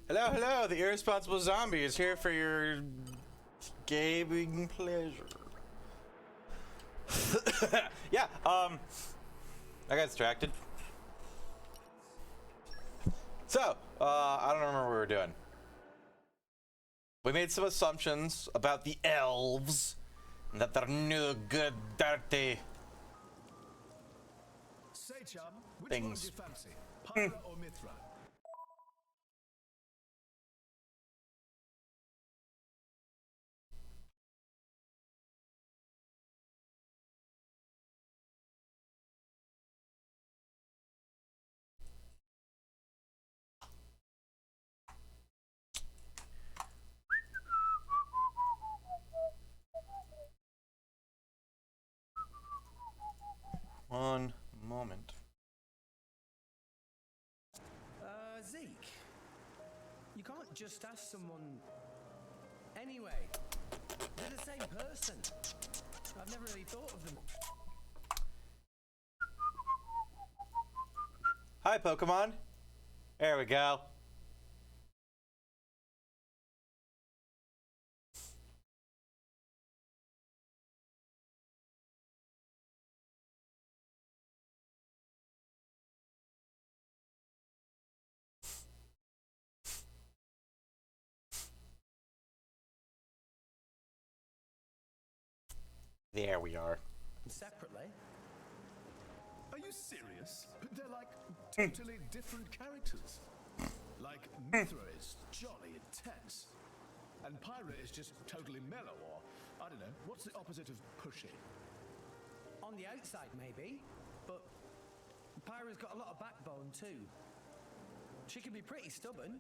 Hello, hello, the irresponsible zombie is here for your gaming pleasure. Yeah, I got distracted. So, I don't remember what we were doing. We made some assumptions about the elves, and that they're no good, dirty Say, chum, which things. one do you fancy, Pyra or Mithra? One moment. Zeke, you can't just ask someone. Anyway, they're the same person. I've never really thought of them. Hi, Pokemon. There we go. There we are. Separately. Are you serious? They're like totally different characters. Like Mithra is jolly intense, and Pyra is just totally mellow, or I don't know. What's the opposite of pushy? On the outside, maybe, but Pyra's got a lot of backbone too. She can be pretty stubborn.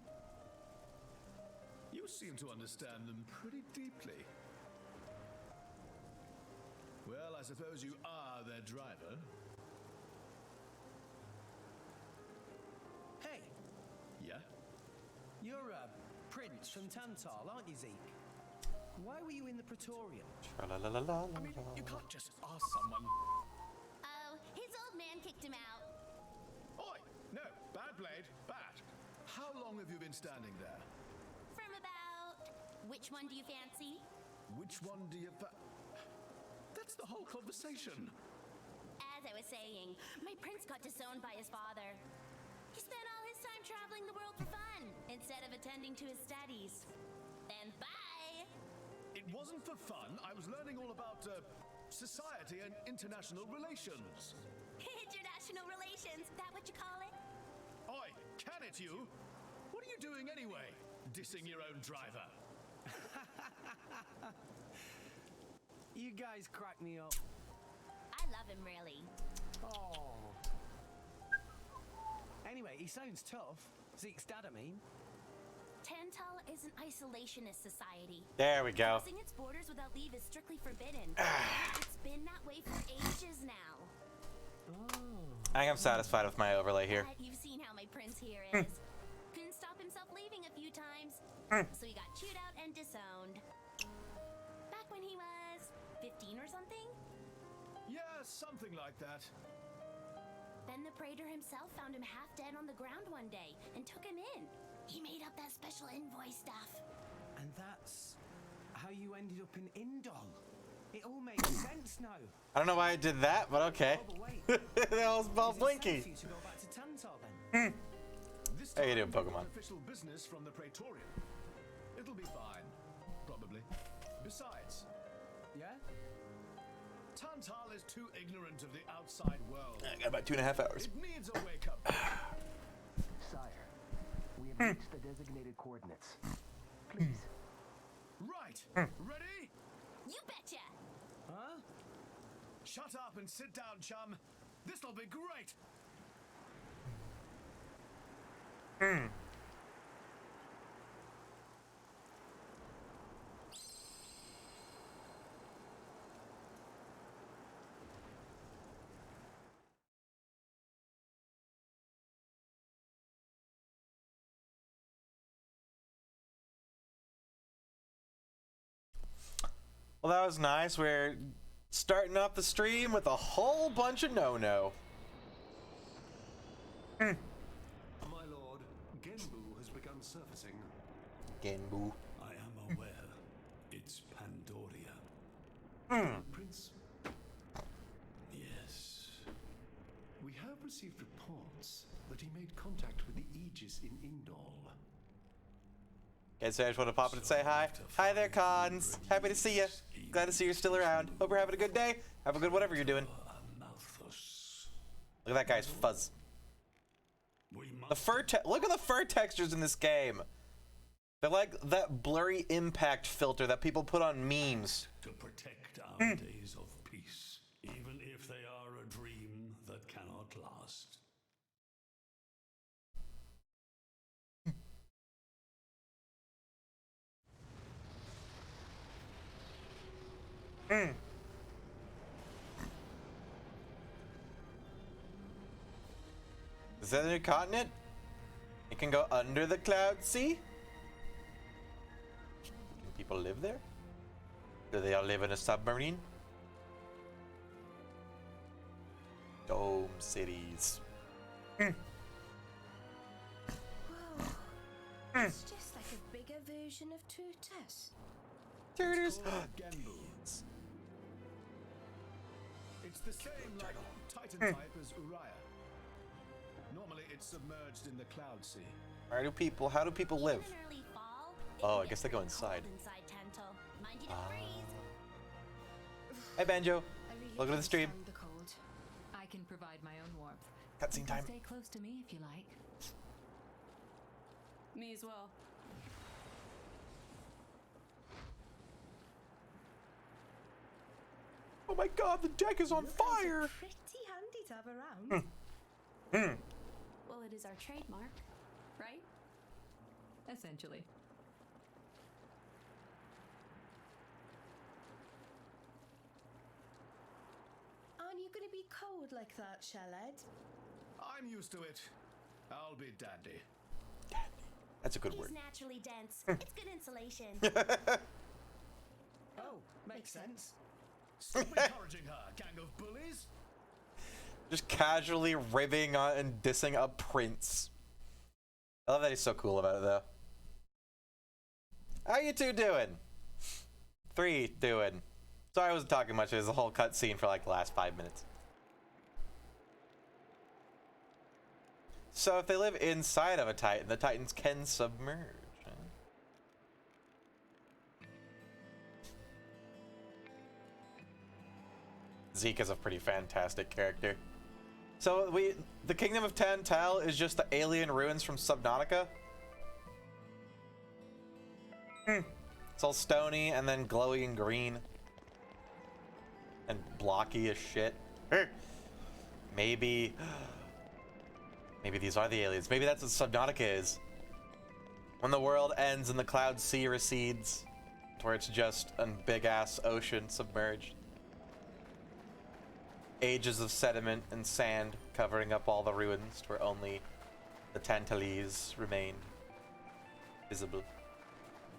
You seem to understand them pretty deeply. Well, I suppose you are their driver. Hey, Yeah? you're a prince from Tantal, aren't you, Zeke? Why were you in the Praetorium? I mean, you can't just ask someone. Oh, his old man kicked him out. Oi! No, bad blade, bad. How long have you been standing there? From about... Which one do you fancy? Which one do you... That's the whole conversation. As I was saying, my prince got disowned by his father. He spent all his time traveling the world for fun, instead of attending to his studies. Then bye! It wasn't for fun. I was learning all about society and international relations. International relations, that what you call it? Oi, can it you? What are you doing anyway? Dissing your own driver. You guys crack me up. I love him, really. Oh. Anyway, he sounds tough. Zeke's dad, I mean. Tantal is an isolationist society. There we go. Crossing its borders without leave is strictly forbidden. It's been that way for ages now. Oh. I am satisfied with my overlay here. But you've seen how my prince here is. Couldn't stop himself leaving a few times. So he got chewed out and disowned. Back when he was 15 or something? Yeah, something like that. Then the praetor himself found him half dead on the ground one day and took him in. He made up that special envoy stuff. And that's how you ended up in Indol. It all makes sense now. I don't know why I did that, but okay. Oh, but wait. That was Ball Is it safe Blinky. for you to go back to Tantal then? This How you time, doing, Pokemon? Official business from the Praetorium. It'll be fine, probably. Besides, Yeah? Tantal is too ignorant of the outside world. I got about 2.5 hours. It needs a wake-up. Sire, we have reached the designated coordinates. Please. Right. Ready? You betcha! Huh? Shut up and sit down, chum. This'll be great. Well, that was nice. We're starting off the stream with a whole bunch of no-no. My lord, Genbu has begun surfacing. Genbu. I am aware. It's Pandoria. Prince. Yes. We have received reports that he made contact with the Aegis in Indol. Okay, so I just want to pop in and say hi. Hi there, Cons. Happy to see you. Glad to see you're still around. Hope you're having a good day. Have a good whatever you're doing. Look at that guy's fuzz. The fur look at the fur textures in this game. They're like that blurry impact filter that people put on memes. To protect our days of peace, even if they are a dream that cannot last. Is that a new continent? It can go under the cloud sea? Can people live there? Do they all live in a submarine? Dome cities. Whoa. It's just like a bigger version of Turtus. Turtles. Genbu. It's the same like Titan type as Uriah. Normally it's submerged in the cloud sea. How do people live? In early fall, Oh, it I guess they go inside. cold inside Tental. Mind you don't freeze. Hey, Banjo. I really Welcome to the can't stream. stand the cold. I can provide my own warmth. Cutscene You can time. stay close to me if you like. Me as well. Oh my god, the deck is on fire! Pretty handy to have around. Well, it is our trademark, right? Essentially. Aren't you going to be cold like that, Shellhead? I'm used to it. I'll be dandy. That's a good He's word. naturally dense. It's good insulation. Oh, makes sense. Stop encouraging her, gang of bullies. Just casually ribbing on and dissing a prince. I love that he's so cool about it, though. How you two doing? 3 doing. Sorry I wasn't talking much. There's a whole cutscene for like the last 5 minutes. So if they live inside of a Titan, the Titans can submerge. Huh? Zeke is a pretty fantastic character. So the Kingdom of Tantal is just the alien ruins from Subnautica. It's all stony and then glowing green. And blocky as shit. Maybe these are the aliens. Maybe that's what Subnautica is. When the world ends and the cloud sea recedes, to where it's just a big ass ocean submerged. Ages of sediment and sand covering up all the ruins, to where only the Tantalese remained visible.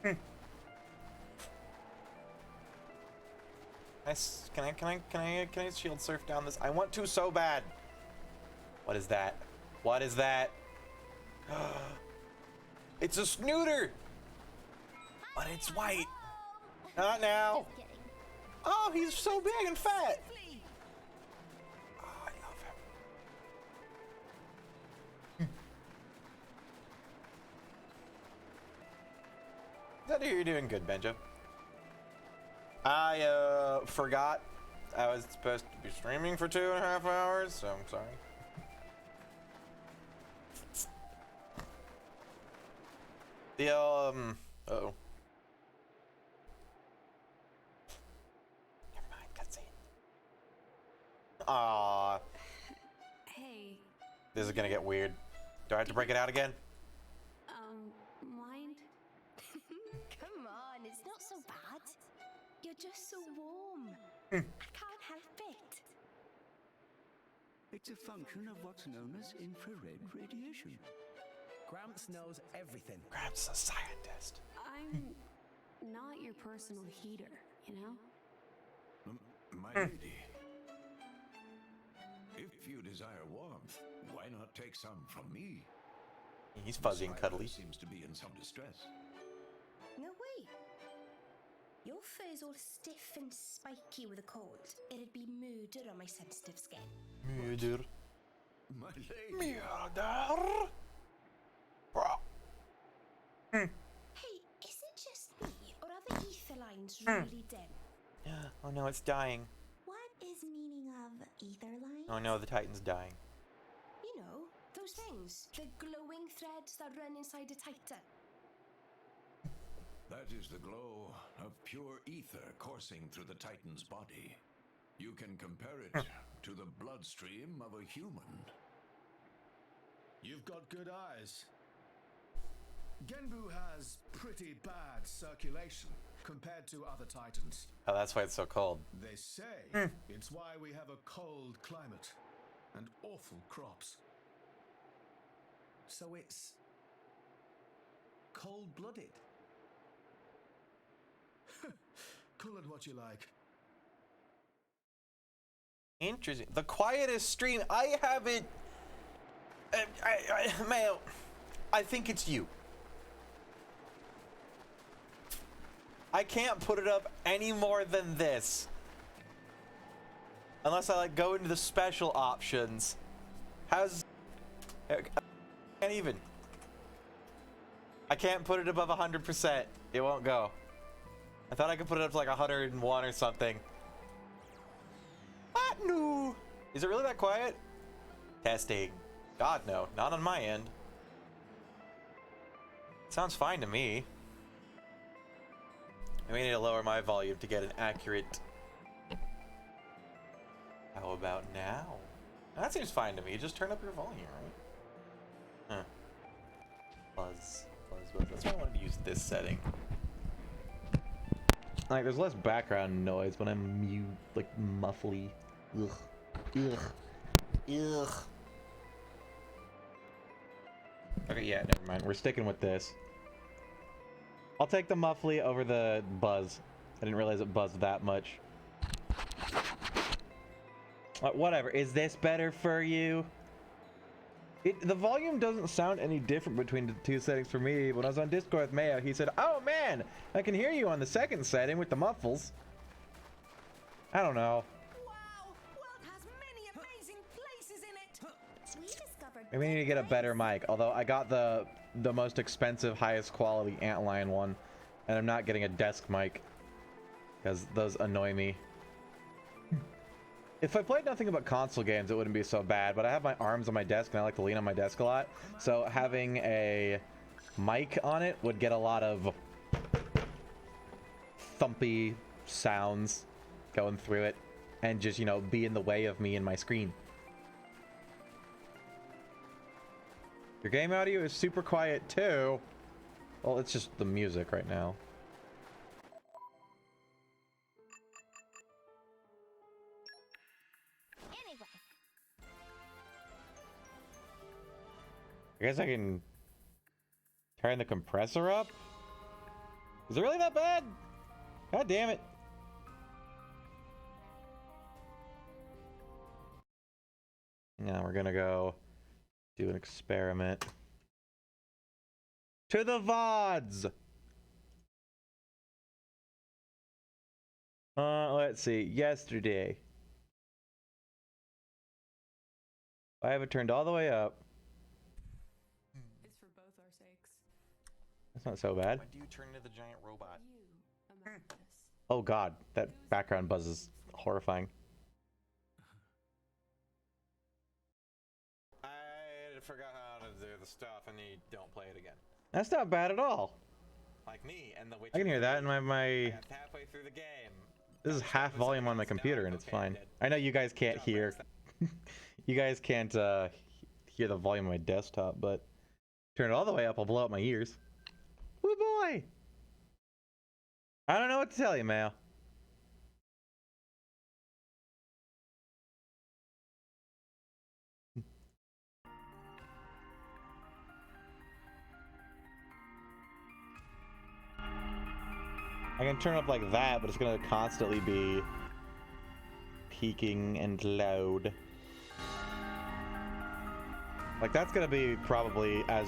Can I shield surf down this? I want to so bad. What is that? What is that? It's a snooter, but it's white. Not now. Just kidding. Oh, he's so big and fat. Oh, I love him. Glad to hear you're doing good, Benjo. I forgot I was supposed to be streaming for 2.5 hours, so I'm sorry. The uh-oh. Never mind, cutscene. Aww. Hey, This is gonna get weird. Do I have to break it out again? mind? Come on, it's not so bad. You're just so warm. Hmm. I can't help it. It's a function of what's known as infrared radiation. Gramps knows everything. Grab's a scientist. I'm not your personal heater, you know? My lady, if you desire warmth, why not take some from me? He's fuzzy and cuddly. Seems to be in some distress. No way. Your fur's all stiff and spiky with a cold. It'd be murder on my sensitive skin. Murder. My lady. Murder. Hey, is it just me, or are the ether lines really dim? Oh no, it's dying. What is meaning of ether lines? Oh no, the Titan's dying. You know, those things. The glowing threads that run inside a titan. That is the glow of pure ether coursing through the Titan's body. You can compare it to the bloodstream of a human. You've got good eyes. Genbu has pretty bad circulation compared to other Titans. Oh, that's why it's so cold. They say it's why we have a cold climate and awful crops. So it's cold-blooded. Call it what you like. Interesting. The quietest stream. I haven't. Mayo. I think it's you. I can't put it up any more than this. Unless I like go into the special options. How's. I can't even. I can't put it above 100%. It won't go. I thought I could put it up to like 101 or something. What? No. Is it really that quiet? Testing. God, no. Not on my end. Sounds fine to me. I may need to lower my volume to get an accurate. How about now? That seems fine to me. Just turn up your volume, right? Huh. Buzz. That's why I wanted to use this setting. Like, there's less background noise when I'm mute, like, muffly. Ugh. Okay, yeah, never mind. We're sticking with this. I'll take the muffly over the buzz. I didn't realize it buzzed that much. Whatever. Is this better for you? The volume doesn't sound any different between the two settings for me. When I was on Discord with Mayo, he said, "Oh man, I can hear you on the second setting with the muffles." I don't know. Wow, world has many amazing places in it. We discovered. Maybe we need to get a better mic. Although I got the most expensive, highest quality Antlion one, and I'm not getting a desk mic because those annoy me. If I played nothing but console games, it wouldn't be so bad, but I have my arms on my desk and I like to lean on my desk a lot, so having a mic on it would get a lot of thumpy sounds going through it and just, you know, be in the way of me and my screen. Your game audio is super quiet too. Well, it's just the music right now. I guess I can turn the compressor up? Is it really that bad? God damn it. Now we're gonna go do an experiment. To the VODs! Let's see. Yesterday. I have it turned all the way up. It's for both our sakes. That's not so bad. When do you turn into the giant robot? You among us. Oh god, that background buzz is horrifying. I forgot how to do the stuff and you don't play it again. That's not bad at all. Like me and the Witcher. I can hear that in my Got halfway through the game. this is half volume on my computer and it's fine. I know you guys can't hear. You guys can't hear the volume of my desktop, but turn it all the way up, I'll blow out my ears. Woo boy! I don't know what to tell you, Mayo. I can turn it up like that, but it's gonna constantly be peaking and loud. Like, that's gonna be probably as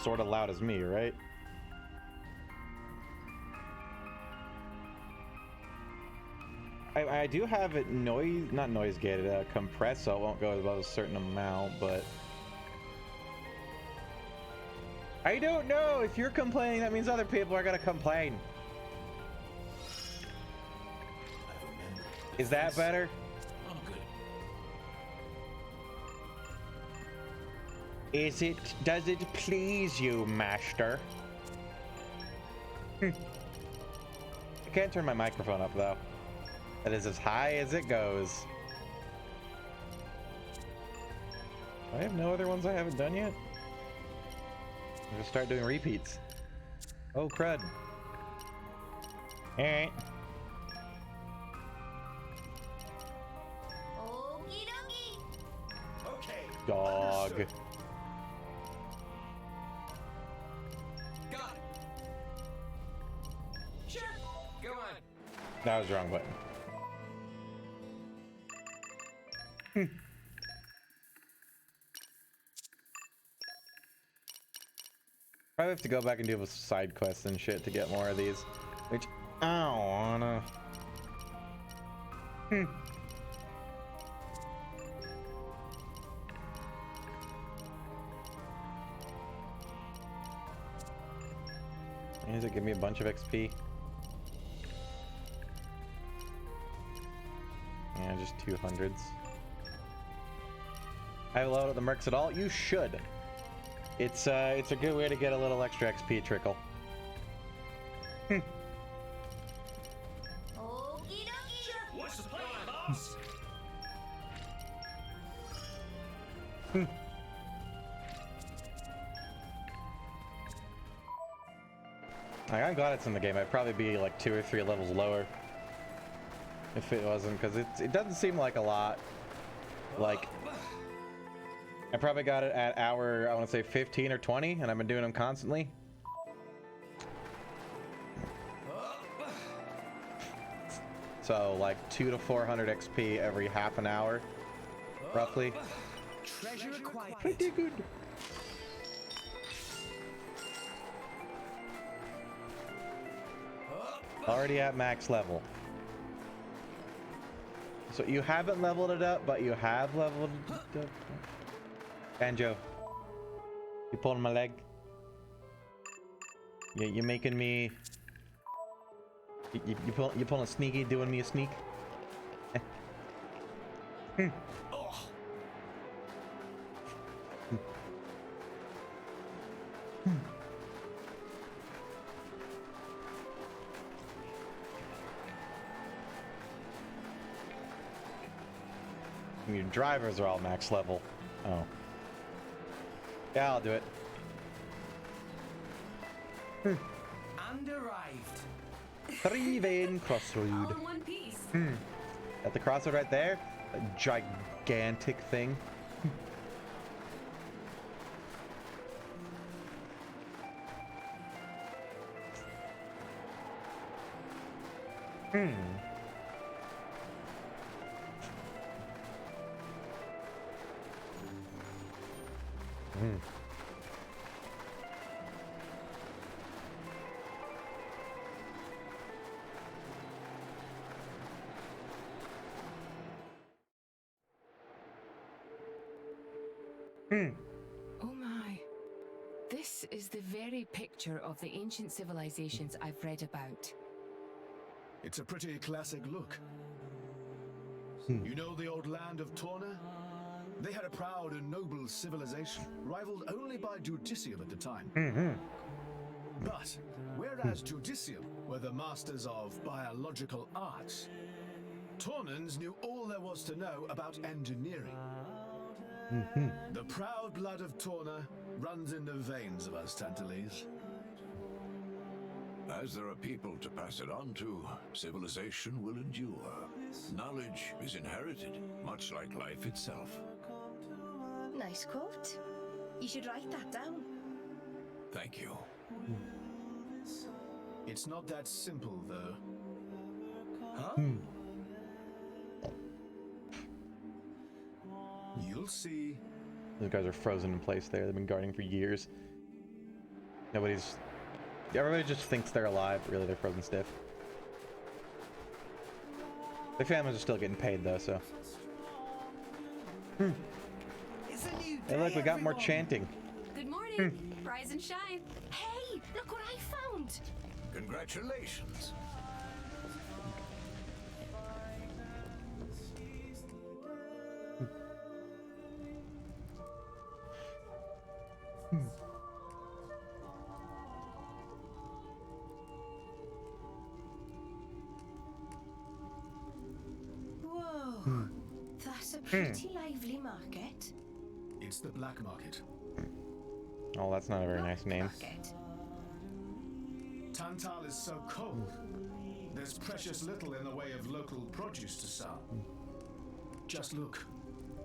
sort of loud as me, right? I do have it not noise gated, compressed, so it won't go above a certain amount, but I don't know. If you're complaining, that means other people are gonna complain. Is that better? Oh, good. Does it please you, master? I can't turn my microphone up though. That is as high as it goes. I have no other ones I haven't done yet. I'm gonna start doing repeats. Oh crud. Alright. Okie dokie. Okay. Dog. Understood. Got it. Sure. Go on. That was the wrong button. Probably have to go back and do side quests and shit to get more of these, which I don't wanna. Does it give me a bunch of XP? Yeah, just 200s. I load up the mercs at all? You should. It's a good way to get a little extra XP trickle. Okie dokie. What's the plan, boss? I'm glad it's in the game. I'd probably be like 2 or 3 levels lower if it wasn't, because it doesn't seem like a lot. Like, I probably got it at hour, I want to say 15 or 20, and I've been doing them constantly. So like 200 to 400 XP every half an hour, roughly. Treasure acquired. Pretty good. Already at max level. So you haven't leveled it up, but you have leveled it up. Banjo, you pulling my leg? You're making me. You pulling sneaky, doing me a sneak. Your drivers are all max level. Oh. Yeah, I'll do it. And arrived. Three-Vein Crossroad. All in one piece. At the crossroad right there, a gigantic thing. Oh my. This is the very picture of the ancient civilizations I've read about. It's a pretty classic look. You know the old land of Torna? They had a proud and noble civilization, rivaled only by Judicium at the time. But whereas Judicium were the masters of biological arts, Tornans knew all there was to know about engineering. The proud blood of Torna runs in the veins of us Tantalese. As there are people to pass it on to, civilization will endure. Knowledge is inherited, much like life itself. Nice quote. You should write that down. Thank you. It's not that simple, though. Huh? You'll see Those guys are frozen in place there. They've been guarding for years. Everybody just thinks they're alive, but really they're frozen stiff. Their families are still getting paid though, so. Hey look, we got more chanting. Good morning. Rise and shine. Hey, look what I found. Congratulations. Whoa, that's a pretty lively market. It's the black market. Oh, that's not a very nice name. Tantal is so cold. There's precious little in the way of local produce to sell. Just look.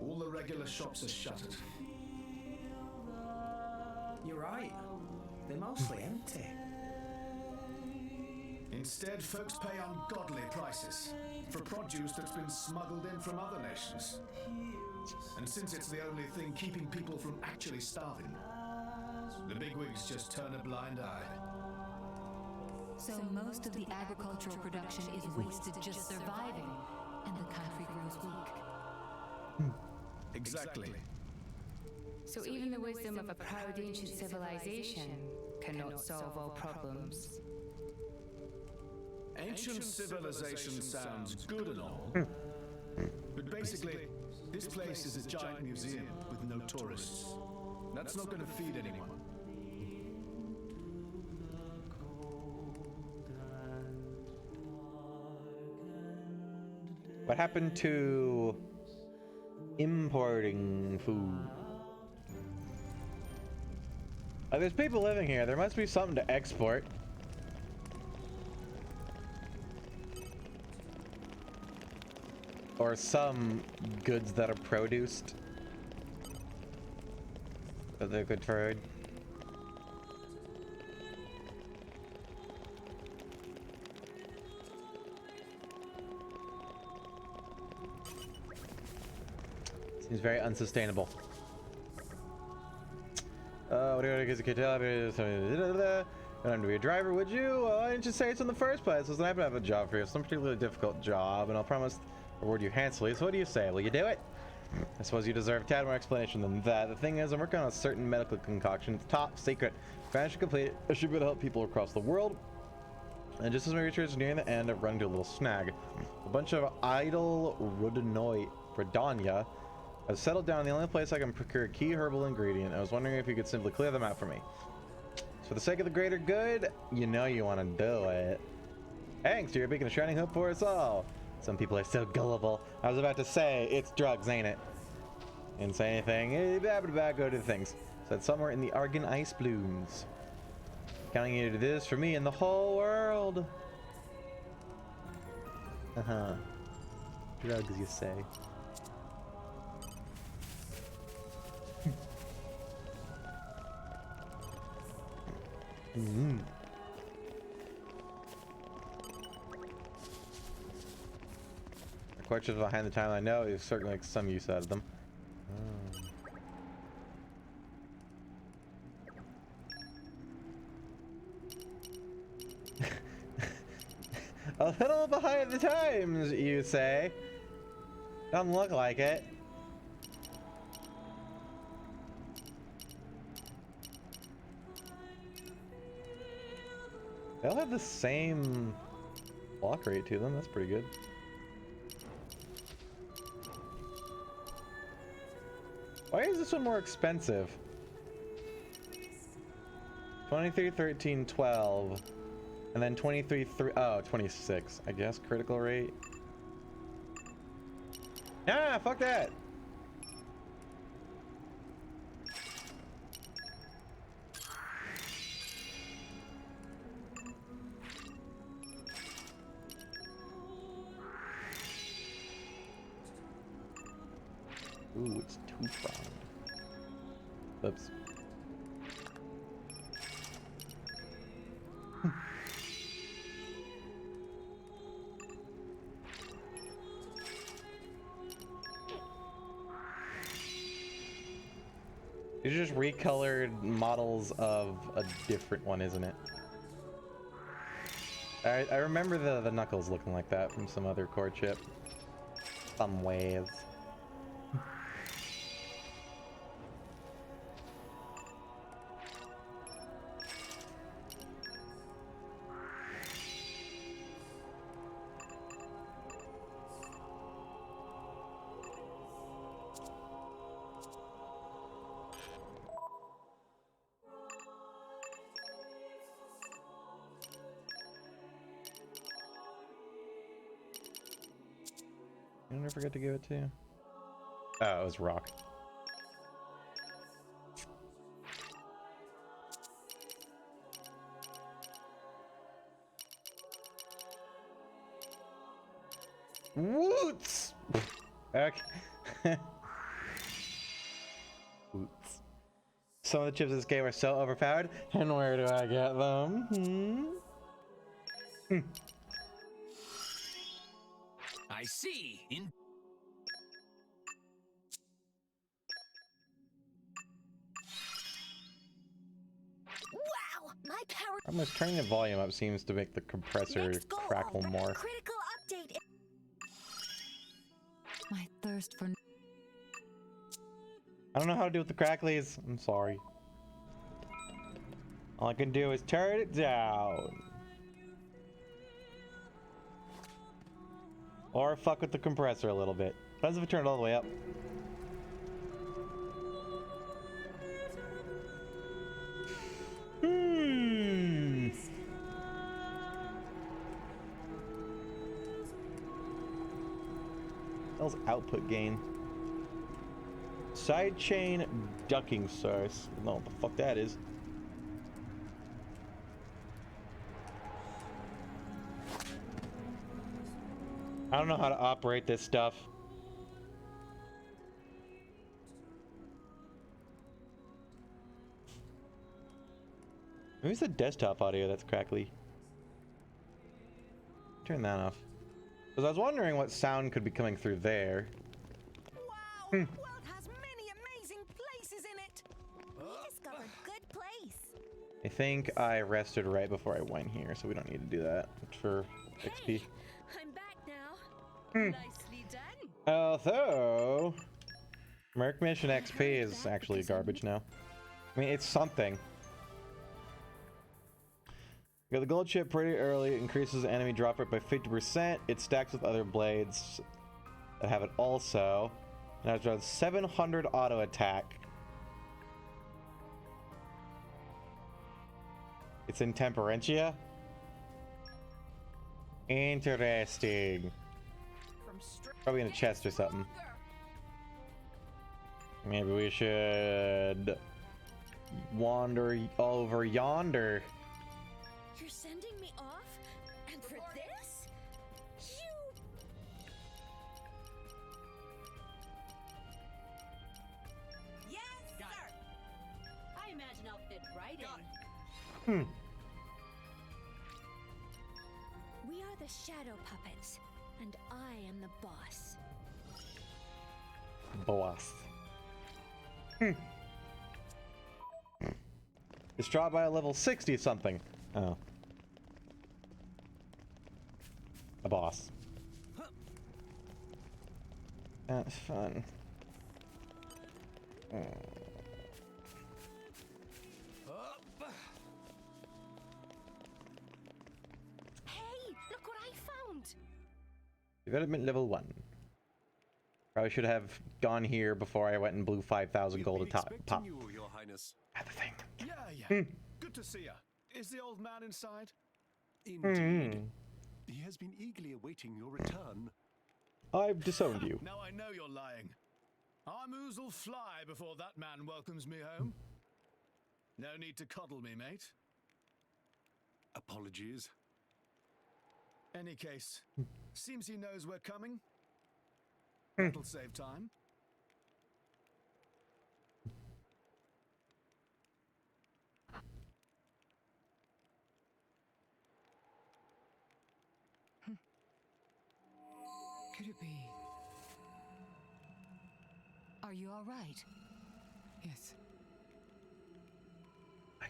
All the regular shops are shuttered. You're right. They're mostly empty. Instead, folks pay ungodly prices for produce that's been smuggled in from other nations. And since it's the only thing keeping people from actually starving, the bigwigs just turn a blind eye. So most of the agricultural production is wasted just surviving, and the country grows weak. Exactly. So even the wisdom of a proud ancient civilization cannot solve all problems. Ancient civilization sounds good and all, but basically, this place is a giant museum with no tourists. That's not going to feed anyone. What happened to importing food? There's people living here. There must be something to export. Or some goods that are produced that they're good for. Seems very unsustainable. What do you want to tell me? You don't have to be a driver, would you? Why didn't you say it's in the first place? Listen, I happen to have a job for you, some particularly difficult job, and I'll promise to reward you handsomely. So what do you say? Will you do it? I suppose you deserve a tad more explanation than that. The thing is, I'm working on a certain medical concoction. It's top secret. If I manage to complete it, I should be able to help people across the world. And just as my research is nearing the end, I've run into a little snag. A bunch of idle Rhodonia have settled down in the only place I can procure a key herbal ingredient. I was wondering if you could simply clear them out for me. So for the sake of the greater good, you know you want to do it. Thanks, you're making a shining hope for us all. Some people are so gullible. I was about to say, it's drugs, ain't it? Didn't say anything. Go to things. Said somewhere in the Argon ice blooms. Counting you to this for me and the whole world. Drugs, you say. The questions behind the timeline, I know is certainly like some use out of them. A little behind the times, you say? Doesn't look like it. They all have the same block rate to them. That's pretty good. Why is this one more expensive? 23, 13, 12. And then 23, 26. I guess critical rate. Ah, fuck that. Ooh, it's two-pronged. Oops. These are just recolored models of a different one, isn't it? I remember the Knuckles looking like that from some other core chip. Some ways. What did I forget to give it to? Oh, it was rock. Woots! Okay. Woots. Some of the chips in this game are so overpowered, and where do I get them? I see. Wow, my power. Almost turning the volume up seems to make the compressor crackle more. Critical update. My thirst for... I don't know how to deal with the cracklies. I'm sorry. All I can do is turn it down. Or fuck with the compressor a little bit. Depends if I turn it all the way up. Hell's output gain. Sidechain ducking source. I don't know what the fuck that is. I don't know how to operate this stuff. Maybe it's the desktop audio that's crackly. Turn that off. Because I was wondering what sound could be coming through there. Wow, the world has many amazing places in it. We discovered good place. I think I rested right before I went here, so we don't need to do that for XP. Hey, I'm back now. Nicely done. Although, Merc Mission XP is actually garbage now. I mean, it's something. You got the gold chip pretty early. It increases the enemy drop rate by 50%. It stacks with other blades that have it also. And has around 700 auto attack. It's in Temperentia. Interesting. Probably in a chest or something. Maybe we should wander over yonder. You're sending me off? And for this? You... Yes, sir! I imagine I'll fit right in. We are the shadow puppets, and I am the boss. Boss. It's dropped by a level 60 something. Oh. A boss. That's fun. Hey, look what I found! Development level 1. Probably should have gone here before I went and blew 5,000 gold to pop. You, Your Highness. Had the thing. Yeah. Good to see you. Is the old man inside? Indeed. He has been eagerly awaiting your return. I've disowned you. Now I know you're lying. Our moves will fly before that man welcomes me home. No need to coddle me, mate. Apologies. Any case, seems he knows we're coming. That'll save time. Could it be? Are you all right? Yes.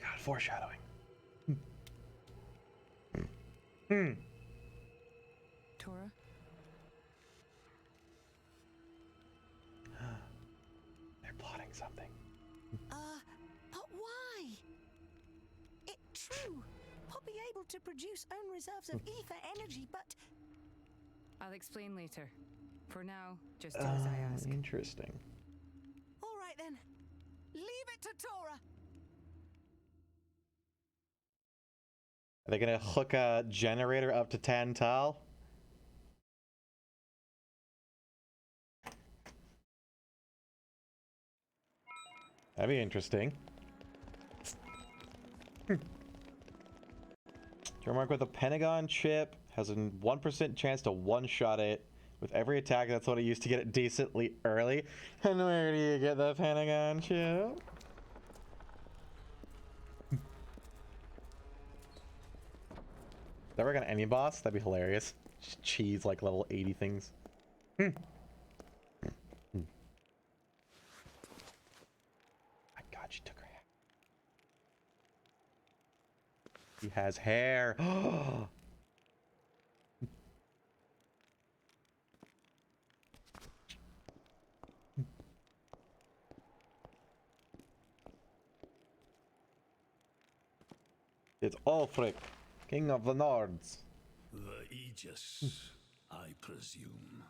god, foreshadowing. Tora? They're plotting something. But why? It true. I'll be able to produce own reserves of ether energy, but... I'll explain later. For now, just do as I ask. Interesting. All right then. Leave it to Tora. Are they gonna hook a generator up to Tantal? That'd be interesting. Remark with a Pentagon chip has a 1% chance to one-shot it with every attack. That's what I used to get it decently early. And where do you get the Pentagon chip? Is that work on any boss? That'd be hilarious. Just cheese like level 80 things. My god, she took her hair. He has hair. It's Ulfric, King of the Nords. The Aegis, I presume.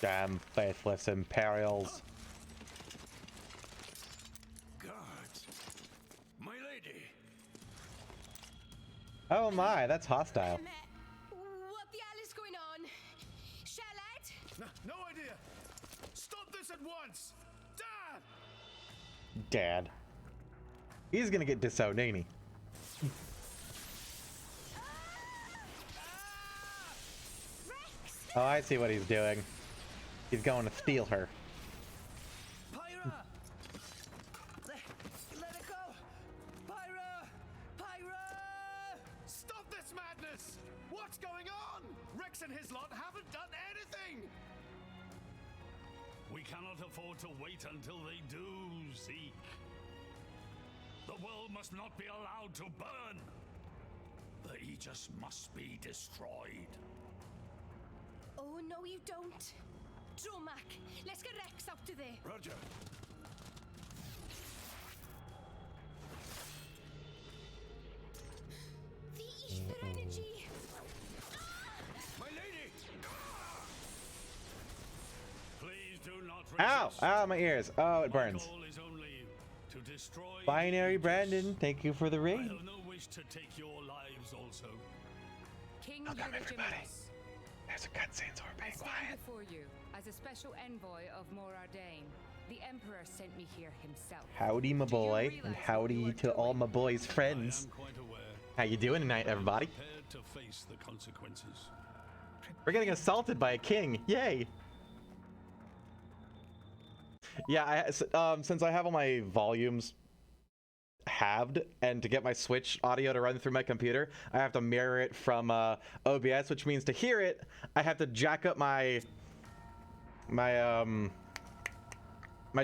Damn faithless Imperials. Guards. My lady. Oh my, that's hostile. What the hell is going on? Charlotte? No idea. Stop this at once. Dad! Dad. He's gonna get disowned, ain't he? Oh, I see what he's doing. He's going to steal her. Pyra! Let it go! Pyra! Pyra! Stop this madness! What's going on? Rex and his lot haven't done anything! We cannot afford to wait until they do, Zeke. The world must not be allowed to burn. The Aegis must be destroyed. Oh, no you don't. Dromac, let's get Rex out of there. Roger. The ether energy. My lady! Please do not Ow! resist. Ow, my ears. Oh, it burns. My goal is only to destroy Binary the Brandon, thank you for the I raid. have no wish to take your lives also. King Welcome, everybody. Legitimus, There's a cutscene, so we're I being stand quiet. before you as a special envoy of Morardain. The Emperor sent me here himself. Howdy, my Do you boy, realize and what howdy you are to all doing? my boys' friends. I am quite aware. How you doing tonight, everybody? Prepared to face the consequences. We're getting assaulted by a king. Yay! Yeah, since I have all my volumes halved, and to get my Switch audio to run through my computer, I have to mirror it from OBS, which means to hear it, I have to jack up my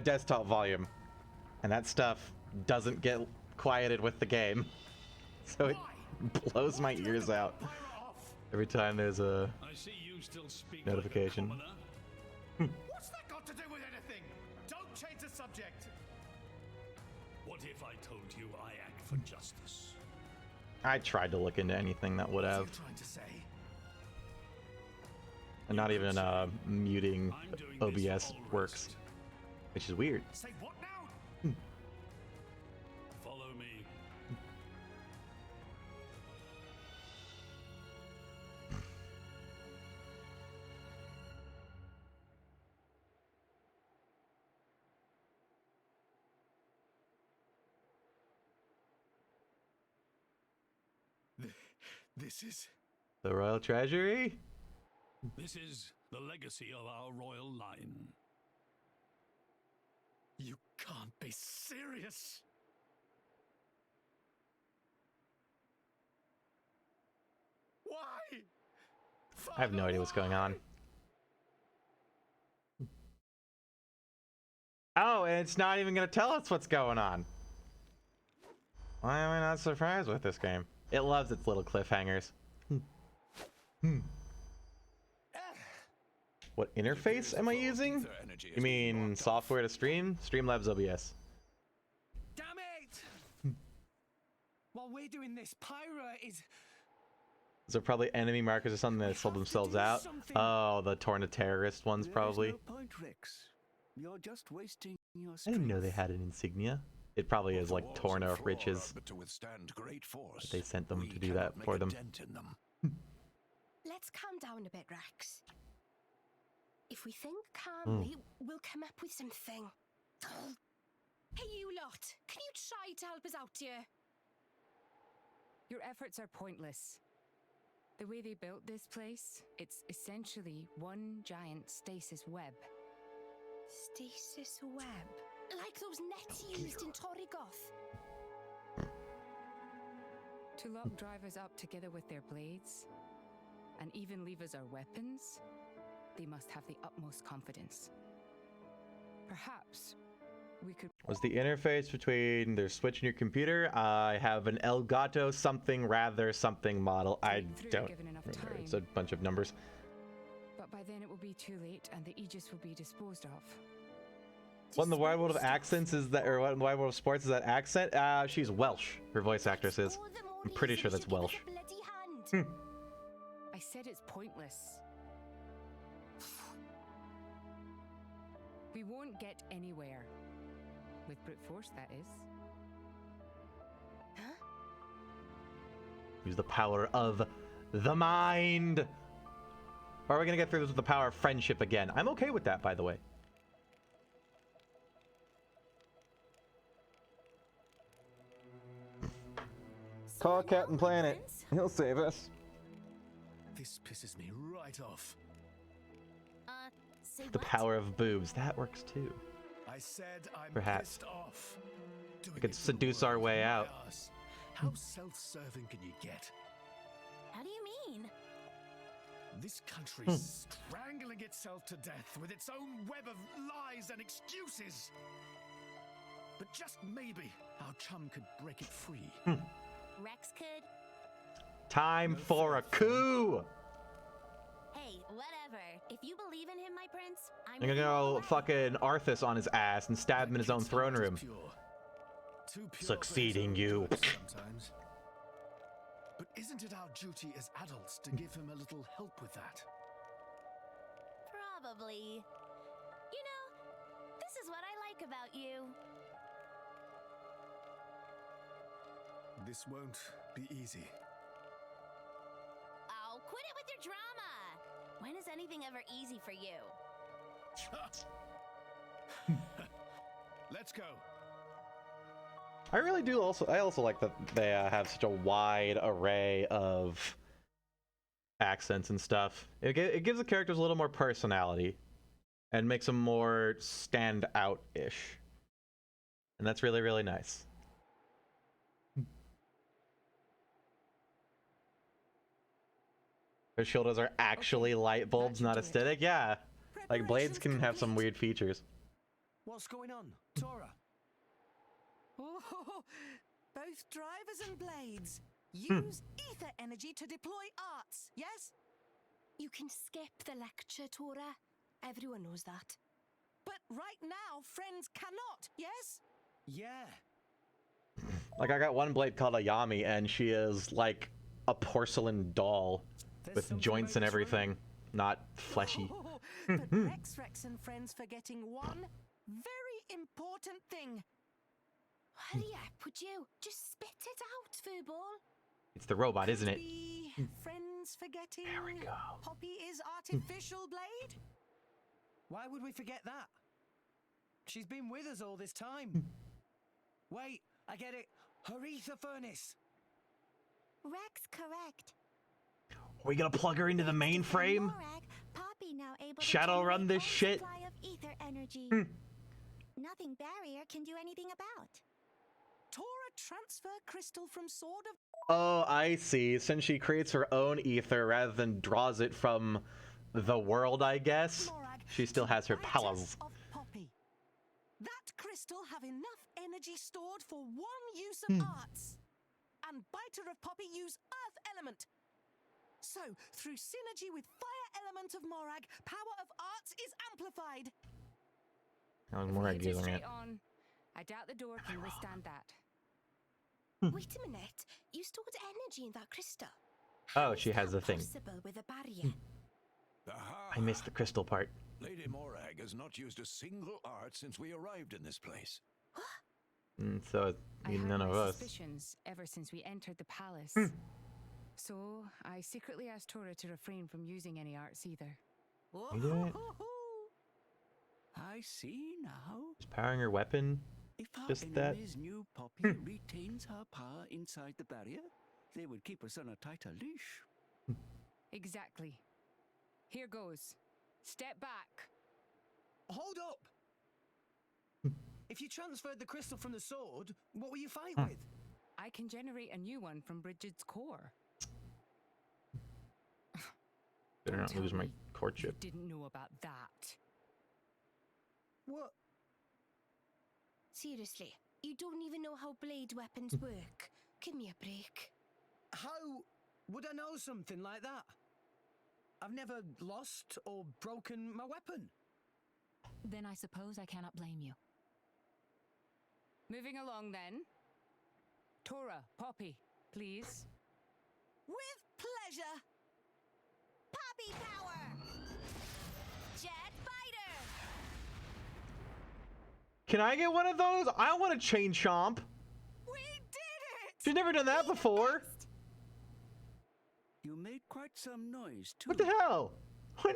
desktop volume, and that stuff doesn't get quieted with the game, so it blows my ears out every time there's a I see you still speak notification. like a commoner. What's that got to do with anything? Don't change the subject. What if I told you I act for justice? I tried to look into anything that would have, What are you trying to say? and not even muting I'm doing this OBS for all works, rest. which is weird. Say what now? Follow me. This is... The Royal Treasury? This is the legacy of our royal line. You can't be serious. Why? I have no idea what's going on. Oh, and it's not even gonna tell us what's going on. Why am I not surprised with this game? It loves its little cliffhangers. What interface am I using? You mean software to stream? Streamlabs OBS. Damn it! While we're doing this, Pyra is... Those are probably enemy markers or something that sold themselves out. Oh, the torn to terrorist ones probably. No point, Rex. You're just wasting your I didn't know they had an insignia. It probably is like torn of riches. But to withstand great force, But they sent them to do that for them. Let's calm down a bit, Rex. If we think calmly, we'll come up with something. Hey, you lot! Can you try to help us out here? Your efforts are pointless. The way they built this place, it's essentially one giant stasis web. Stasis web? Like those nets used in Torrigoth? To lock drivers up together with their blades, and even leave us our weapons, they must have the utmost confidence. Perhaps we could... Was the interface between their Switch and your computer? I have an Elgato something rather something model. I don't remember. It's a bunch of numbers. But by then it will be too late and the Aegis will be disposed of. What in the wide world of accents is that, or what in the wide world of sports is that accent? She's Welsh. Her voice actress is. I'm pretty sure that's Welsh. I said it's pointless. We won't get anywhere. With brute force, that is. Huh? Use the power of the mind. Or are we gonna get through this with the power of friendship again? I'm okay with that, by the way. Call Captain Planet. He'll save us. This pisses me right off. Say The what? power of boobs. That works too. I said I'm Perhaps. pissed off. We could seduce our way out. How self-serving can you get? How do you mean? This country's strangling itself to death with its own web of lies and excuses. But just maybe our chum could break it free. Rex could? Time for a coup! Hey, whatever. If you believe in him, my prince, I'm I'm gonna go fucking Arthas on his ass and stab him in his own throne room. Too pure Succeeding for his you. own good sometimes. But isn't it our duty as adults to give him a little help with that? Probably. You know, this is what I like about you. This won't be easy. Oh, quit it with your drama! When is anything ever easy for you? Let's go. I really do I also like that they have such a wide array of accents and stuff. It gives the characters a little more personality and makes them more stand out-ish. And that's really, really nice. Their shoulders are actually light bulbs, not aesthetic. Yeah, like blades can have some weird features. What's going on, Tora? Oh, both drivers and blades. Use ether energy to deploy arts, yes? You can skip the lecture, Tora. Everyone knows that. But right now, friends cannot, yes? Yeah. Like, I got one blade called Ayami, and she is like a porcelain doll with joints and everything, not fleshy. But Rex and friends forgetting one very important thing. Hurry up, would you? Just spit it out, Furball. It's the robot, isn't it? Be friends forgetting There we go. Poppy is artificial blade? Why would we forget that? She's been with us all this time. Wait, I get it. Her ether furnace. Rex, correct. Are we gonna plug her into the mainframe? Poppy now able Shadow run this shit? supply of ether energy. Nothing barrier can do anything about. Tora transfer crystal from Sword of... Oh, I see. Since she creates her own ether rather than draws it from the world, I guess, she still has her powers. Of Poppy. That crystal have enough energy stored for one use of arts. And Biter of Poppy use Earth Element. So, through synergy with Fire Element of Morag, power of arts is amplified. How's Morag using it? Straight on. I doubt the door can withstand that. Wait a minute. You stored energy in that crystal. Oh, she has the thing. Possible with a barrier. I missed the crystal part. Lady Morag has not used a single art since we arrived in this place. So none of us. Suspicions ever since we entered the palace. So I secretly asked Tora to refrain from using any arts either. You do it? I see now. Is powering her weapon If our just that? enemy's new Poppy retains her power inside the barrier, they would keep us on a tighter leash. Exactly. Here goes. Step back. Hold up! If you transferred the crystal from the sword, what will you fight with? I can generate a new one from Bridget's core. Better not lose my courtship. You didn't know about that. What? Seriously, you don't even know how blade weapons work. Give me a break. How would I know something like that? I've never lost or broken my weapon. Then I suppose I cannot blame you. Moving along then. Tora, Poppy, please. With pleasure. Poppy power! Jet fighter! Can I get one of those? I want a chain chomp. We did it! She's never done that before. You made quite some noise too. What the hell? I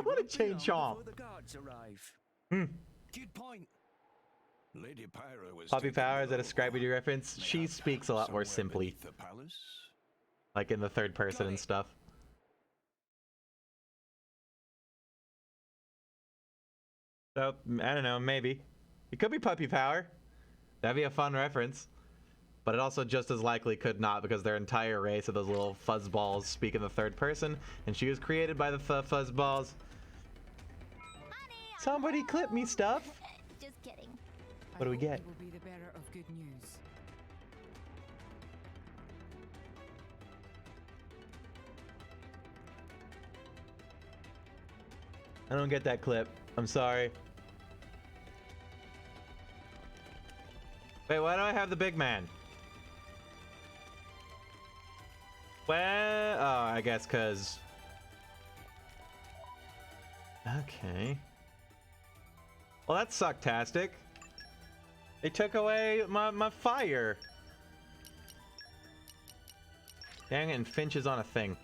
want a chain chomp. Before the guards arrive. Good point. Lady Pyra was Poppy Power, is that a Scrappy reference? She speaks a lot more simply. the palace. Like in the third person and stuff. So, I don't know, maybe. It could be Puppy Power. That'd be a fun reference. But it also just as likely could not, because their entire race of those little fuzzballs speak in the third person, and she was created by the fuzzballs. Somebody clip me stuff. Just kidding. What do we get? You will be the bearer of good news. I don't get that clip. I'm sorry. Wait, why do I have the big man? Well, oh, I guess because... Okay. Well, that's sucktastic. They took away my fire. Dang it, and Finch is on a thing.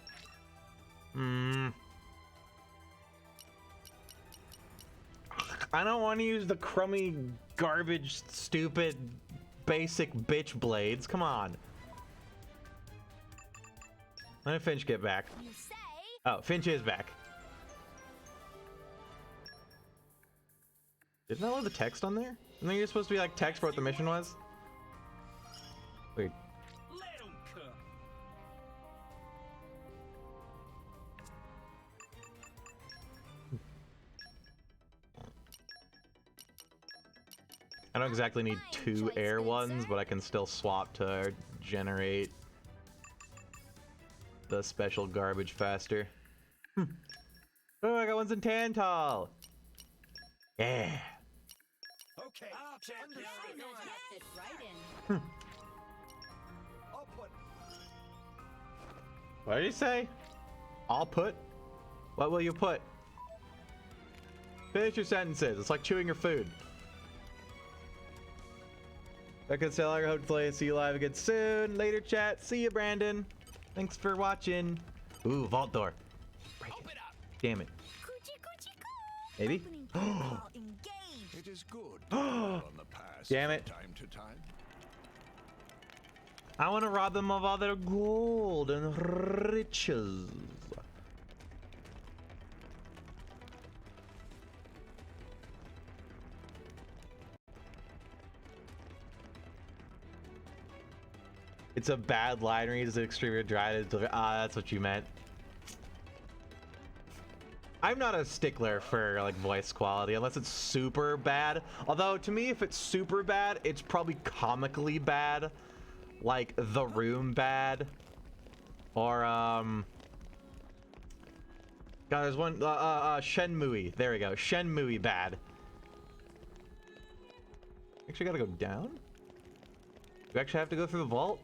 I don't want to use the crummy, garbage, stupid, basic bitch blades. Come on. When did Finch get back? You say? Oh, Finch is back. Didn't I load the text on there? And then you're supposed to be like text for what the mission was? Weird. Let 'em come. I don't exactly need two air ones, but I can still swap to generate the special garbage faster. Oh, I got ones in Tantal. Yeah. Okay. I'll check Understood. Fit right in. I'll put. What did you say? I'll put? What will you put? Finish your sentences. It's like chewing your food. That could sell. I hopefully see you live again soon. Later, chat. See you, Brandon. Thanks for watching. Ooh, vault door. Break it. Damn it. Maybe. It is good to dwell on the past Damn it. from time to time. I want to rob them of all their gold and riches. It's a bad line read. It's extremely dry. Ah, that's what you meant. I'm not a stickler for like voice quality unless it's super bad. Although to me, if it's super bad, it's probably comically bad, like The Room bad, or God, there's one Shenmue. There we go, Shenmue bad. Actually, gotta go down. Do we actually have to go through the vault?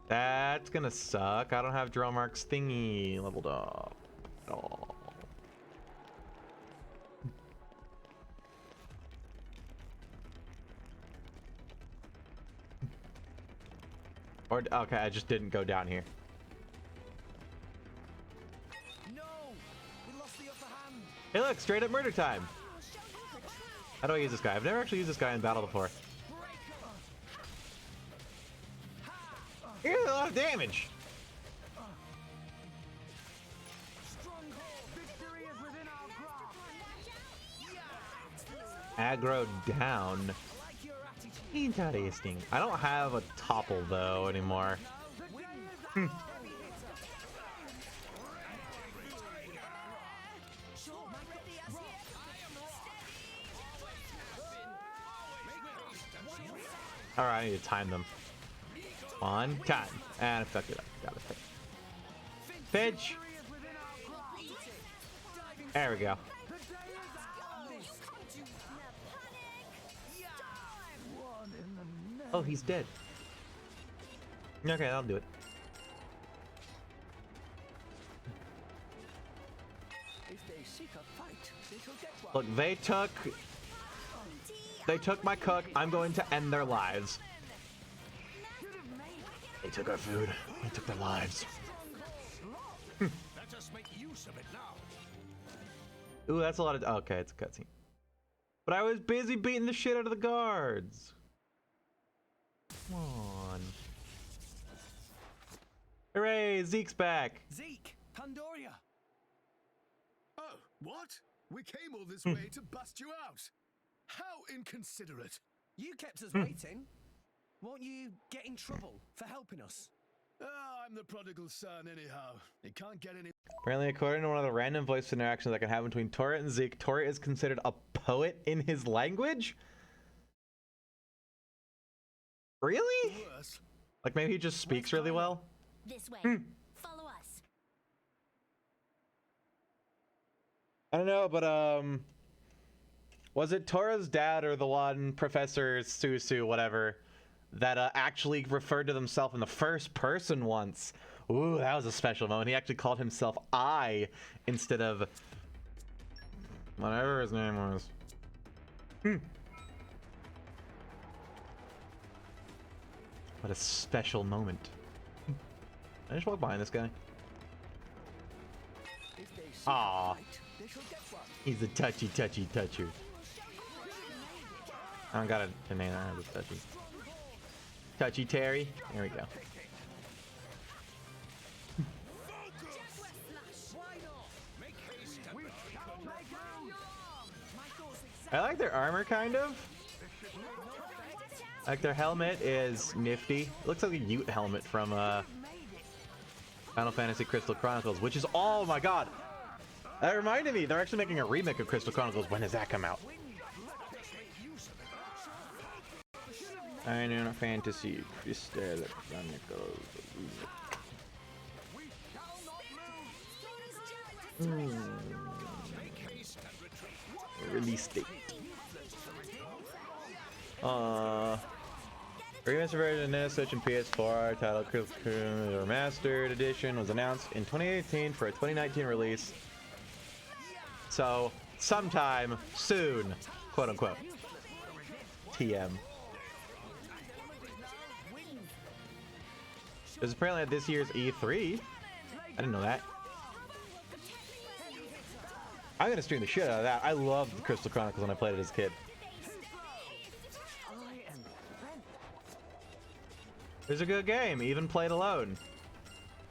That's gonna suck. I don't have Drillmark's thingy leveled up at all. Or okay, I just didn't go down here. No, we lost the upper hand. Hey, look, straight up murder time. How do I use this guy? I've never actually used this guy in battle before. He does a lot of damage. Aggro down. Interesting. I don't have a topple though anymore. Alright, I need to time them. On time. And I fucked it up. Got it. Pitch. There we go. Oh, he's dead. Okay, I'll do it. Look, they took my cook. I'm going to end their lives. They took our food. They took their lives. Let us make use of it now. Ooh, that's a lot of. Okay, it's a cutscene. But I was busy beating the shit out of the guards. Come on. Hooray, Zeke's back. Zeke, Pandoria. Oh, what? We came all this way to bust you out. How inconsiderate. You kept us waiting. Won't you get in trouble for helping us? I'm the prodigal son anyhow. It can't get any... Apparently, according to one of the random voice interactions that can happen between Tora and Zeke, Tora is considered a poet in his language? Really? Like maybe he just speaks really well? This way. Follow us. I don't know, but was it Tora's dad or the one Professor Susu, whatever, that actually referred to himself in the first person once? Ooh, that was a special moment. He actually called himself I instead of whatever his name was. What a special moment. I just walk behind this guy. Aww. He's a touchy toucher. I don't got a name. I have a touchy. Touchy Terry. There we go. I like their armor, kind of. Like their helmet is nifty. It looks like a Ute helmet from Final Fantasy Crystal Chronicles, which is, oh my god. That reminded me, they're actually making a remake of Crystal Chronicles. When does that come out? Final Fantasy Crystal Chronicles. Release date. Remastered version of Switch and PS4 titled Remastered Edition was announced in 2018 for a 2019 release. So, sometime soon, quote unquote. TM. It was apparently at this year's E3. I didn't know that. I'm gonna stream the shit out of that. I loved Crystal Chronicles when I played it as a kid. It was a good game, even played alone.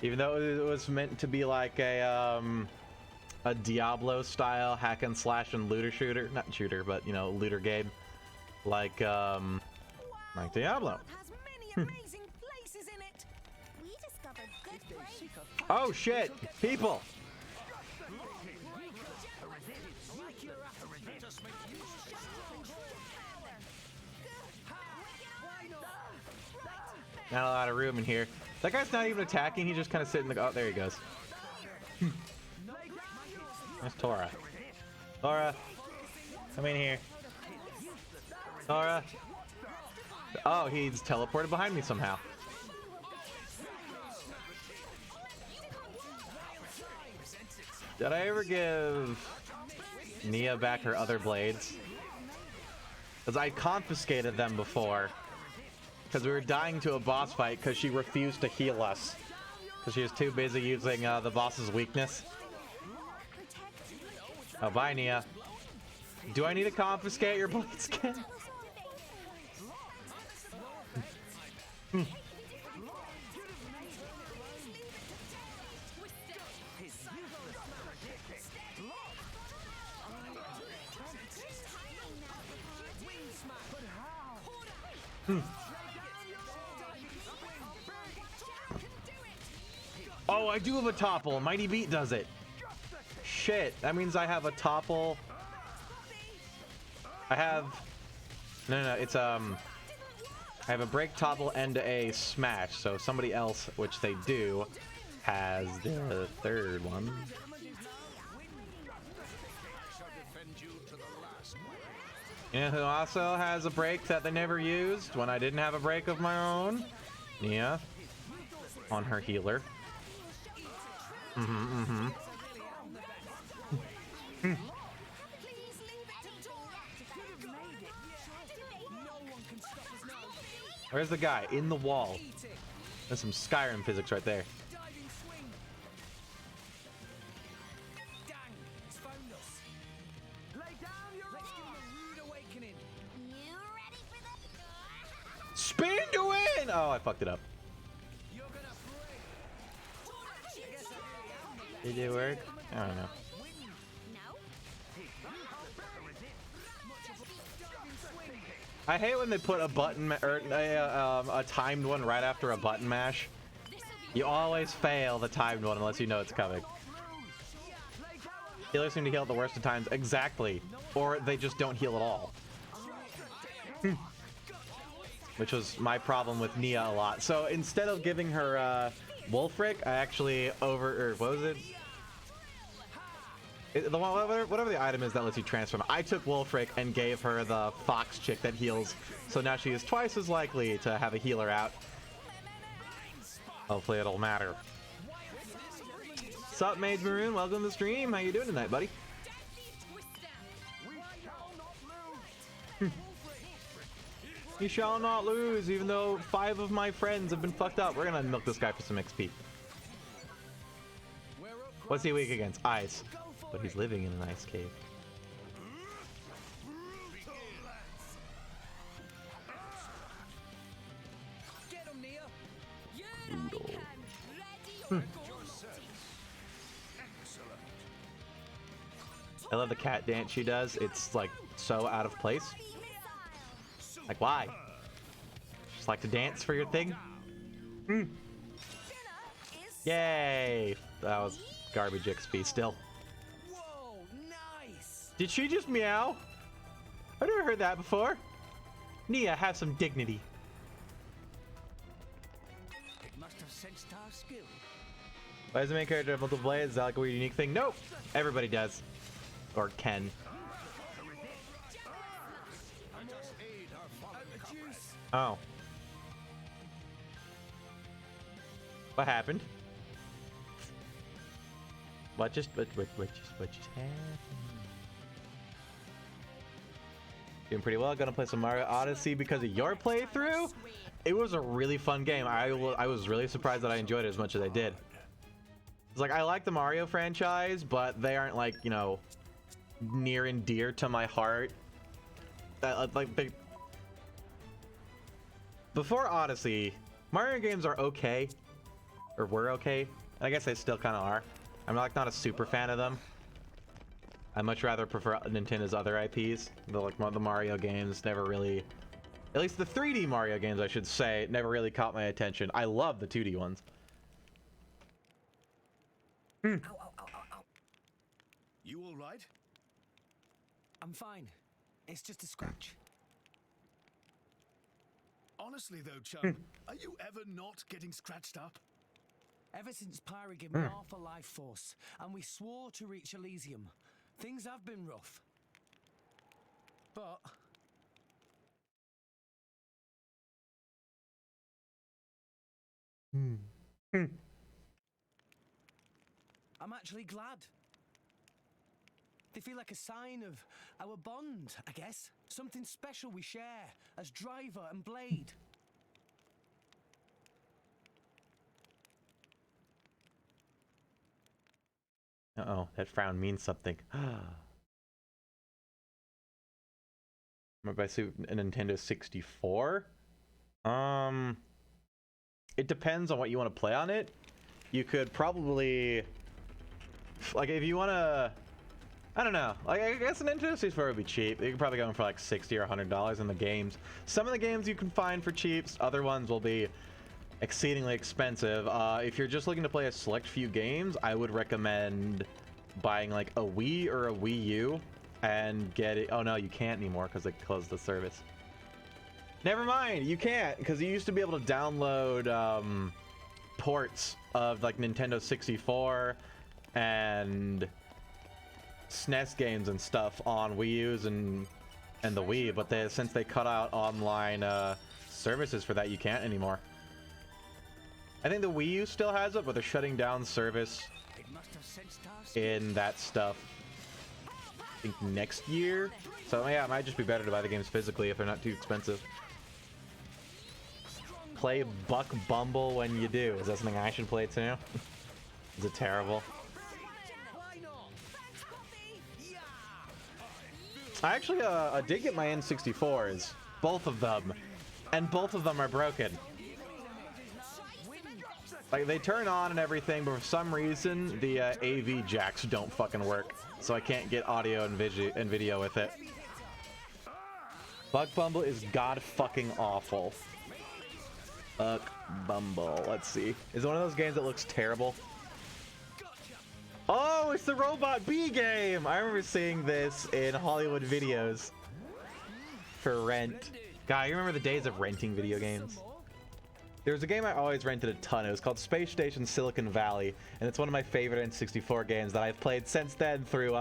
Even though it was meant to be like a Diablo style hack and slash and looter shooter, not shooter, but you know, looter game, like Diablo. Oh shit, people! Not a lot of room in here. That guy's not even attacking. He's just kind of sitting. Oh, there he goes. That's Tora. Tora, come in here. Tora. Oh, he's teleported behind me somehow. Did I ever give Nia back her other blades? Because I confiscated them before. Because we were dying to a boss fight because she refused to heal us. Because she was too busy using the boss's weakness. Oh, bye, Nia. Do I need to confiscate your blade skin? Oh, I do have a topple. Mighty Beat does it. Shit, that means I have a topple. I have... No, it's, I have a break, topple, and a smash. So somebody else, which they do, has the third one. You know who also has a break that they never used when I didn't have a break of my own? Nia. On her healer. Where's the guy? In the wall. That's some Skyrim physics right there. Spin to win! Oh, I fucked it up. Did it work? I don't know. I hate when they put a button or a timed one right after a button mash. You always fail the timed one unless you know it's coming. Healers seem to heal at the worst of times. Exactly. Or they just don't heal at all. Which was my problem with Nia a lot. So instead of giving her Wolfric, I actually what was it? Whatever the item is that lets you transform. I took Wolfric and gave her the Fox chick that heals. So now she is twice as likely to have a healer out. Hopefully it'll matter. Sup, Mage Maroon? Welcome to the stream. How you doing tonight, buddy? You shall not lose, even though 5 of my friends have been fucked up. We're gonna milk this guy for some XP. What's he weak against? Ice. But he's living in an ice cave. I love the cat dance she does. It's like so out of place. Like, why? Just like to dance for your thing? Yay! That was garbage XP still. Whoa, nice. Did she just meow? I've never heard that before. Nia, have some dignity. It must have sensed our skill. Why does the main character have multiple blades? Is that like a weird unique thing? Nope. Everybody does. Or can. Oh. What happened? What just happened? Doing pretty well. Gonna play some Mario Odyssey because of your playthrough. It was a really fun game. I was really surprised that I enjoyed it as much as I did. It's like, I like the Mario franchise, but they aren't like, you know, near and dear to my heart. Before Odyssey, Mario games are okay, or were okay. I guess they still kind of are. I'm not a super fan of them. I much rather prefer Nintendo's other IPs. The Mario games never really, at least the 3D Mario games, I should say, never really caught my attention. I love the 2D ones. Ow, ow, ow, ow, ow. You all right? I'm fine. It's just a scratch. Honestly though, chum, are you ever not getting scratched up? Ever since Pyra gave me half a life force, and we swore to reach Elysium, things have been rough. But I'm actually glad. They feel like a sign of our bond, I guess. Something special we share as driver and blade. Uh-oh, that frown means something. If I see a Nintendo 64? It depends on what you want to play on it. You could probably... Like, if you want to... I don't know. Like, I guess a Nintendo 64 would be cheap. You could probably go in for like $60 or $100 in the games. Some of the games you can find for cheaps. Other ones will be exceedingly expensive. If you're just looking to play a select few games, I would recommend buying like a Wii or a Wii U and get it. Oh no, you can't anymore because they closed the service. Never mind, you can't, because you used to be able to download ports of like Nintendo 64 and SNES games and stuff on Wii U's and the Wii, but since they cut out online services for that, you can't anymore. I think the Wii U still has it, but they're shutting down service in that stuff, I think, next year. So yeah, it might just be better to buy the games physically if they're not too expensive. Play Buck Bumble when you do. Is that something I should play too? Is it terrible? I actually did get my N64s, both of them, and both of them are broken. Like, they turn on and everything, but for some reason the AV jacks don't fucking work, so I can't get audio and video with it. Buck Bumble is god fucking awful. Buck Bumble. Let's see. Is it one of those games that looks terrible? Oh, it's the Robot Bee game! I remember seeing this in Hollywood videos for rent. God, you remember the days of renting video games? There was a game I always rented a ton. It was called Space Station Silicon Valley, and it's one of my favorite N64 games that I've played since then through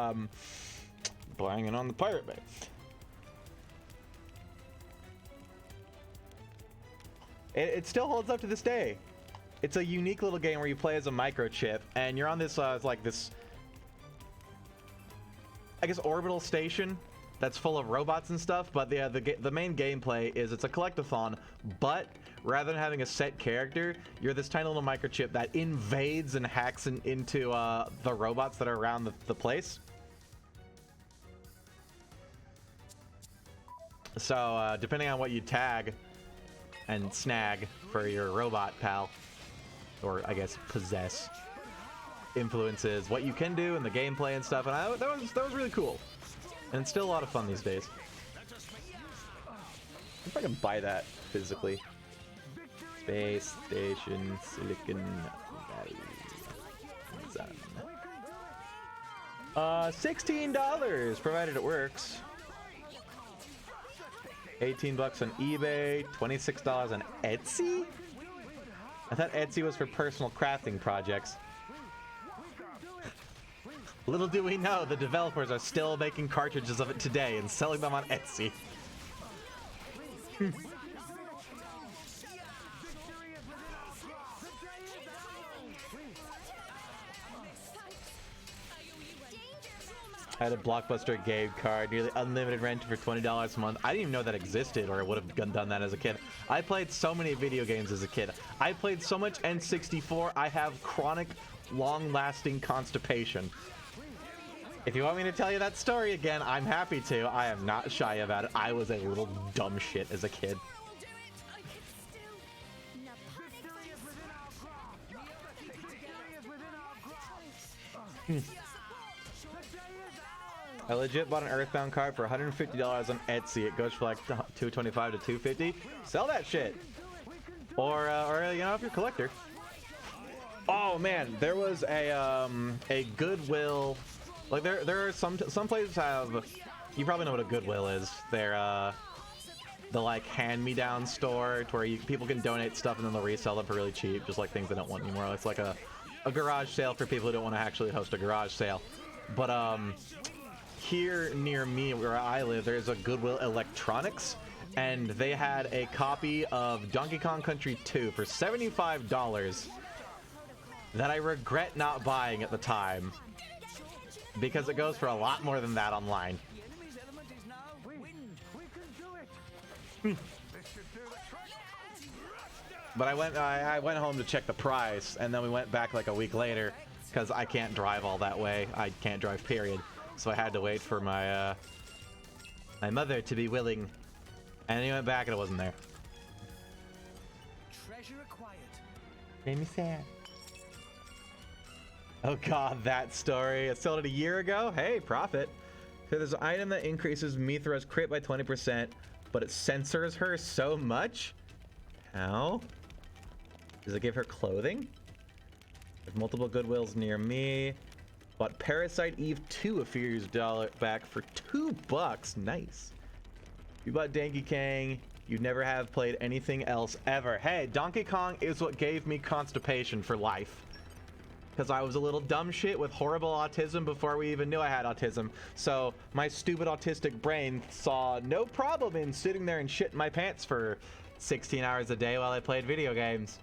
buying it on the Pirate Bay. It still holds up to this day. It's a unique little game where you play as a microchip, and you're on this like this, I guess, orbital station that's full of robots and stuff. But the main gameplay is it's a collectathon, but rather than having a set character, you're this tiny little microchip that invades and hacks into the robots that are around the place. So depending on what you tag and snag for your robot pal, or I guess possess, influences what you can do in the gameplay and stuff, and that was really cool, and it's still a lot of fun these days. If I can buy that physically. Space Station Silicon Valley. $16, provided it works. 18 bucks on eBay, $26 on Etsy? I thought Etsy was for personal crafting projects. Little do we know, the developers are still making cartridges of it today and selling them on Etsy. I had a Blockbuster game card, nearly unlimited rent for $20 a month. I didn't even know that existed, or I would have done that as a kid. I played so many video games as a kid. I played so much N64, I have chronic, long-lasting constipation. If you want me to tell you that story again, I'm happy to. I am not shy about it. I was a little dumb shit as a kid. I legit bought an Earthbound card for $150 on Etsy. It goes for like $225 to $250. Sell that shit. Or you know, if you're a collector. Oh man, there was a Goodwill. Like there are some places have, You probably know what a Goodwill is. They're the like hand-me-down store to where people can donate stuff and then they'll resell them for really cheap, just like things they don't want anymore. It's like a garage sale for people who don't want to actually host a garage sale. But here near me where I live, there's a Goodwill Electronics, and they had a copy of Donkey Kong Country 2 for $75 that I regret not buying at the time, because it goes for a lot more than that online. But I went home to check the price, and then we went back like a week later because I can't drive all that way. I can't drive, period. So I had to wait for my my mother to be willing, and he went back and it wasn't there. Treasure acquired. Made me sad. Oh god, that story. I sold it a year ago. Hey, profit. So there's an item that increases Mithra's crit by 20%, but it censors her so much. How? Does it give her clothing? There's multiple Goodwills near me. Bought Parasite Eve 2 a few years back for $2. Nice. You bought Donkey Kong. You never have played anything else ever. Hey, Donkey Kong is what gave me constipation for life. Because I was a little dumb shit with horrible autism before we even knew I had autism. So my stupid autistic brain saw no problem in sitting there and shitting my pants for 16 hours a day while I played video games.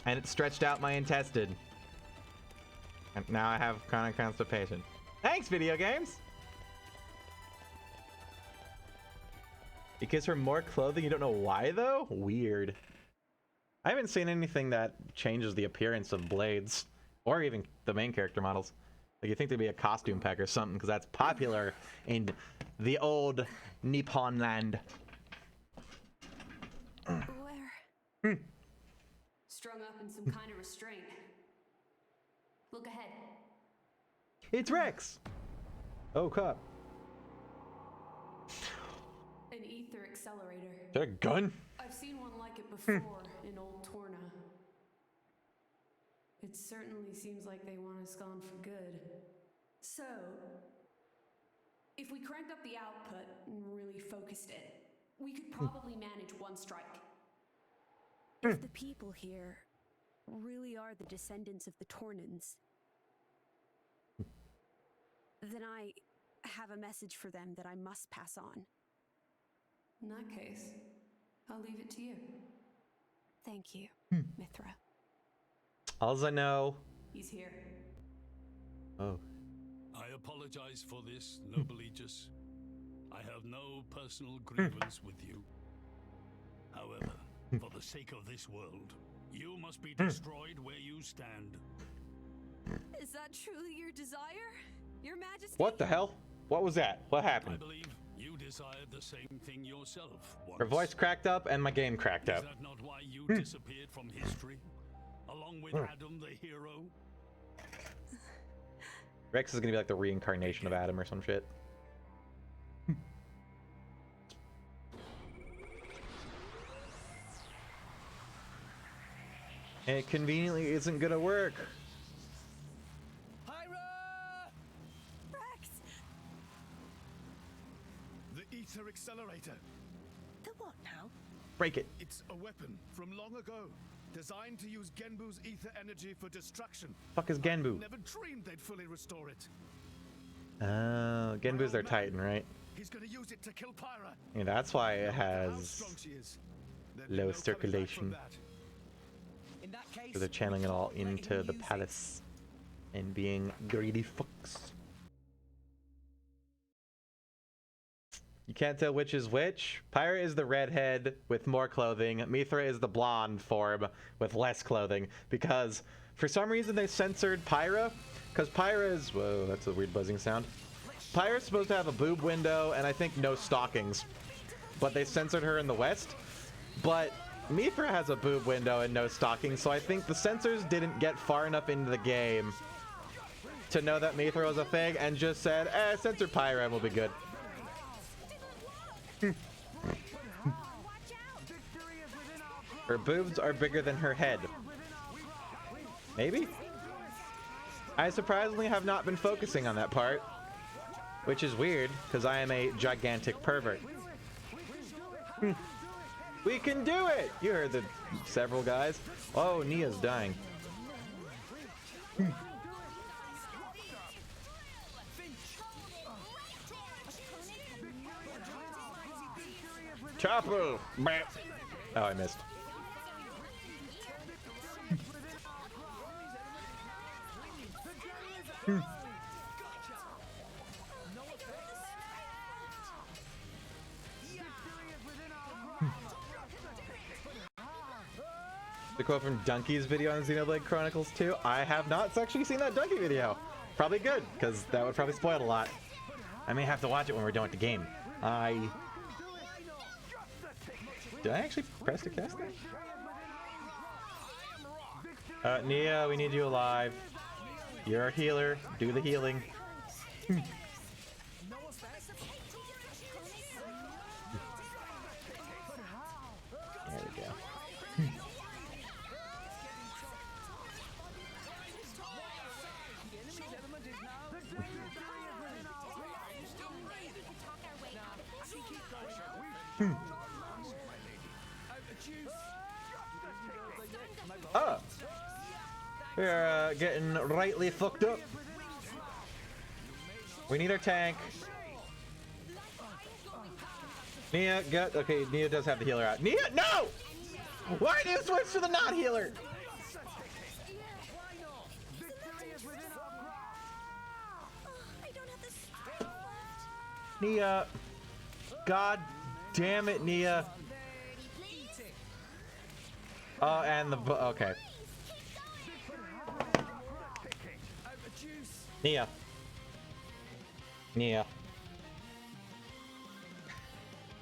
And it stretched out my intestine. And now I have chronic constipation. Thanks, video games! It gives her more clothing. You don't know why, though? Weird. I haven't seen anything that changes the appearance of Blades. Or even the main character models. Like, you think there'd be a costume pack or something, because that's popular in the old Nippon land. Where? Strung up in some kind of restraint. Look ahead. It's Rex! Oh, cop. An ether accelerator. Is that a gun? I've seen one like it before in Old Torna. It certainly seems like they want us gone for good. So, if we cranked up the output and really focused it, we could probably manage one strike. If the people here really are the descendants of the Tornans, then I have a message for them that I must pass on. In that case, I'll leave it to you. Thank you, Mithra. Alls I know. He's here. Oh. I apologize for this, noble Aegis. I have no personal grievance with you. However, for the sake of this world, you must be destroyed where you stand. Is that truly your desire, Your Majesty? What the hell? What was that? What I happened? believe you desired the same thing yourself once. Her voice cracked up and my game cracked up. Is that not why you disappeared from history? Along with Adam the hero? Rex is gonna be like the reincarnation of Adam or some shit. It conveniently isn't gonna work. Rex! The ether accelerator. The what now? Break it. It's a weapon from long ago, designed to use Genbu's ether energy for destruction. Fuck is Genbu? Never dreamed they'd fully restore it. Oh, Genbu's their Titan, right? He's gonna use it to kill Pyra. Yeah, that's why it How has strong she is. There'd be low no coming back from circulation. that. In that case, So they're channeling it all letting into you the use it. palace and being greedy fucks. You can't tell which is which. Pyra is the redhead with more clothing. Mithra is the blonde form with less clothing. Because for some reason they censored Pyra. Because Pyra is... Whoa, that's a weird buzzing sound. Pyra's supposed to have a boob window and I think no stockings. But they censored her in the West. But Mithra has a boob window and no stockings, so I think the censors didn't get far enough into the game to know that Mithra was a thing and just said, censor Pyra and we'll be good. Her boobs are bigger than her head. Maybe? I surprisingly have not been focusing on that part. Which is weird, because I am a gigantic pervert. We can do it! You heard the several guys. Oh, Nia's dying. Chopper! Oh, I missed. The quote from Donkey's video on Xenoblade Chronicles 2. I have not actually seen that Donkey video. Probably good, because that would probably spoil a lot. I may have to watch it when we're done with the game. Did I actually press to cast that? Nia, we need you alive. You're a healer. Do the healing. There we go. Oh, we're getting rightly fucked up. We need our tank. Nia, get okay. Nia does have the healer out. Nia, no! Why do you switch to the not healer? Nia, God damn it, Nia. Oh, and the okay. Nia. Nia.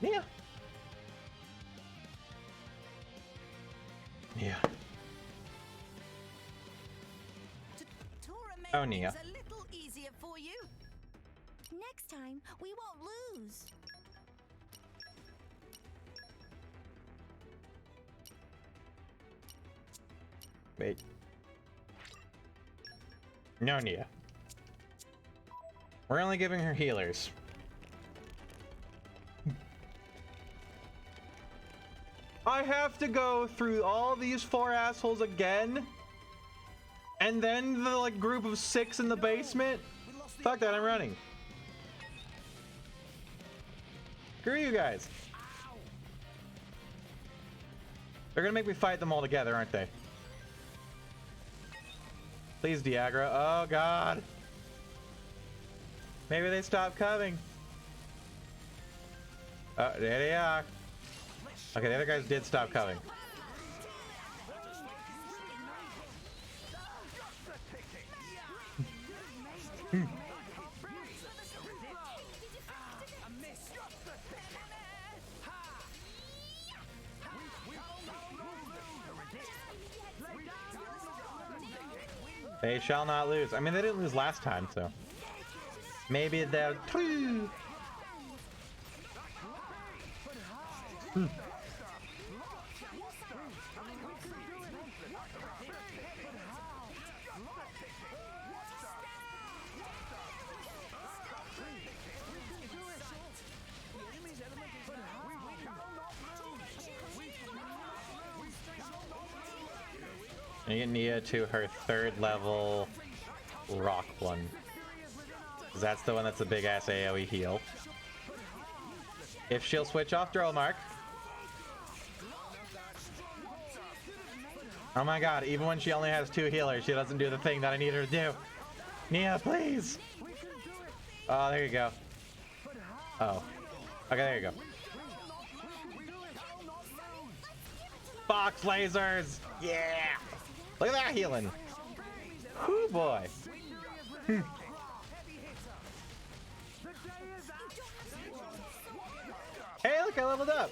Nia. Nia. Oh, Nia. A little easier for you. Next time, we won't lose. Wait. No, Nia. We're only giving her healers. I have to go through all these 4 assholes again? And then the like group of 6 in the basement? Fuck that, I'm running. Screw you guys. They're gonna make me fight them all together, aren't they? Please, Diagra. Oh, God. Maybe they stopped coming. Oh, there they are. Okay, the other guys did stop coming. They shall not lose. I mean, they didn't lose last time, so maybe they'll true. And get Nia to her 3rd level rock one. That's the one that's a big ass AoE heal. If she'll switch off drill mark. Oh my god, even when she only has 2 healers, she doesn't do the thing that I need her to do. Nia, please! Oh, there you go. Oh. Okay, there you go. Fox lasers! Yeah! Look at that healing. Whoo boy. Hey, look, I leveled up.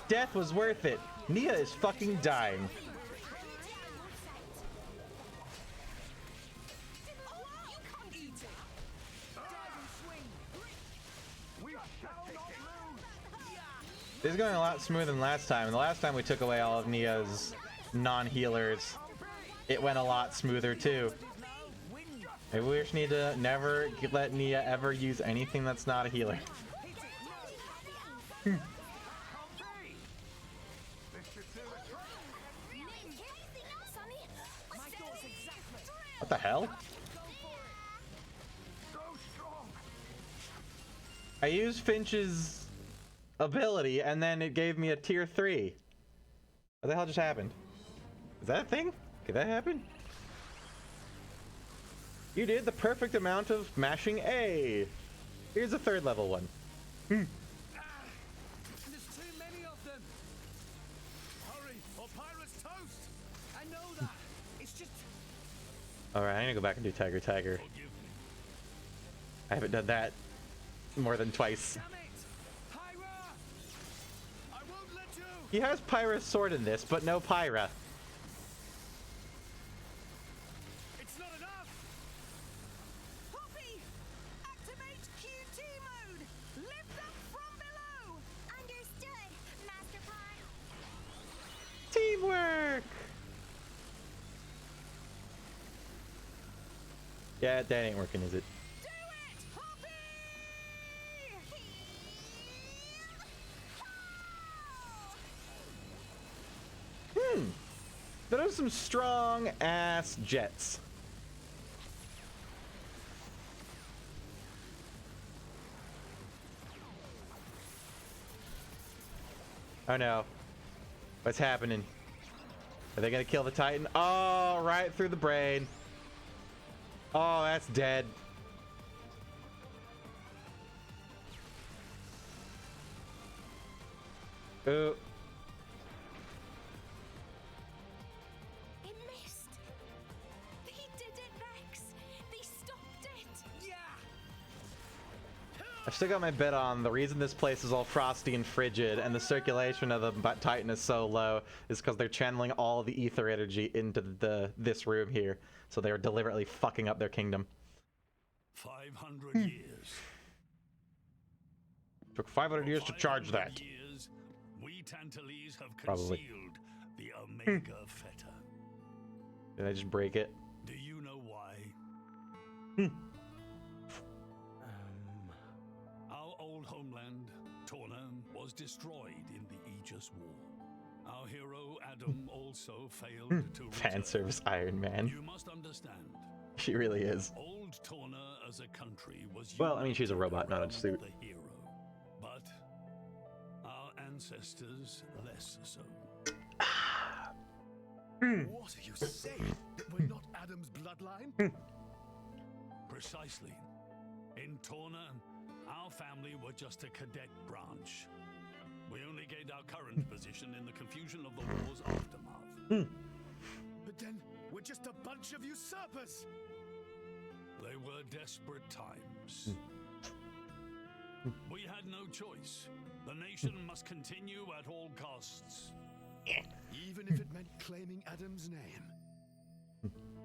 Death was worth it. Nia is fucking dying. This is going a lot smoother than last time. And the last time we took away all of Nia's non-healers, it went a lot smoother too. Maybe we just need to never let Nia ever use anything that's not a healer. What the hell? I used Finch's ability and then it gave me a tier 3. What the hell just happened? Is that a thing? Could that happen? You did the perfect amount of mashing A. Here's a 3rd level one. There's too many of them. Hurry, or Pirate's toast. I know that. It's just. Alright, I need to go back and do Tiger Tiger. I haven't done that more than twice. Damn it, Pyra! I won't let you. He has Pyra's sword in this, but no Pyra. It's not enough. Poppy, activate QT mode. Lift up from below. Understood, Master Pawn. Teamwork! Yeah, that ain't working, is it? Do it, Poppy! Those are some strong ass jets. Oh no. What's happening? Are they gonna kill the Titan? Oh, right through the brain. Oh, that's dead. Ooh. It missed. They did it, Rex. They stopped it. Yeah. I've still got my bet on the reason this place is all frosty and frigid and the circulation of the Titan is so low is because they're channeling all the ether energy into this room here. So they're deliberately fucking up their kingdom. 500 years. Took 500 years to charge that. Years, we Tantalese have Probably. concealed the Omega Feta. Did I just break it? Do you know why? Our old homeland, Torna, was destroyed in the Aegis War. Our hero, Adam, also failed to Fan return. service Iron Man. You must understand. She really is. Old Torna as a country was Well, I mean, she's a robot, not a around suit. the hero. But our ancestors less so. What are you saying? That we're not Adam's bloodline? Precisely. In Torna, our family were just a cadet branch. We only gained our current position in the confusion of the war's aftermath. But then we're just a bunch of usurpers. They were desperate times. We had no choice. The nation must continue at all costs. Even if it meant claiming Adam's name.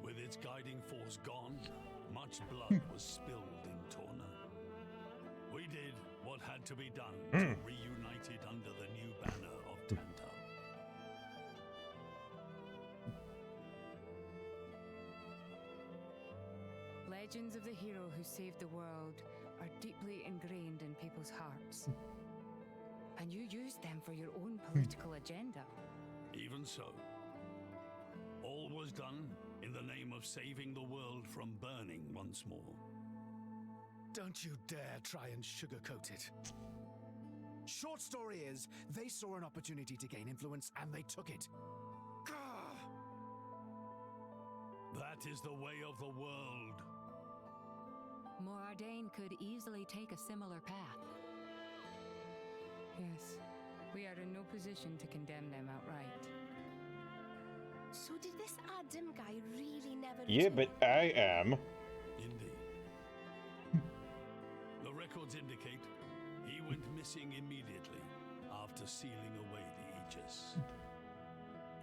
With its guiding force gone, much blood was spilled in Torna. We did what had to be done to reunite it under the new banner of Tanta. Legends of the hero who saved the world are deeply ingrained in people's hearts. And you used them for your own political agenda. Even so, all was done in the name of saving the world from burning once more. Don't you dare try and sugarcoat it. Short story is, they saw an opportunity to gain influence and they took it. Gah! That is the way of the world. Moradane could easily take a similar path. Yes, we are in no position to condemn them outright. So did this Adam guy really never Yeah, return? but I am. Indeed. The records indicate he went missing immediately after sealing away the Aegis.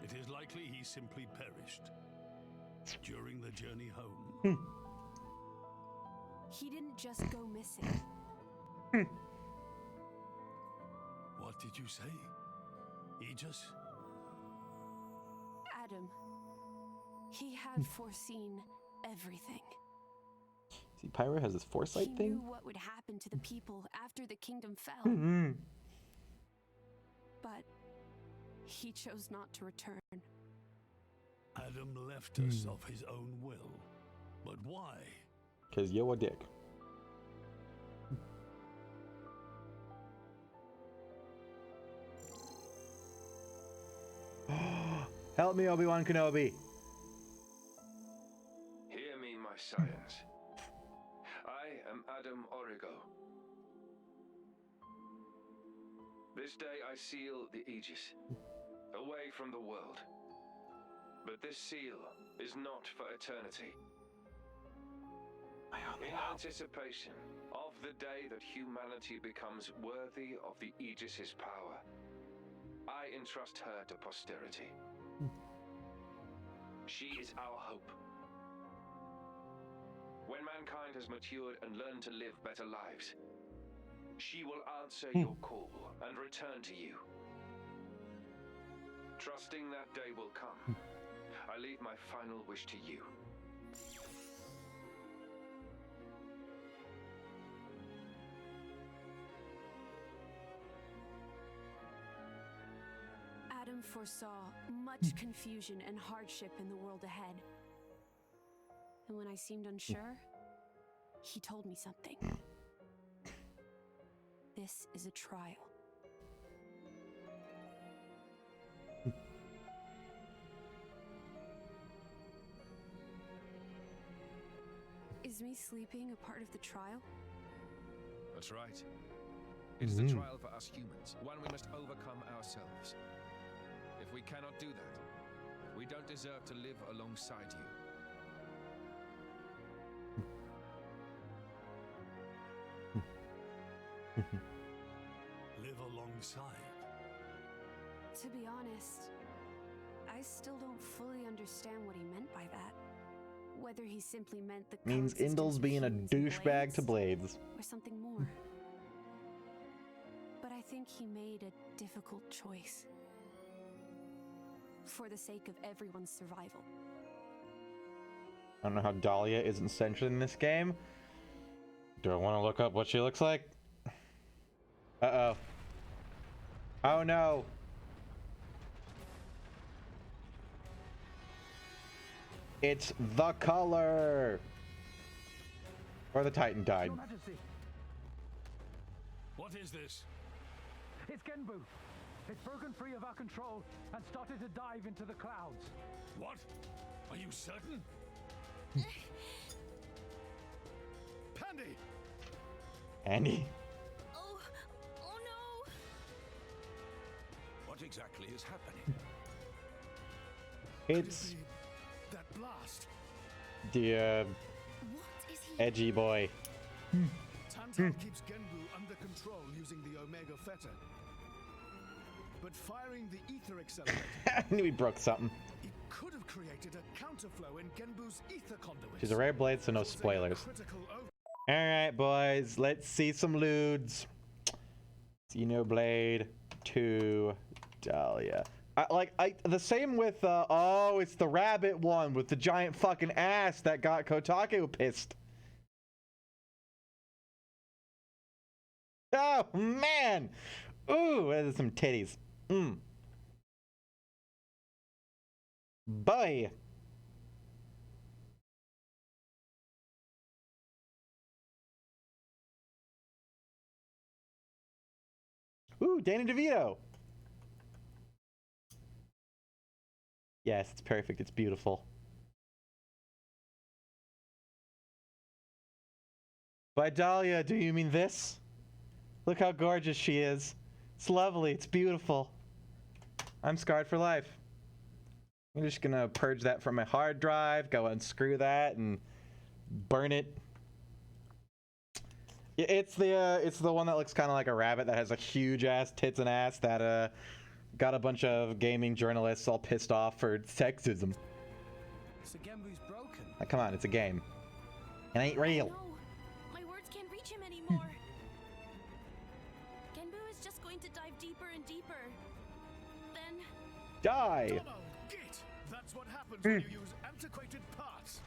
It is likely he simply perished during the journey home. He didn't just go missing. What did you say? Aegis? Adam. He had foreseen everything. See, Pyro has this foresight He thing. knew what would happen to the people after the kingdom fell. But he chose not to return. Adam left us of his own will. But why? Cause yo a dick. Help me, Obi-Wan Kenobi. Hear me, my scions. I am Adam Origo. This day I seal the Aegis, away from the world. But this seal is not for eternity. In anticipation of the day that humanity becomes worthy of the Aegis's power, I entrust her to posterity. She is our hope. When mankind has matured and learned to live better lives, she will answer your call and return to you. Trusting that day will come, I leave my final wish to you. Adam foresaw much confusion and hardship in the world ahead. And when I seemed unsure, he told me something. This is a trial. Is me sleeping a part of the trial? That's right. It's the trial for us humans, one we must overcome ourselves. If we cannot do that, we don't deserve to live alongside you. Live alongside. To be honest, I still don't fully understand what he meant by that. Whether he simply meant the Means coexistence Indal's of being a humans and douchebag to Blades. or something more. But I think he made a difficult choice. For the sake of everyone's survival. I don't know how Dahlia isn't censored in this game. Do I want to look up what she looks like? Uh-oh. Oh no. It's the color. Or the Titan died. Your Majesty, What is this? it's Genbu. It's broken free of our control and started to dive into the clouds. What? Are you certain? Pandy! Andy? Oh no! What exactly is happening? It's That blast! the edgy boy. Tantal keeps Genbu under control using the Omega Theta. But firing the ether accelerator, I knew he broke something. it could have created a counterflow in Genbu's ether conduit. She's a rare blade, so no spoilers. Critical Alright, boys, let's see some lewds. Xenoblade 2 Dahlia. The same with, oh, it's the rabbit one with the giant fucking ass that got Kotaku pissed. Oh, man! Ooh, there's some titties. Boy! Ooh, Danny DeVito! Yes, it's perfect. It's beautiful. By Dahlia, do you mean this? Look how gorgeous she is. It's lovely. It's beautiful. I'm scarred for life. I'm just gonna purge that from my hard drive, go unscrew that, and burn it. It's the one that looks kind of like a rabbit that has a huge ass tits and ass that got a bunch of gaming journalists all pissed off for sexism. So Genbu's broken. Like, come on, it's a game. It ain't real. No, my words can't reach him anymore. Genbu is just going to dive deeper and deeper. Then Die! Git! That's what happens when you use antiquated parts.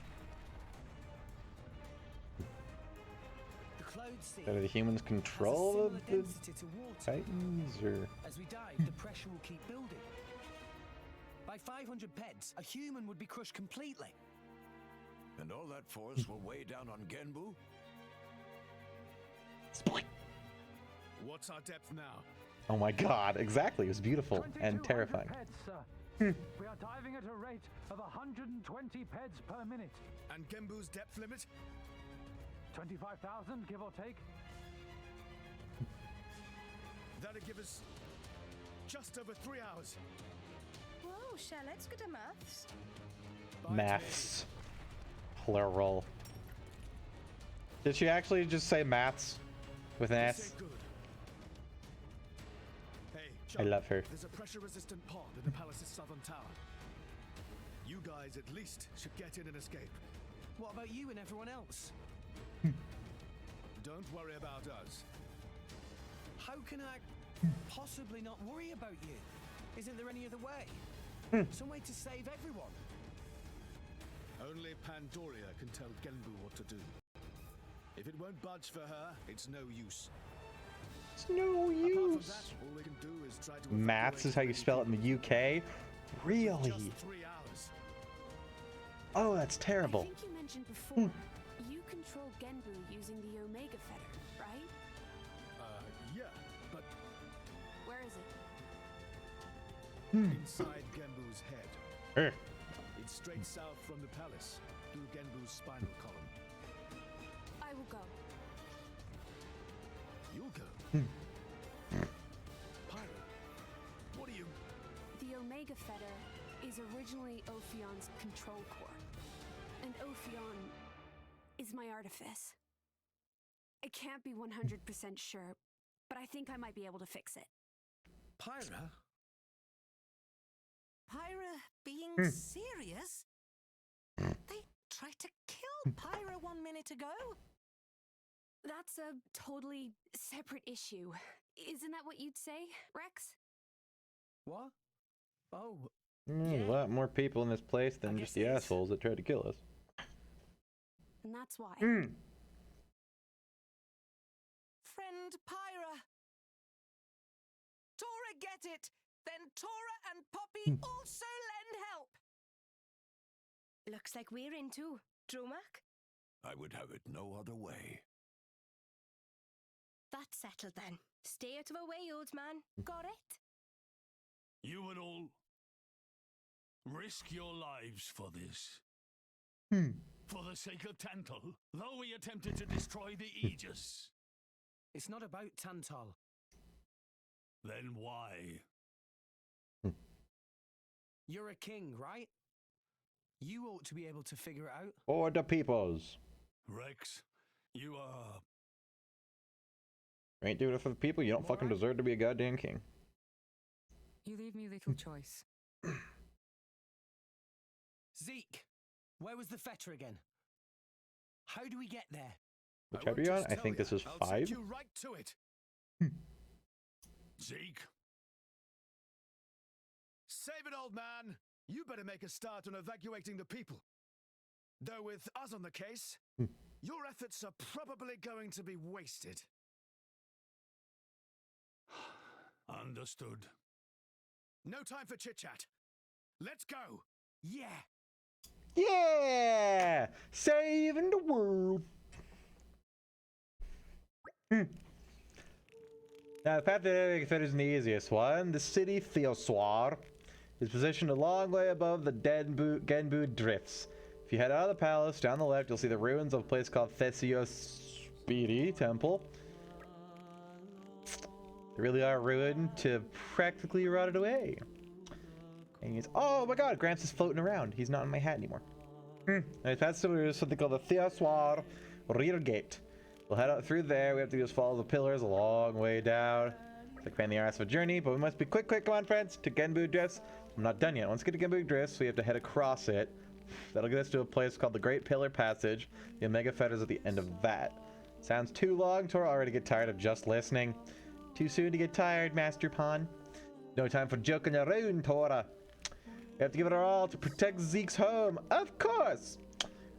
load sea. Do the humans control has a the similar density to water. Titans, or As we dive, the pressure will keep building. By 500 peds, a human would be crushed completely. And all that force will weigh down on Genbu? What's our depth now? oh my god, exactly, it was beautiful and 2200 terrifying. Peds, sir. We are diving at a rate of 120 peds per minute. And Genbu's depth limit? 25,000, give or take. That'd give us just over 3 hours. Whoa, Shell, let's go to maths. Maths. Plural. Did she actually just say maths with an S? Good. Hey, I love her. There's a pressure-resistant pod in the palace's southern tower. You guys at least should get in and escape. What about you and everyone else? Don't worry about us. How can I possibly not worry about you? Isn't there any other way? Some way to save everyone? Only Pandoria can tell Genbu what to do. If it won't budge for her, it's no use. It's no Apart from use. that, all we can do is try to Maths is how you spell it in the UK? Really? just 3 hours. Oh, that's terrible. I think you mentioned before, you control Genbu using the Omega Fetter, right? Yeah, but Where is it? inside Genbu's head. It's straight south from the palace, through Genbu's spinal column. I will go. You'll go. Pyro, what are you... The Omega Fetter is originally Ophion's control core. And Ophion is my artifice. I can't be 100% sure, but I think I might be able to fix it. Pyra? Pyra being serious? They tried to kill Pyra 1 minute ago. That's a totally separate issue. Isn't that what you'd say, Rex? What? Oh, A lot more people in this place than just the assholes that tried to kill us. And that's why. Friend Pyra. Tora get it. Then Tora and Poppy also lend help. Looks like we're in too. Dromak? I would have it no other way. That's settled then. Stay out of our way, old man. Got it? You would all risk your lives for this. For the sake of Tantal, though we attempted to destroy the Aegis. it's not about Tantal. Then why? You're a king, right? You ought to be able to figure it out. For the peoples. Rex, you are... You ain't doing it for the people, you don't fucking deserve to be a goddamn king. You leave me little choice. Zeke, where was the fetter again? How do we get there? Which are you on? I think this is I'll 5. send you right to it. Zeke? Save it, old man. You better make a start on evacuating the people. Though with us on the case, your efforts are probably going to be wasted. Understood. No time for chit-chat. Let's go. Yeah. Yeah! Saving the world. Now, the path to the is the easiest one. The city Theoswar is positioned a long way above the Genbu drifts. If you head out of the palace, down the left, you'll see the ruins of a place called Thesiospiri Temple. They really are ruined to practically rotted away. And he's, oh my god, Gramps is floating around. He's not in my hat anymore. And past there is something called the Theoswar Rear Gate. We'll head out through there. We have to just follow the pillars a long way down. It's like the arse of a journey, but we must be quick, come on, friends, to Genbu Drifts. I'm not done yet. Once we get to Genbu Drifts, we have to head across it. That'll get us to a place called the Great Pillar Passage. The Omega Fetters at the end of that. Sounds too long. Tora already get tired of just listening. Too soon to get tired, Master Pawn. No time for joking around, Tora. We have to give it our all to protect Zeke's home. Of course!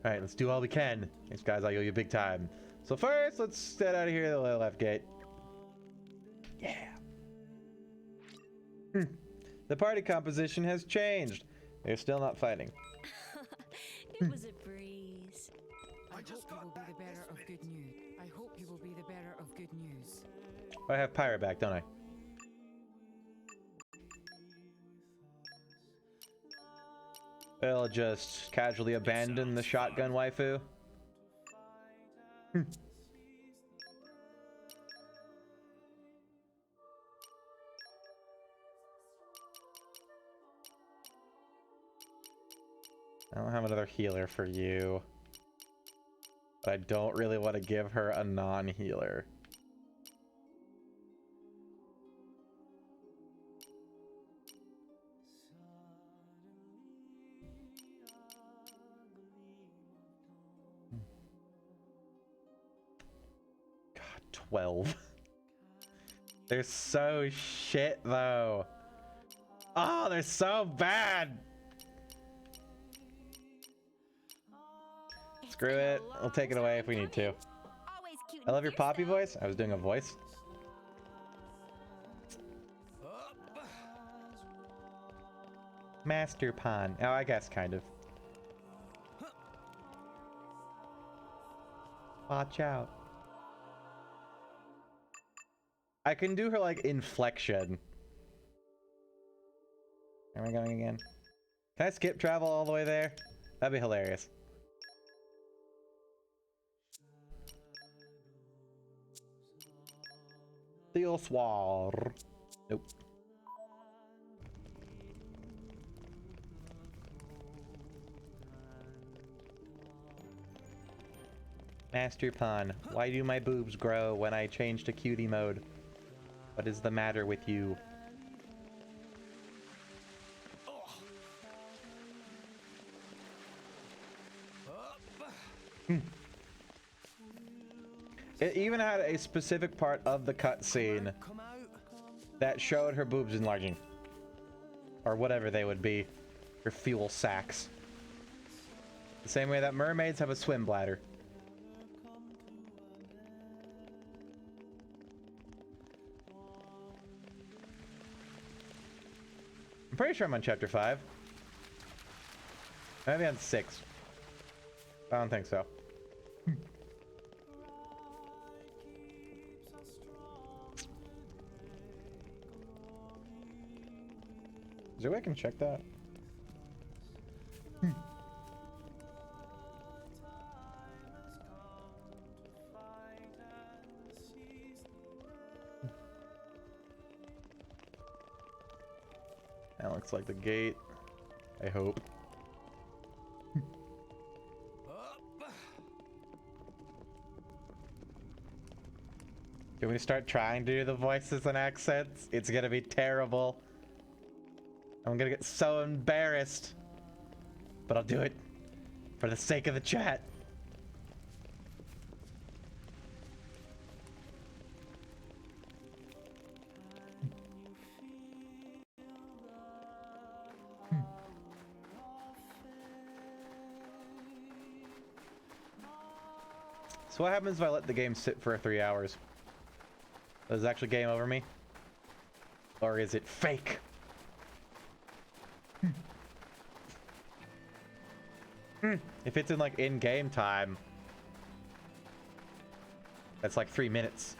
Alright, let's do all we can. Thanks, guys. I owe you big time. So first, let's get out of here the left gate. Yeah. The party composition has changed. They're still not fighting. It was a breeze. I hope you will be the bearer of good news. I hope you will be the bearer of good news. I have Pyra back, don't I? They'll just casually abandon the shotgun waifu. I don't have another healer for you. But I don't really want to give her a non-healer. God, 12. They're so shit, though. Oh, they're so bad. Screw it. I'll take it away if we need to. I love your Poppy voice. I was doing a voice. Master Pawn. Oh, I guess kind of. Watch out. I can do her like inflection. Am I going again? Can I skip travel all the way there? That'd be hilarious. Theoswar. Nope. Master Pawn, why do my boobs grow when I change to cutie mode? What is the matter with you? It even had a specific part of the cutscene that showed her boobs enlarging. Or whatever they would be. Her fuel sacks. The same way that mermaids have a swim bladder. I'm pretty sure I'm on chapter 5. Maybe on 6. I don't think so. Is there a way I can check that? That looks like the gate. I hope. Can we start trying to do the voices and accents? It's gonna be terrible. I'm gonna get so embarrassed. But I'll do it. For the sake of the chat. So what happens if I let the game sit for 3 hours? Does it actually game over me? Or is it fake? If it's in like in-game time, that's like 3 minutes.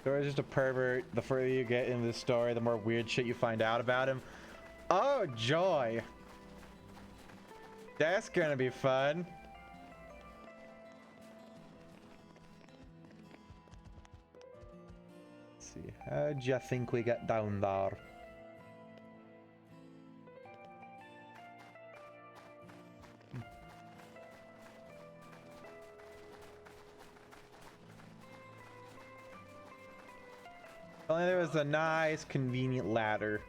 Dora's just a pervert. The further you get into the story, the more weird shit you find out about him. Oh, joy. That's gonna be fun. Let's see, how'd you think we got down there? If only there was a nice, convenient ladder.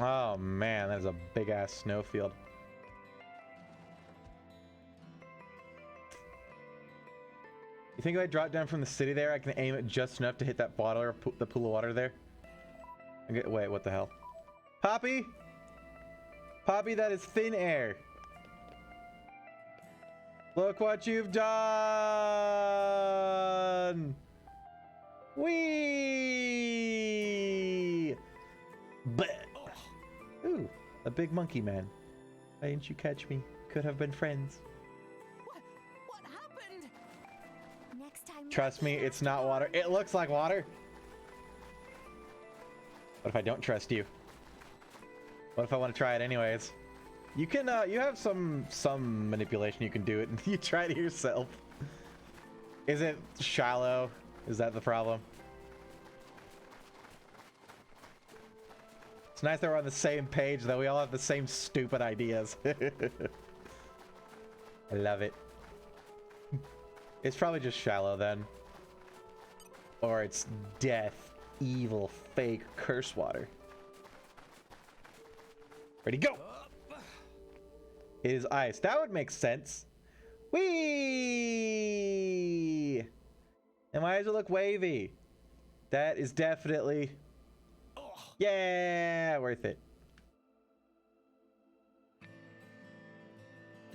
Oh man, that is a big ass snowfield. You think if I drop down from the city there, I can aim it just enough to hit that bottle or the pool of water there? Okay, wait, what the hell? Poppy? Poppy, that is thin air. Look what you've done! Whee! Bleh. Ooh, a big monkey man. Why didn't you catch me? Could have been friends. What happened? Next time. Trust me, it's not water. It looks like water. What if I don't trust you? What if I want to try it anyways? You can, you have some manipulation you can do it, and you try it yourself. Is it shallow? Is that the problem? It's nice that we're on the same page, though. We all have the same stupid ideas. I love it. It's probably just shallow, then. Or it's death, evil, fake, curse water. Ready, go! It is ice. That would make sense. Whee! And why does it look wavy? That is definitely... Yeah, worth it.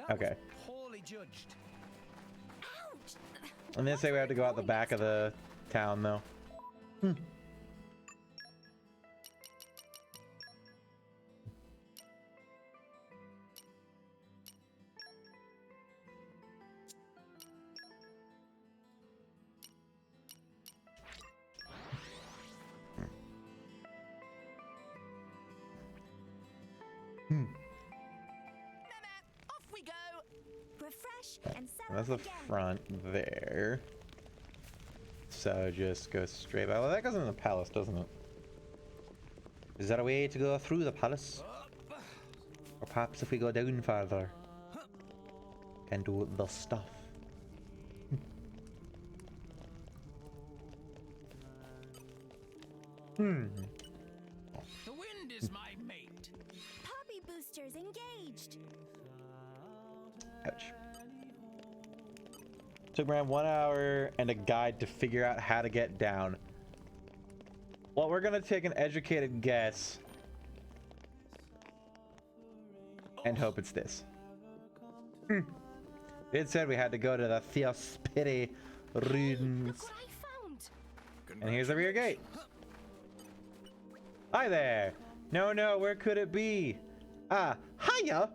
Okay. Poorly judged. Ouch! And then say we have to go out the back of the town, though. Off we go. Refresh and settle That's the again. front there. So just go straight out. Well, that goes in the palace, doesn't it? Is that a way to go through the palace? Or perhaps if we go down farther, can do the stuff. The wind is my mate. Poppy boosters engaged. Ouch. Took around 1 hour and a guide to figure out how to get down. Well, we're gonna take an educated guess and hope it's this. It said we had to go to the Theospity ruins. Look what I found. And here's the rear gate. Hi there. No, where could it be? Ah, hiya!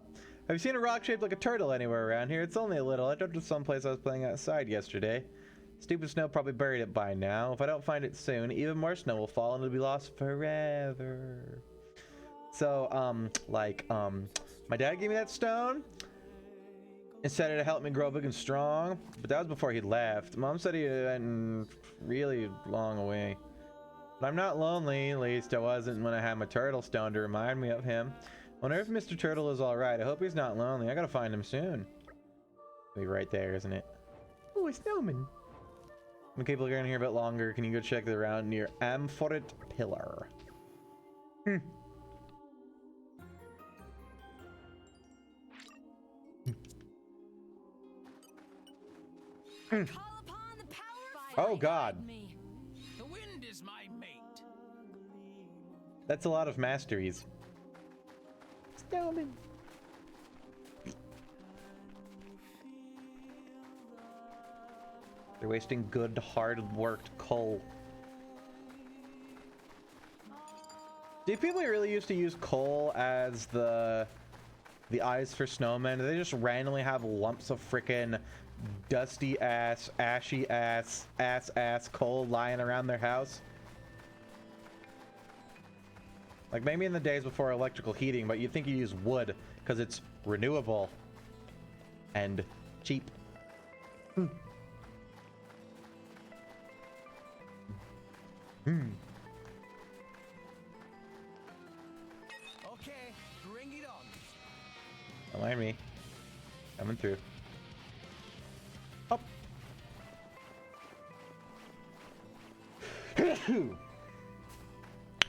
Have you seen a rock shaped like a turtle anywhere around here? It's only a little. I dropped it someplace I was playing outside yesterday. Stupid snow probably buried it by now. If I don't find it soon, even more snow will fall and it'll be lost forever. So, my dad gave me that stone and said it'd help me grow big and strong, but that was before he left. Mom said he went really long away. But I'm not lonely, at least I wasn't when I had my turtle stone to remind me of him. Wonder if Mr. Turtle is alright. I hope he's not lonely. I gotta find him soon. Be right there, isn't it? Oh, a snowman. I'm gonna keep looking here a bit longer. Can you go check the around near Amphoret Pillar? Oh God. The wind is my mate. That's a lot of masteries. Snowman. They're wasting good, hard-worked coal. Do people really used to use coal as the ice for snowmen? Do they just randomly have lumps of frickin' dusty ass, ashy ass coal lying around their house? Like maybe in the days before electrical heating, but you'd think you use wood because it's renewable and cheap. Okay, bring it on. Don't mind me. Coming through. Up.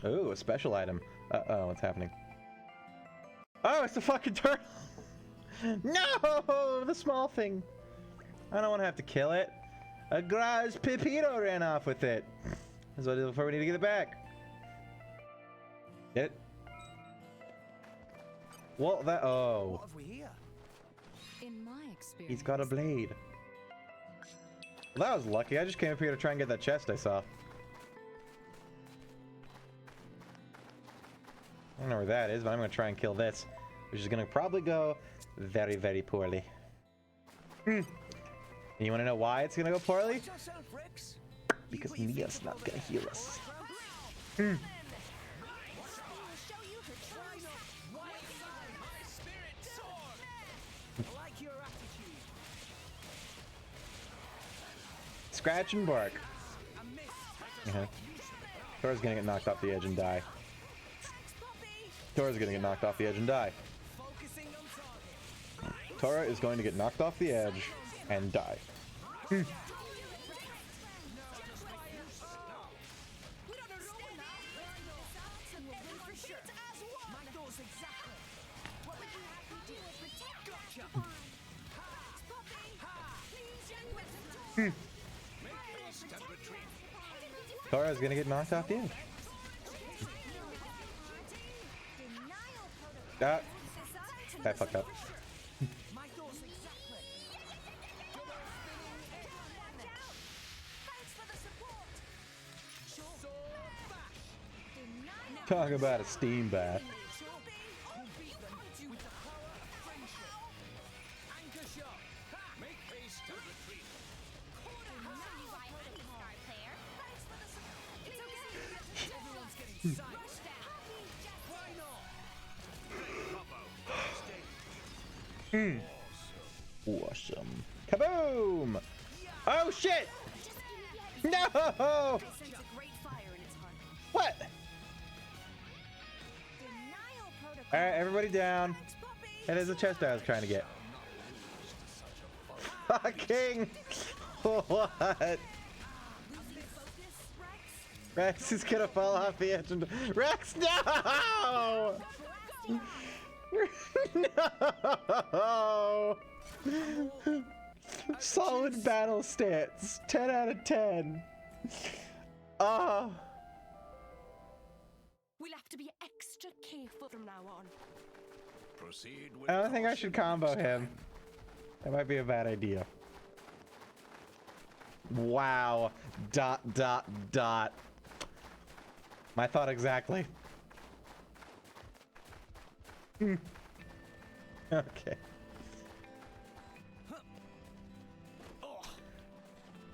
Oh, a special item. Uh-oh, what's happening? Oh, it's a fucking turtle! No! The small thing. I don't want to have to kill it. A garage Pepito ran off with it. That's what I did before we need to get it back. Get it? Well, that. Oh. What have we here? In my experience, He's got a blade. Well, that was lucky. I just came up here to try and get that chest I saw. I don't know where that is, but I'm going to try and kill this, which is going to probably go very, very poorly. And you want to know why it's going to go poorly? Because Mia's not going to heal us. Scratch and bark. Tora's gonna get knocked off the edge and die. Tora's gonna get knocked off the edge and die. Tora is going to get knocked off the edge and die. Tora is gonna get knocked off the edge. Ah, I fucked up. Talk about a steam bath. Awesome. Kaboom! Oh shit! No! What? Alright, everybody down. That is the chest I was trying to get. Fucking what? Rex is gonna fall off the edge and Rex, no! No! Solid battle stance. 10 out of 10. Oh. We'll have to be extra careful from now on. Proceed with I don't think I should combo him. That might be a bad idea. Wow. ... My thought exactly. Okay.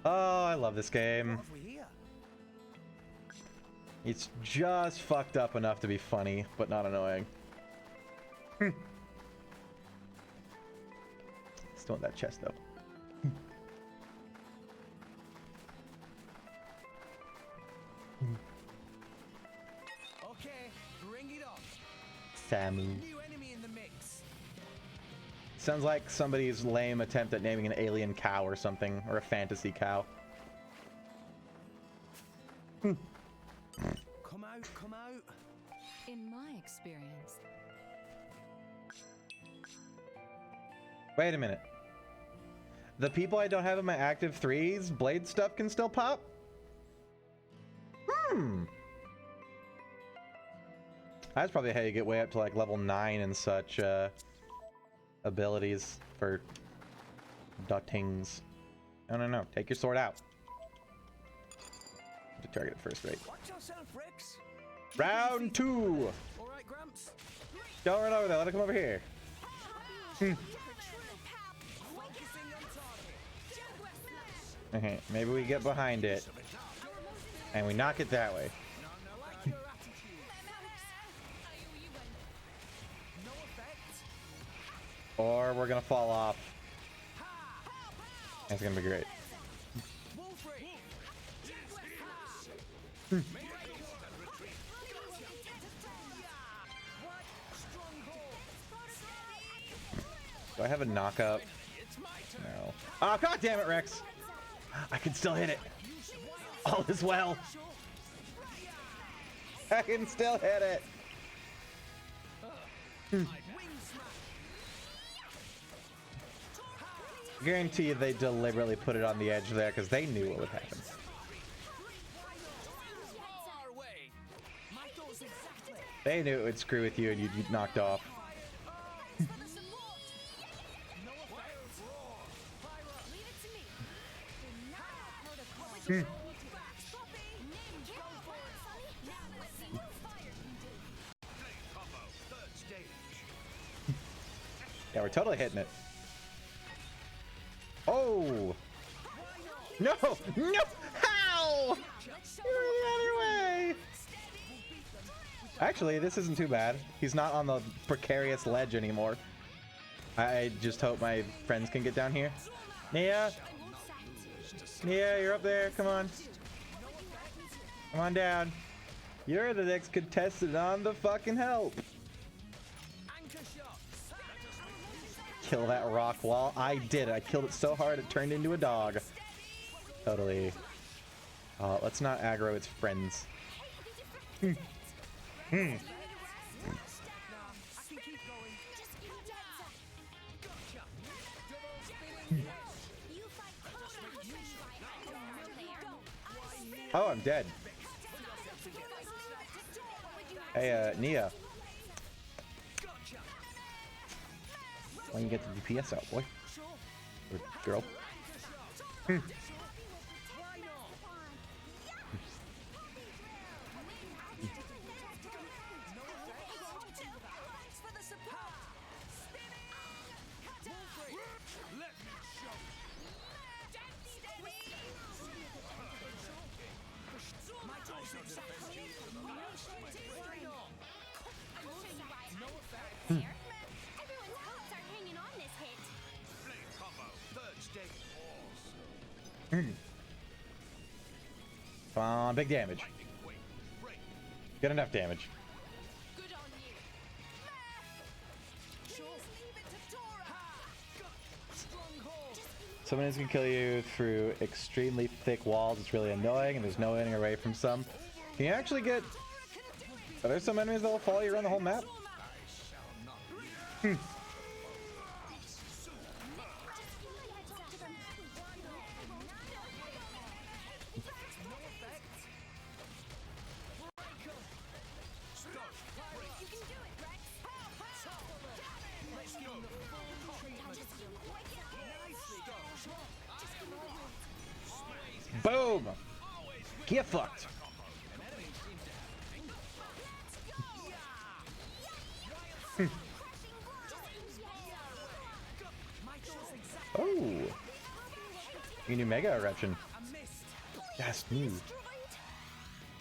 Oh, I love this game. It's just fucked up enough to be funny, but not annoying. Still want that chest though. Okay, bring it on. Samu. New enemy in the mix. Sounds like somebody's lame attempt at naming an alien cow or something, or a fantasy cow. Come out, come out. In my experience. Wait a minute. The people I don't have in my active 3s, blade stuff can still pop? That's probably how you get way up to like level 9 and such abilities for duttings. I don't know. Take your sword out. To target it first rate. Watch yourself, Rex. Round 2. All right, Gramps. Don't run over there. Let it come over here. Okay, maybe we get behind it and we knock it that way. Or we're gonna fall off. It's gonna be great. Do I have a knock-up? No. Oh, god damn it, Rex! I can still hit it. All is well. I can still hit it. Guarantee you they deliberately put it on the edge there because they knew what would happen. They knew it would screw with you and you'd get knocked off. Yeah, we're totally hitting it. Oh! No! No! How? You're the other way! Actually, this isn't too bad. He's not on the precarious ledge anymore. I just hope my friends can get down here. Nia! Nia, you're up there. Come on. Come on down. You're the next contestant on the fucking help. Kill that rock wall. I did it. I killed it so hard it turned into a dog. Totally. Let's not aggro its friends. Oh, I'm dead. Hey, Nia. Why don't you get the DPS out, boy? Or girl. Come on, big damage. Get enough damage. Someone is gonna kill you through extremely thick walls. It's really annoying, and there's no getting away from some. Can you actually get... Are there some enemies that will follow you around the whole map? Boom! Get fucked! Oh! You can do Mega Eruption. Yes, move.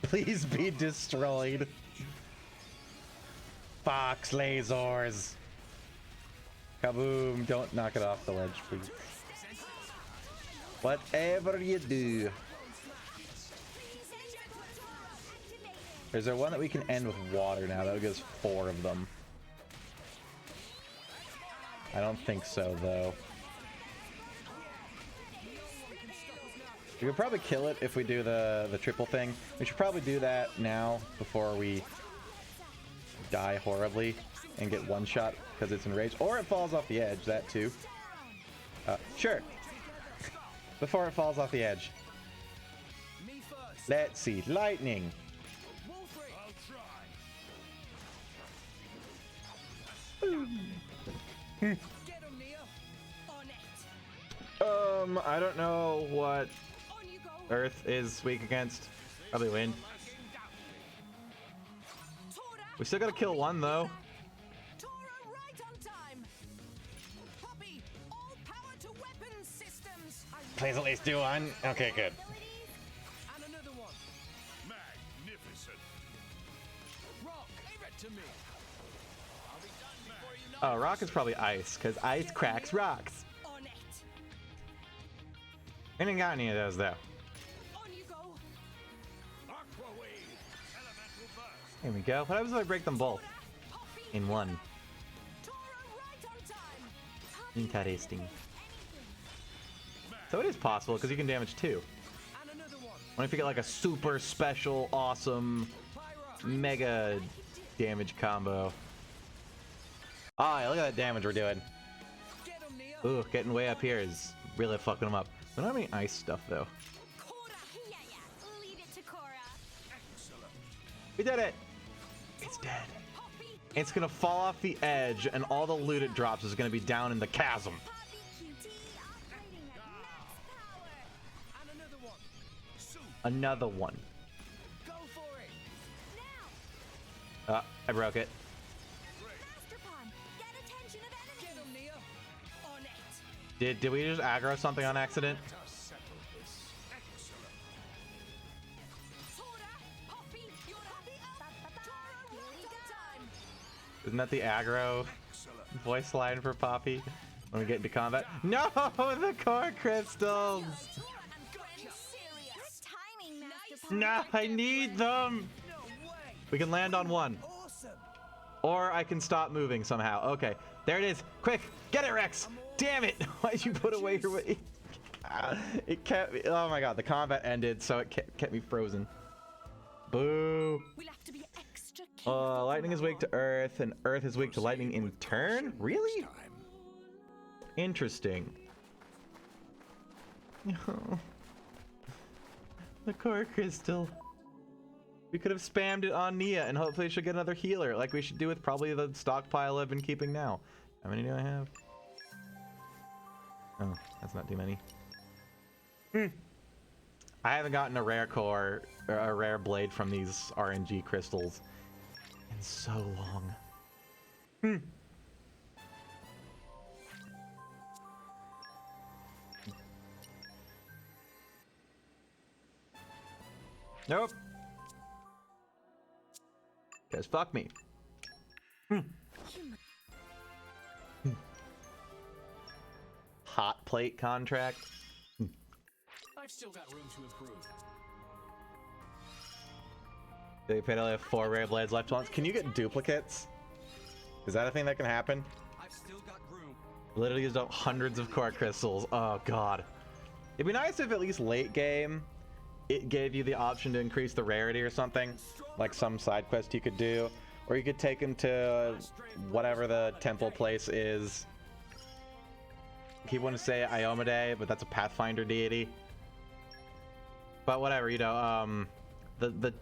Please be destroyed. Fox lasers. Kaboom! Don't knock it off the ledge, please. Whatever you do. Is there one that we can end with water now? That would give us 4 of them. I don't think so, though. We could probably kill it if we do the triple thing. We should probably do that now before we die horribly and get one shot because it's enraged. Or it falls off the edge, that too. Sure. Before it falls off the edge. Let's see. Lightning. I don't know what Earth is weak against. Probably wind. We still gotta kill one though. Please at least do one. Okay, good. Oh, rock is probably ice, because ice cracks rocks. I didn't got any of those though. Here we go. What happens if I break them both in one? Interesting. So it is possible because you can damage 2. What if you get like a super special, awesome, mega damage combo? Oh, yeah, look at that damage we're doing. Ooh, getting way up here is really fucking them up. We don't have any ice stuff though. Leave it to Cora. We did it! It's dead. It's gonna fall off the edge, and all the loot it drops is gonna be down in the chasm. And another one. Another one. Go for it. I broke it. Get him, Nia. On it. Did we just aggro something on accident? Isn't that the aggro voice line for Poppy when we get into combat? No, the core crystals! No, I need them! We can land on one. Or I can stop moving somehow. Okay, there it is. Quick, get it, Rex! Damn it! Why'd you put away your way? It kept me. Oh my god, the combat ended, so it kept me frozen. Boo! Lightning is weak to Earth, and Earth is weak to lightning in turn? Really? Interesting. The core crystal. We could have spammed it on Nia, and hopefully she'll get another healer, like we should do with probably the stockpile I've been keeping now. How many do I have? Oh, that's not too many. I haven't gotten a rare core, or a rare blade from these RNG crystals in so long. Nope. Because fuck me. Hot plate contract. I've still got room to improve. They paid only have 4 rare blades left once. Can you get duplicates? Is that a thing that can happen? I've still got room. Literally used up hundreds of core crystals. Oh god. It'd be nice if at least late game it gave you the option to increase the rarity or something, like some side quest you could do, or you could take him to whatever the temple place is. He wouldn't say Iomade, but that's a Pathfinder deity. But whatever, you know, the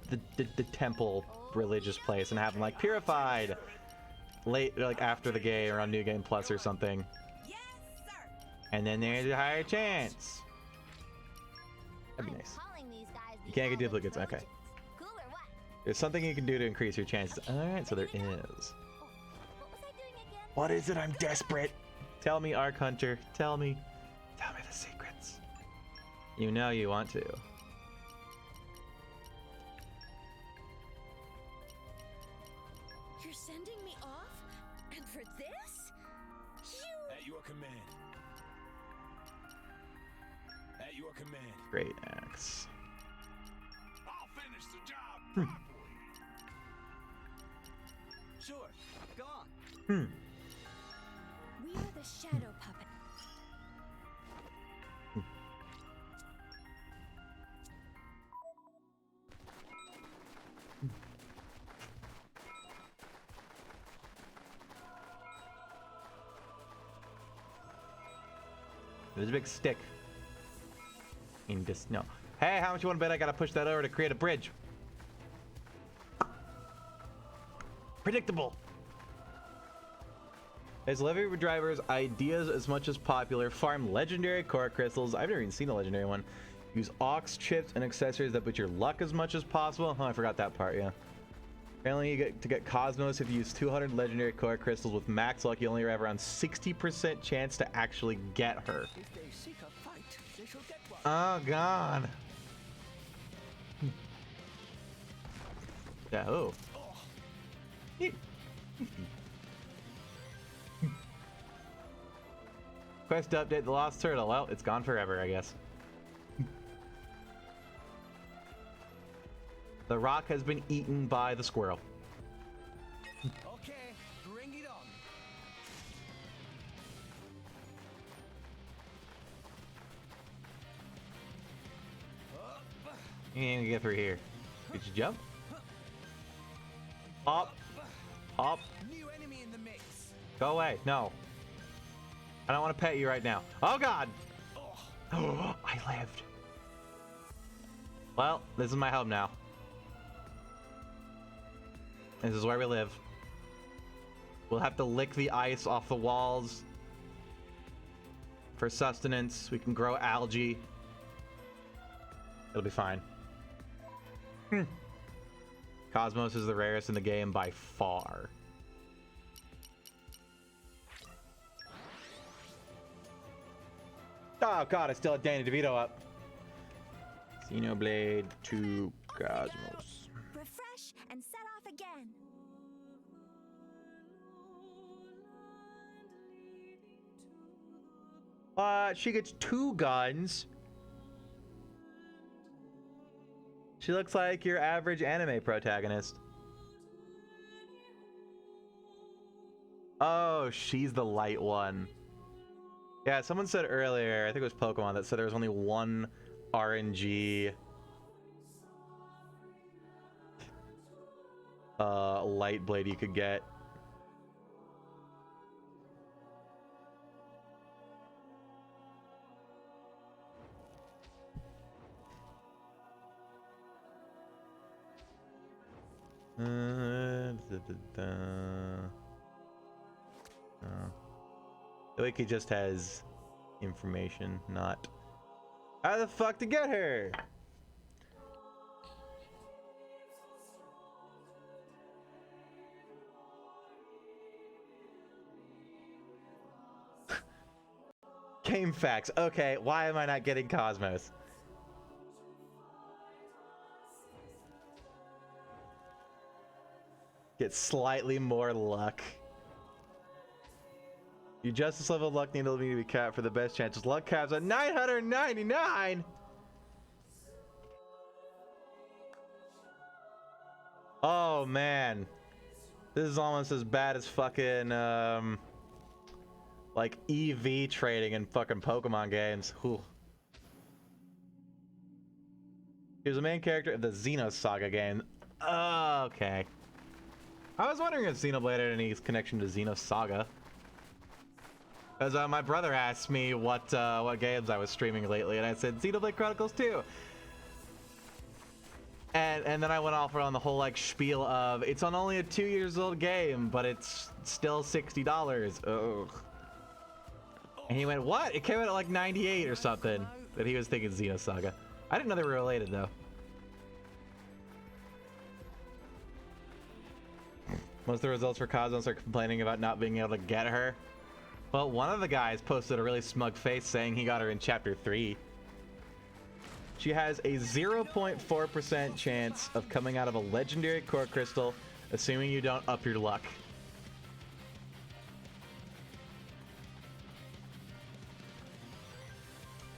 temple religious place, and have them like purified late, like after the game or on New Game Plus or something. And then there's a higher chance. That'd be nice. You can't get duplicates. Okay. There's something you can do to increase your chances. Alright, so there is. What is it? I'm desperate. Tell me, Arc Hunter. Tell me. Tell me the secrets. You know you want to. You're sending me off? And for this? At your command. At your command. Great axe. I'll finish the job properly. Sure, go on. We are the shadow puppet. There's a big stick. In this, no. Hey, how much you want to bet I gotta push that over to create a bridge? Predictable. As levy drivers, ideas as much as popular. Farm legendary core crystals. I've never even seen a legendary one. Use ox chips and accessories that boost your luck as much as possible. Oh, I forgot that part, yeah. Apparently you get to get Cosmos if you use 200 legendary core crystals. With max luck, you only have around 60% chance to actually get her. If they seek a fight, they shall get one. Oh god. Yeah, oh. Quest to update the lost turtle. Well, it's gone forever, I guess. The rock has been eaten by the squirrel. Okay, bring it on. You can't even get through here. Did you jump? Hop. Hop. New enemy in the mix. Go away. No. I don't want to pet you right now. Oh god! Oh, I lived. Well, this is my home now. This is where we live. We'll have to lick the ice off the walls for sustenance. We can grow algae. It'll be fine. Cosmos is the rarest in the game by far. Oh god, I still had Danny DeVito up. Xenoblade 2 Cosmos. Refresh and set off again. She gets 2 guns. She looks like your average anime protagonist. Oh, she's the light one. Yeah, someone said earlier, I think it was Pokemon, that said there was only one RNG light blade you could get. The wiki just has information, not how the fuck to get her. Game facts. Okay, why am I not getting Cosmos? Get slightly more luck. Your justice level luck needle need to be capped for the best chances. Luck caps at 999. Oh man, this is almost as bad as fucking like EV trading in fucking Pokemon games. Whew. He was the main character of the Xenosaga game. Oh, okay. I was wondering if Xenoblade had any connection to Xenosaga. Because my brother asked me what games I was streaming lately, and I said Xenoblade Chronicles 2. And then I went off on the whole like spiel of it's on only a 2 years old game, but it's still $60. Ugh. And he went, what? It came out at like 98 or something. But he was thinking Xenosaga. I didn't know they were related though. Most of the results for Cosmos are complaining about not being able to get her. Well, one of the guys posted a really smug face saying he got her in Chapter 3. She has a 0.4% chance of coming out of a legendary core crystal, assuming you don't up your luck.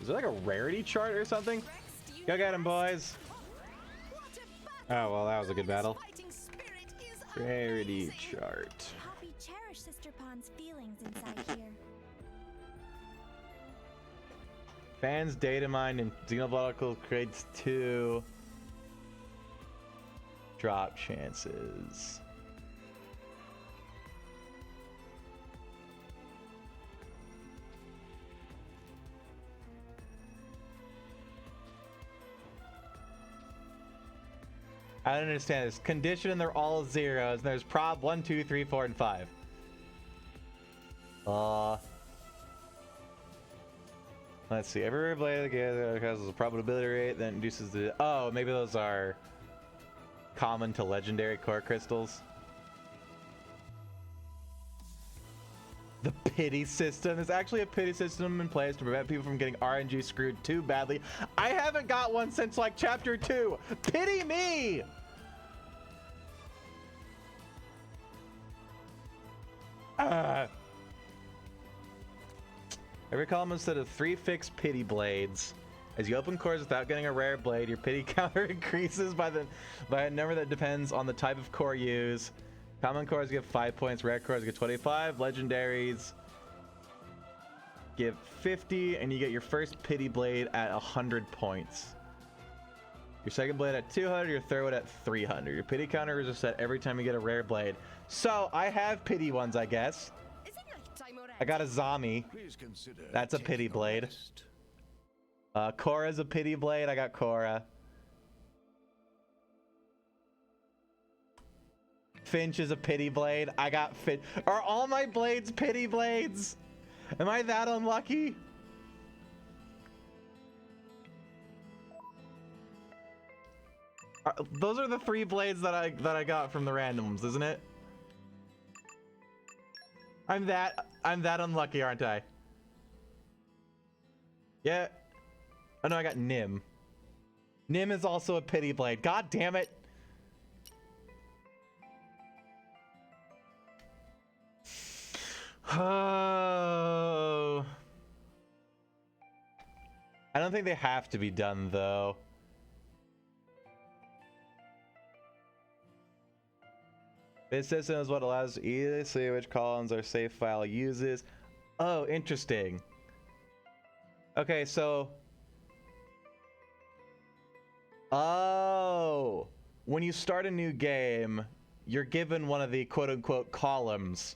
Is there like a rarity chart or something? Go get him, boys. Oh, well, that was a good battle. Rarity chart. Happy cherish Sister Pond's feelings inside here. Fans data mine in Xenoblade Chronicles creates 2 drop chances. I don't understand this. Condition and they're all zeros. And there's prob 1, 2, 3, 4, and 5. Let's see. Every blade together has a probability rate that induces the. Oh, maybe those are common to legendary core crystals. The pity system. There's actually a pity system in place to prevent people from getting RNG screwed too badly. I haven't got one since like chapter 2. Pity me! Every column instead of 3 fixed pity blades. As you open cores without getting a rare blade, your pity counter increases by a number that depends on the type of core used. Common cores give 5 points, rare cores give 25, legendaries give 50, and you get your first pity blade at 100 points. Your second blade at 200, your third one at 300. Your pity counters are set every time you get a rare blade. So I have pity ones, I guess. Is it night time already? I got a zombie. Please consider That's a pity taking blade. rest. Korra's a pity blade. I got Korra. Finch is a pity blade. I got Finch. Are all my blades pity blades? Am I that unlucky? Those are the 3 blades that I got from the randoms, isn't it? I'm that unlucky, aren't I? Yeah. Oh no, I got Nim. Nim is also a pity blade. God damn it. Oh. I don't think they have to be done though. This system is what allows you to easily see which columns our save file uses. Oh, interesting. Okay, so... Oh! When you start a new game, you're given one of the quote-unquote columns.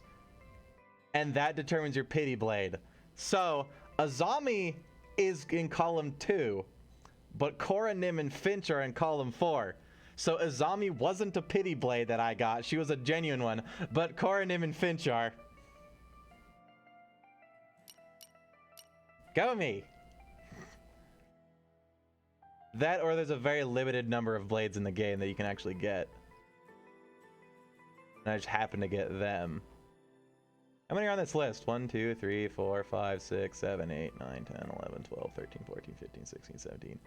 And that determines your pity blade. So, Azami is in column 2. But Korra, Nim, and Finch are in column 4. So Azami wasn't a pity blade that I got. She was a genuine one. But Korra, Nim, and Finch are. Go me! That or there's a very limited number of blades in the game that you can actually get. And I just happen to get them. How many are on this list? 1, 2, 3, 4, 5, 6, 7, 8, 9, 10, 11, 12, 13, 14, 15, 16, 17.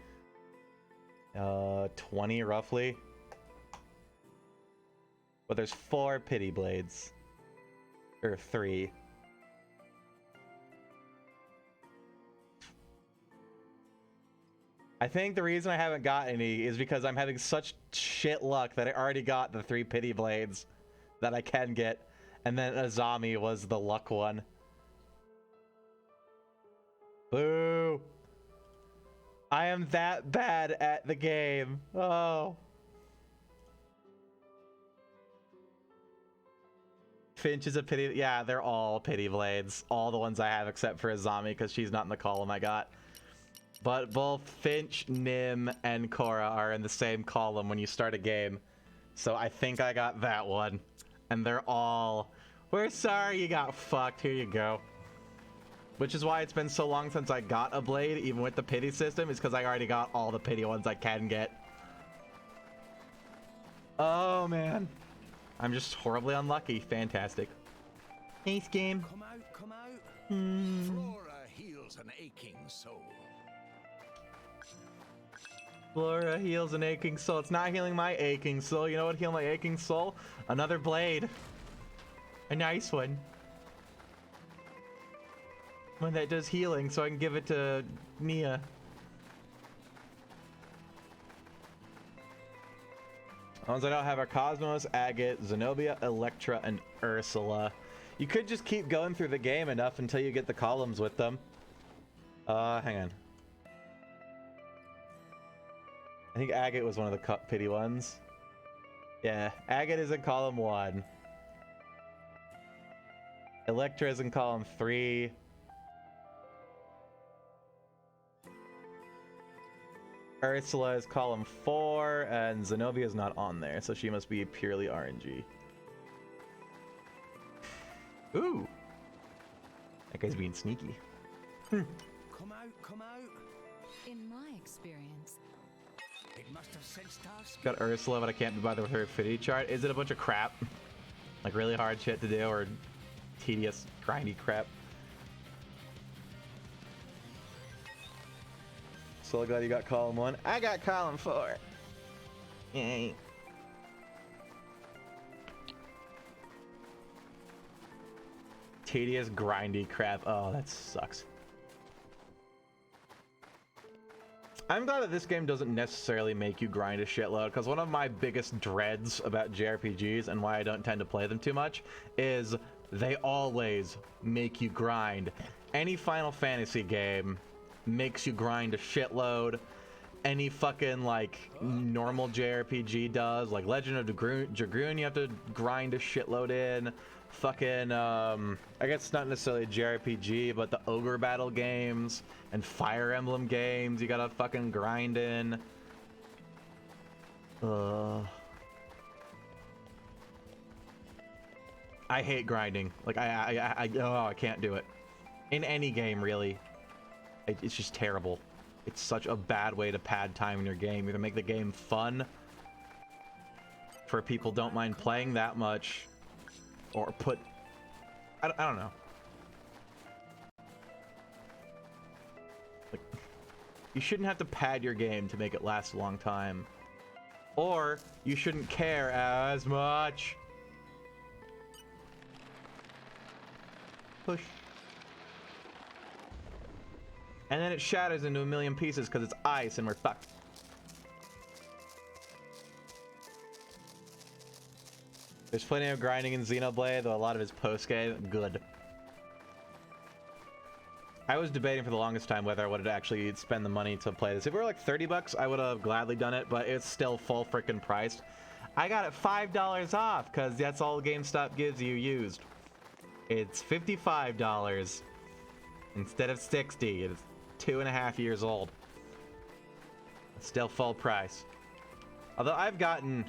20 roughly. But there's 4 pity blades. Or 3. I think the reason I haven't got any is because I'm having such shit luck that I already got the 3 pity blades that I can get. And then Azami was the luck one. Boo! I am that bad at the game. Oh. Finch is a pity. Yeah, they're all pity blades. All the ones I have except for Azami because she's not in the column I got. But both Finch, Nim, and Korra are in the same column when you start a game. So I think I got that one. And they're all... We're sorry you got fucked. Here you go. Which is why it's been so long since I got a blade, even with the pity system, is because I already got all the pity ones I can get. Oh, man. I'm just horribly unlucky. Fantastic. Nice game. Come out, come out. Flora heals an aching soul. Flora heals an aching soul. It's not healing my aching soul. You know what heal my aching soul? Another blade. A nice one. One that does healing, so I can give it to Nia. The ones I don't have are Cosmos, Agate, Zenobia, Electra, and Ursula. You could just keep going through the game enough until you get the columns with them. Hang on. I think Agate was one of the pity ones. Yeah, Agate is in column 1. Electra is in column 3. Ursula is column 4, and Zenobia is not on there, so she must be purely RNG. Ooh! That guy's being sneaky. Come out, come out. In my experience, It must have sensed our speed. Got Ursula, but I can't be bothered with her affinity chart. Is it a bunch of crap? Like really hard shit to do, or tedious, grindy crap? So glad you got column 1. I got column 4. Yay. Tedious, grindy crap. Oh, that sucks. I'm glad that this game doesn't necessarily make you grind a shitload, because one of my biggest dreads about JRPGs and why I don't tend to play them too much is they always make you grind. Any Final Fantasy game makes you grind a shitload. any fucking like normal JRPG does. Like Legend of Dragoon, you have to grind a shitload in. Fucking I guess not necessarily a JRPG, but the ogre battle games and Fire Emblem games, you gotta fucking grind in. I hate grinding. Like I can't do it in any game really. It's just terrible. It's such a bad way to pad time in your game. Either make the game fun for people don't mind playing that much, or put I don't know. Like, you shouldn't have to pad your game to make it last a long time, or you shouldn't care as much. Push. And then it shatters into a million pieces because it's ice and we're fucked. There's plenty of grinding in Xenoblade, though a lot of it's post-game. Good. I was debating for the longest time whether I would actually spend the money to play this. If it were like 30 bucks, I would have gladly done it, but it's still full freaking priced. I got it $5 off because that's all GameStop gives you used. It's $55 instead of $60. It's 2.5 years old. It's still full price. Although I've gotten,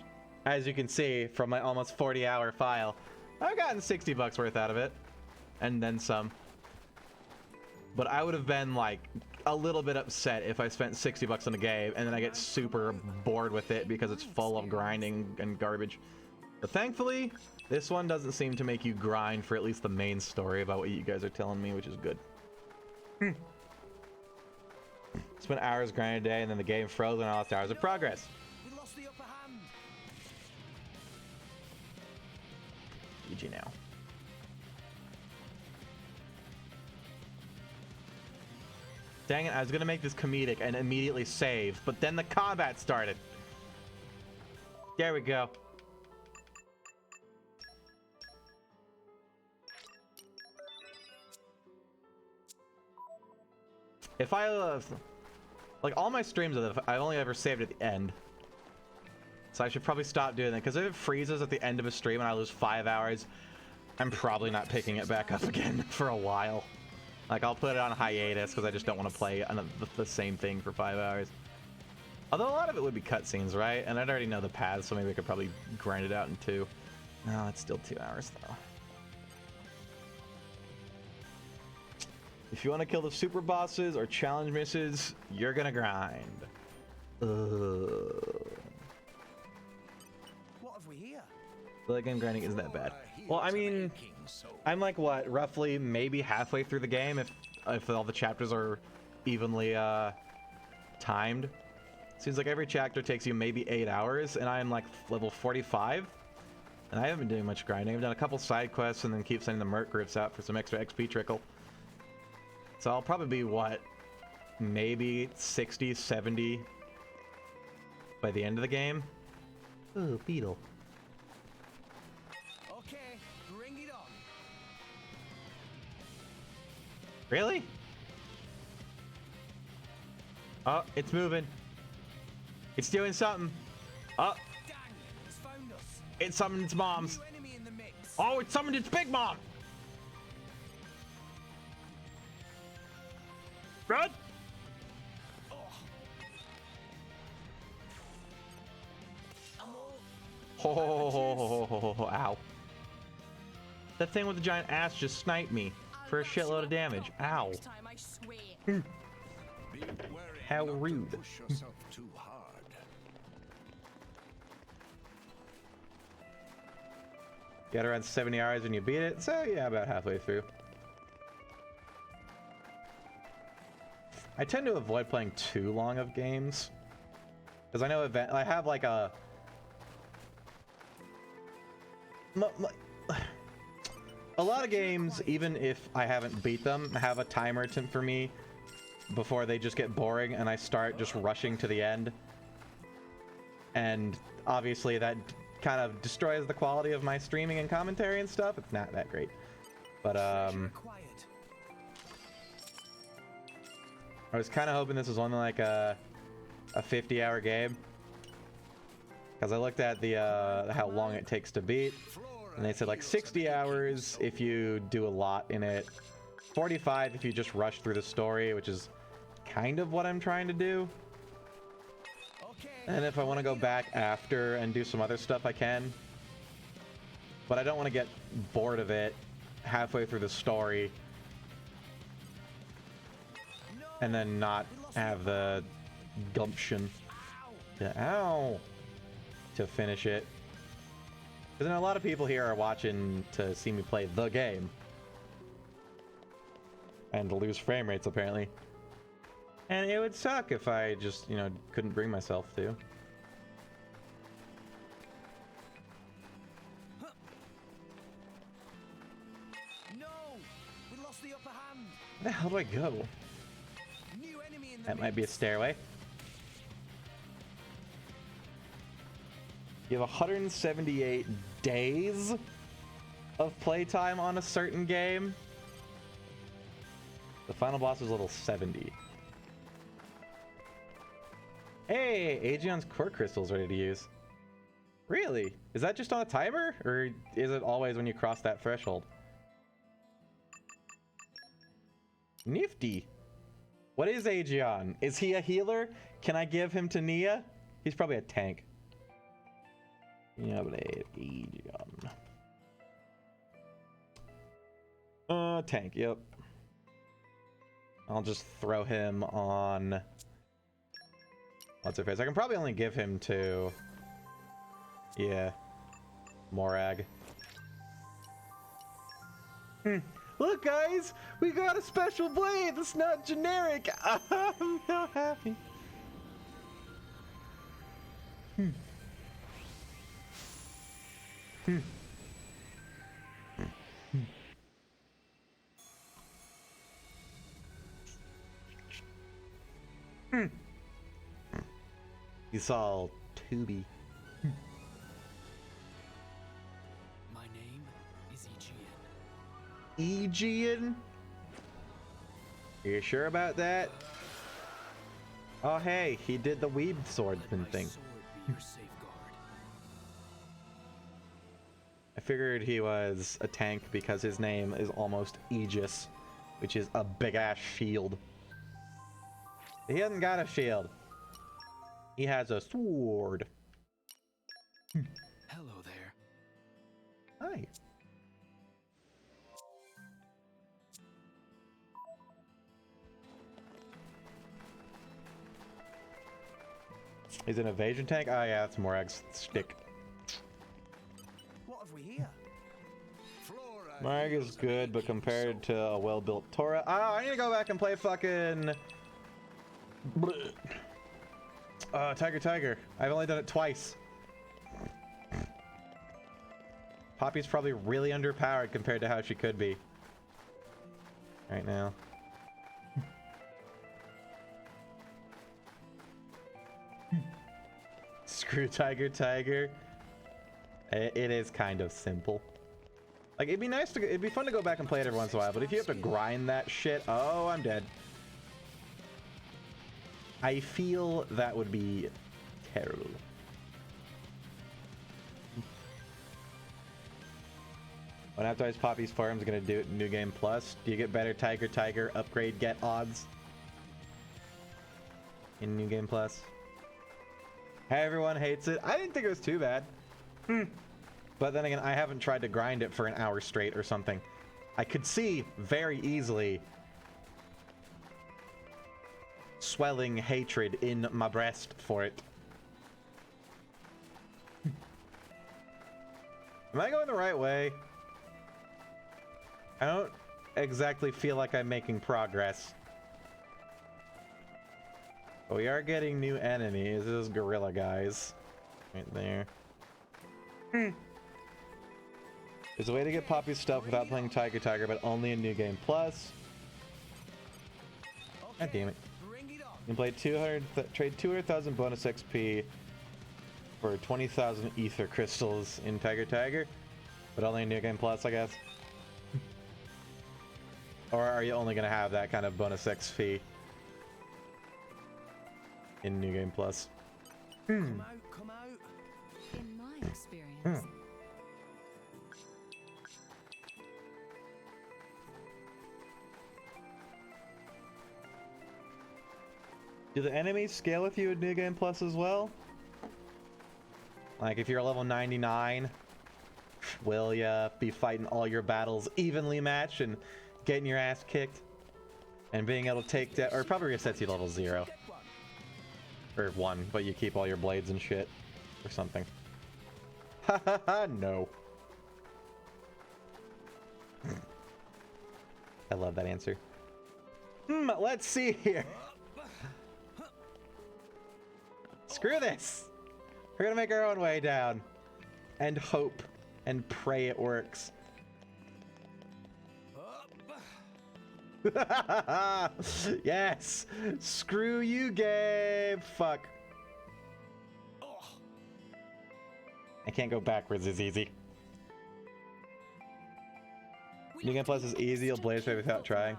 as you can see from my almost 40-hour file, I've gotten 60 bucks worth out of it. And then some. But I would have been like a little bit upset if I spent 60 bucks on a game and then I get super bored with it because it's full of grinding and garbage. But thankfully, this one doesn't seem to make you grind for at least the main story about what you guys are telling me, which is good. Spent hours grinding a day and then the game froze and I lost hours of progress. We lost the upper hand. GG now. Dang it, I was gonna make this comedic and immediately save, but then the combat started. There we go. If I like all my streams, I only ever saved at the end, so I should probably stop doing that, because if it freezes at the end of a stream and I lose 5 hours, I'm probably not picking it back up again for a while. Like, I'll put it on hiatus because I just don't want to play the same thing for 5 hours. Although a lot of it would be cutscenes, right? And I'd already know the paths, so maybe I could probably grind it out in 2. No, it's still 2 hours though. If you want to kill the super bosses or challenge misses, you're gonna grind. What have we here? The game grinding isn't that bad. Well, I mean, I'm like what, roughly maybe halfway through the game if all the chapters are evenly timed. Seems like every chapter takes you maybe 8 hours, and I'm like level 45, and I haven't been doing much grinding. I've done a couple side quests and then keep sending the merc groups out for some extra XP trickle. So I'll probably be, what, maybe 60, 70 by the end of the game. Ooh, beetle. Okay, bring it on. Really? Oh, it's moving. It's doing something. Oh. Dang, it's found us. It summoned its moms. New enemy in the mix. Oh, it summoned its big mom. Run! Oh, ow. That thing with the giant ass just sniped me for a shitload of damage. Ow. Next time, I swear. How rude. Push yourself too hard. Got around 70 hours when you beat it, so yeah, about halfway through. I tend to avoid playing too long of games, because I know I have like a lot of games, even if I haven't beat them, have a timer for me before they just get boring and I start just rushing to the end. And obviously that kind of destroys the quality of my streaming and commentary and stuff. It's not that great. But I was kind of hoping this was only like a a 50-hour game. Because I looked at the how long it takes to beat, and they said like 60 hours if you do a lot in it, 45 if you just rush through the story, which is kind of what I'm trying to do. And if I want to go back after and do some other stuff, I can. But I don't want to get bored of it halfway through the story and then not have the gumption to finish it. Because then a lot of people here are watching to see me play the game. And to lose frame rates, apparently. And it would suck if I just, you know, couldn't bring myself to. No! We lost the upper hand! Where the hell do I go? New enemy in the That might be a stairway. You have 178 days of playtime on a certain game. The final boss is level 70. Hey, Aegeon's core crystal's ready to use. Really? Is that just on a timer? Or is it always when you cross that threshold? Nifty. What is Aegeon? Is he a healer? Can I give him to Nia? He's probably a tank. Xenoblade Aegeon. Tank, yep. I'll just throw him on... What's her face? I can probably only give him to... Yeah. Morag. Look, guys! We got a special blade that's not generic! I'm so happy. You saw Tubi. My name is Aegeon. Aegeon? You sure about that? Oh hey, he did the weeb swordsman thing. I figured he was a tank because his name is almost Aegis, which is a big ass shield. He hasn't got a shield. He has a sword. Hello there. Hi. He's an evasion tank? Oh yeah, that's Morag's stick. What have we here? Morag is good, but compared to a well-built Tora... Oh, I need to go back and play fucking... Tiger. I've only done it twice. Poppy's probably really underpowered compared to how she could be. Right now. Screw Tiger. It is kind of simple. Like, it'd be fun to go back and play it every once in a while, but if you have to grind that shit, oh, I'm dead. I feel that would be terrible. When after Poppy's Farm's gonna do it in New Game Plus, do you get better Tiger upgrade get odds in New Game Plus? Everyone hates it. I didn't think it was too bad. But then again, I haven't tried to grind it for an hour straight or something. I could see very easily swelling hatred in my breast for it. Am I going the right way? I don't exactly feel like I'm making progress. But we are getting new enemies. This is gorilla guys. Right there. There's a way to get Poppy's stuff without playing Tiger, but only in New Game Plus. God damn it. You can play trade 200,000 bonus XP for 20,000 ether crystals in Tiger, but only in New Game Plus, I guess. Or are you only going to have that kind of bonus XP in New Game Plus. Come out. In my experience, Do the enemies scale with you in New Game Plus as well? Like if you're level 99, will ya be fighting all your battles evenly matched and getting your ass kicked? And being able to take that, or probably resets you to level 0. Or 1, but you keep all your blades and shit. Or something. Ha ha ha, no. I love that answer. Let's see here. Screw this. We're gonna make our own way down. And hope and pray it works. Yes! Screw you, Gabe! Fuck. I can't go backwards as easy. New Game Plus is easy, you'll blaze away without trying.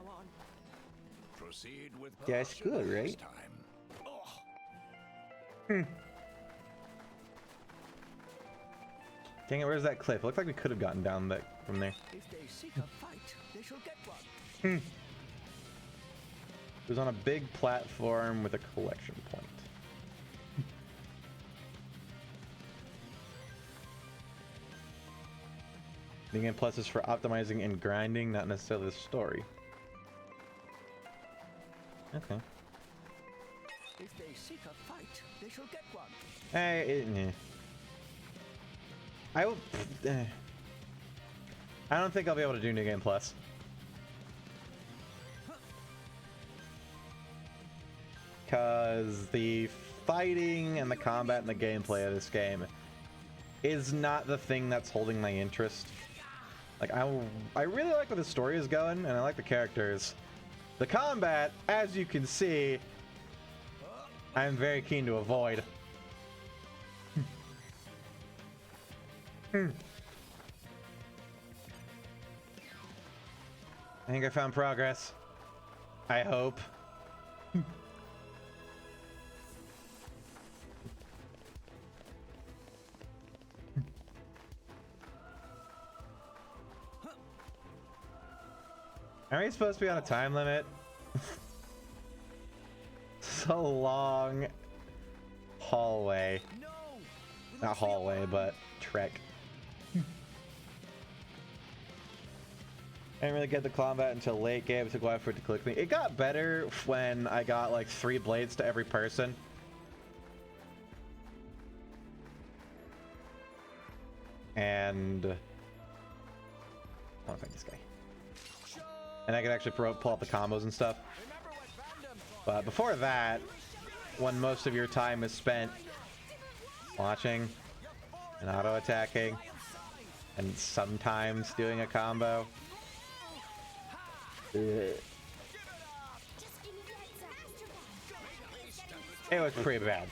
Proceed with Yeah, it's good, right? Dang it, where's that cliff? It looked like we could have gotten down that from there. If they seek a fight, they shall get one. It was on a big platform with a collection point. New Game Plus is for optimizing and grinding, not necessarily the story. Okay. If they seek a fight, they shall get one. I will. I don't think I'll be able to do New Game Plus. Because the fighting and the combat and the gameplay of this game is not the thing that's holding my interest. Like, I really like where the story is going, and I like the characters. The combat, as you can see, I'm very keen to avoid. I think I found progress. I hope. Are we supposed to be on a time limit? So long. Hallway. Not hallway, but trek. I didn't really get the combat until late game. It took a while for it to click me. It got better when I got like 3 blades to every person. And I don't think this guy. And I could actually pull up the combos and stuff. But before that, when most of your time is spent watching and auto-attacking and sometimes doing a combo. It was pretty bad.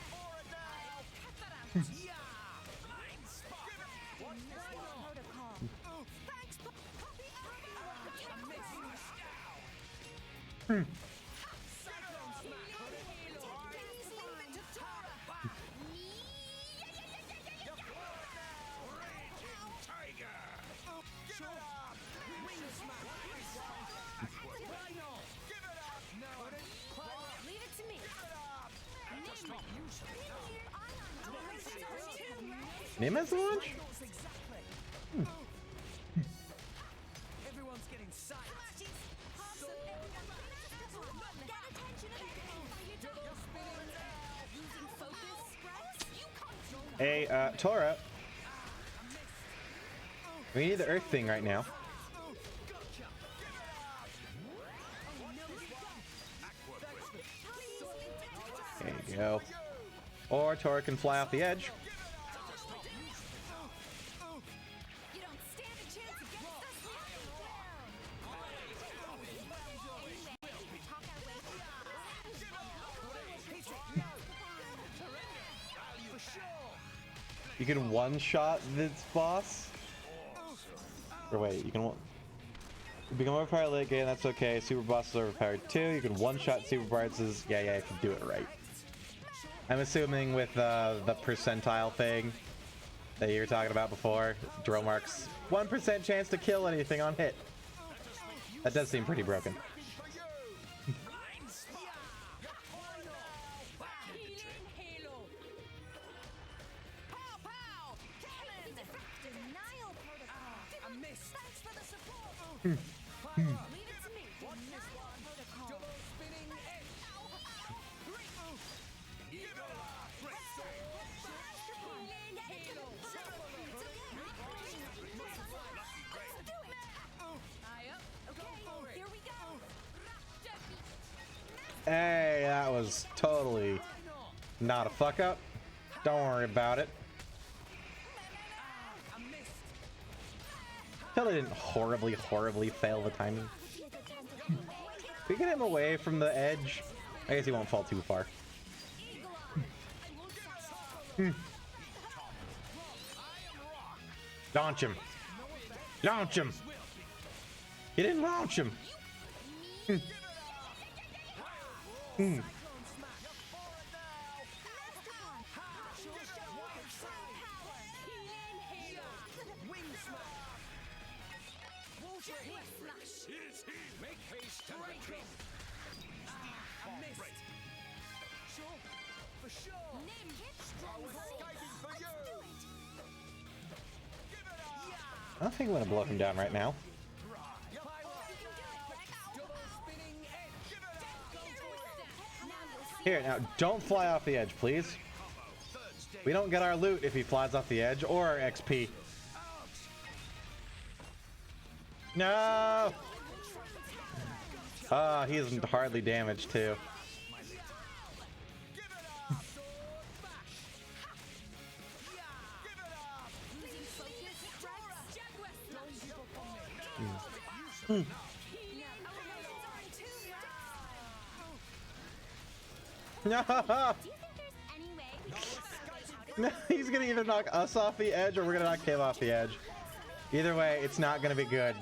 Nima's launch? Everyone's getting psyched. Hey, Tora. We need the earth thing right now. There you go. Or Tora can fly off the edge. You can one-shot this boss? Or wait, you can become overpowered late game, that's okay. Super boss is overpowered too. You can one-shot super bosses. Yeah, you can do it right. I'm assuming with the percentile thing that you were talking about before, drill marks 1% chance to kill anything on hit. That does seem pretty broken. Hey, that was totally not a fuck up. Don't worry about it. Totally didn't horribly fail the timing. We get him away from the edge. I guess he won't fall too far. Launch him. Launch him. You didn't launch him. I don't think I'm gonna blow him down right now. Here, now, don't fly off the edge, please. We don't get our loot if he flies off the edge, or our XP. No! Ah, he isn't hardly damaged, too. No! No, he's gonna either knock us off the edge or we're gonna knock him off the edge. Either way, it's not gonna be good.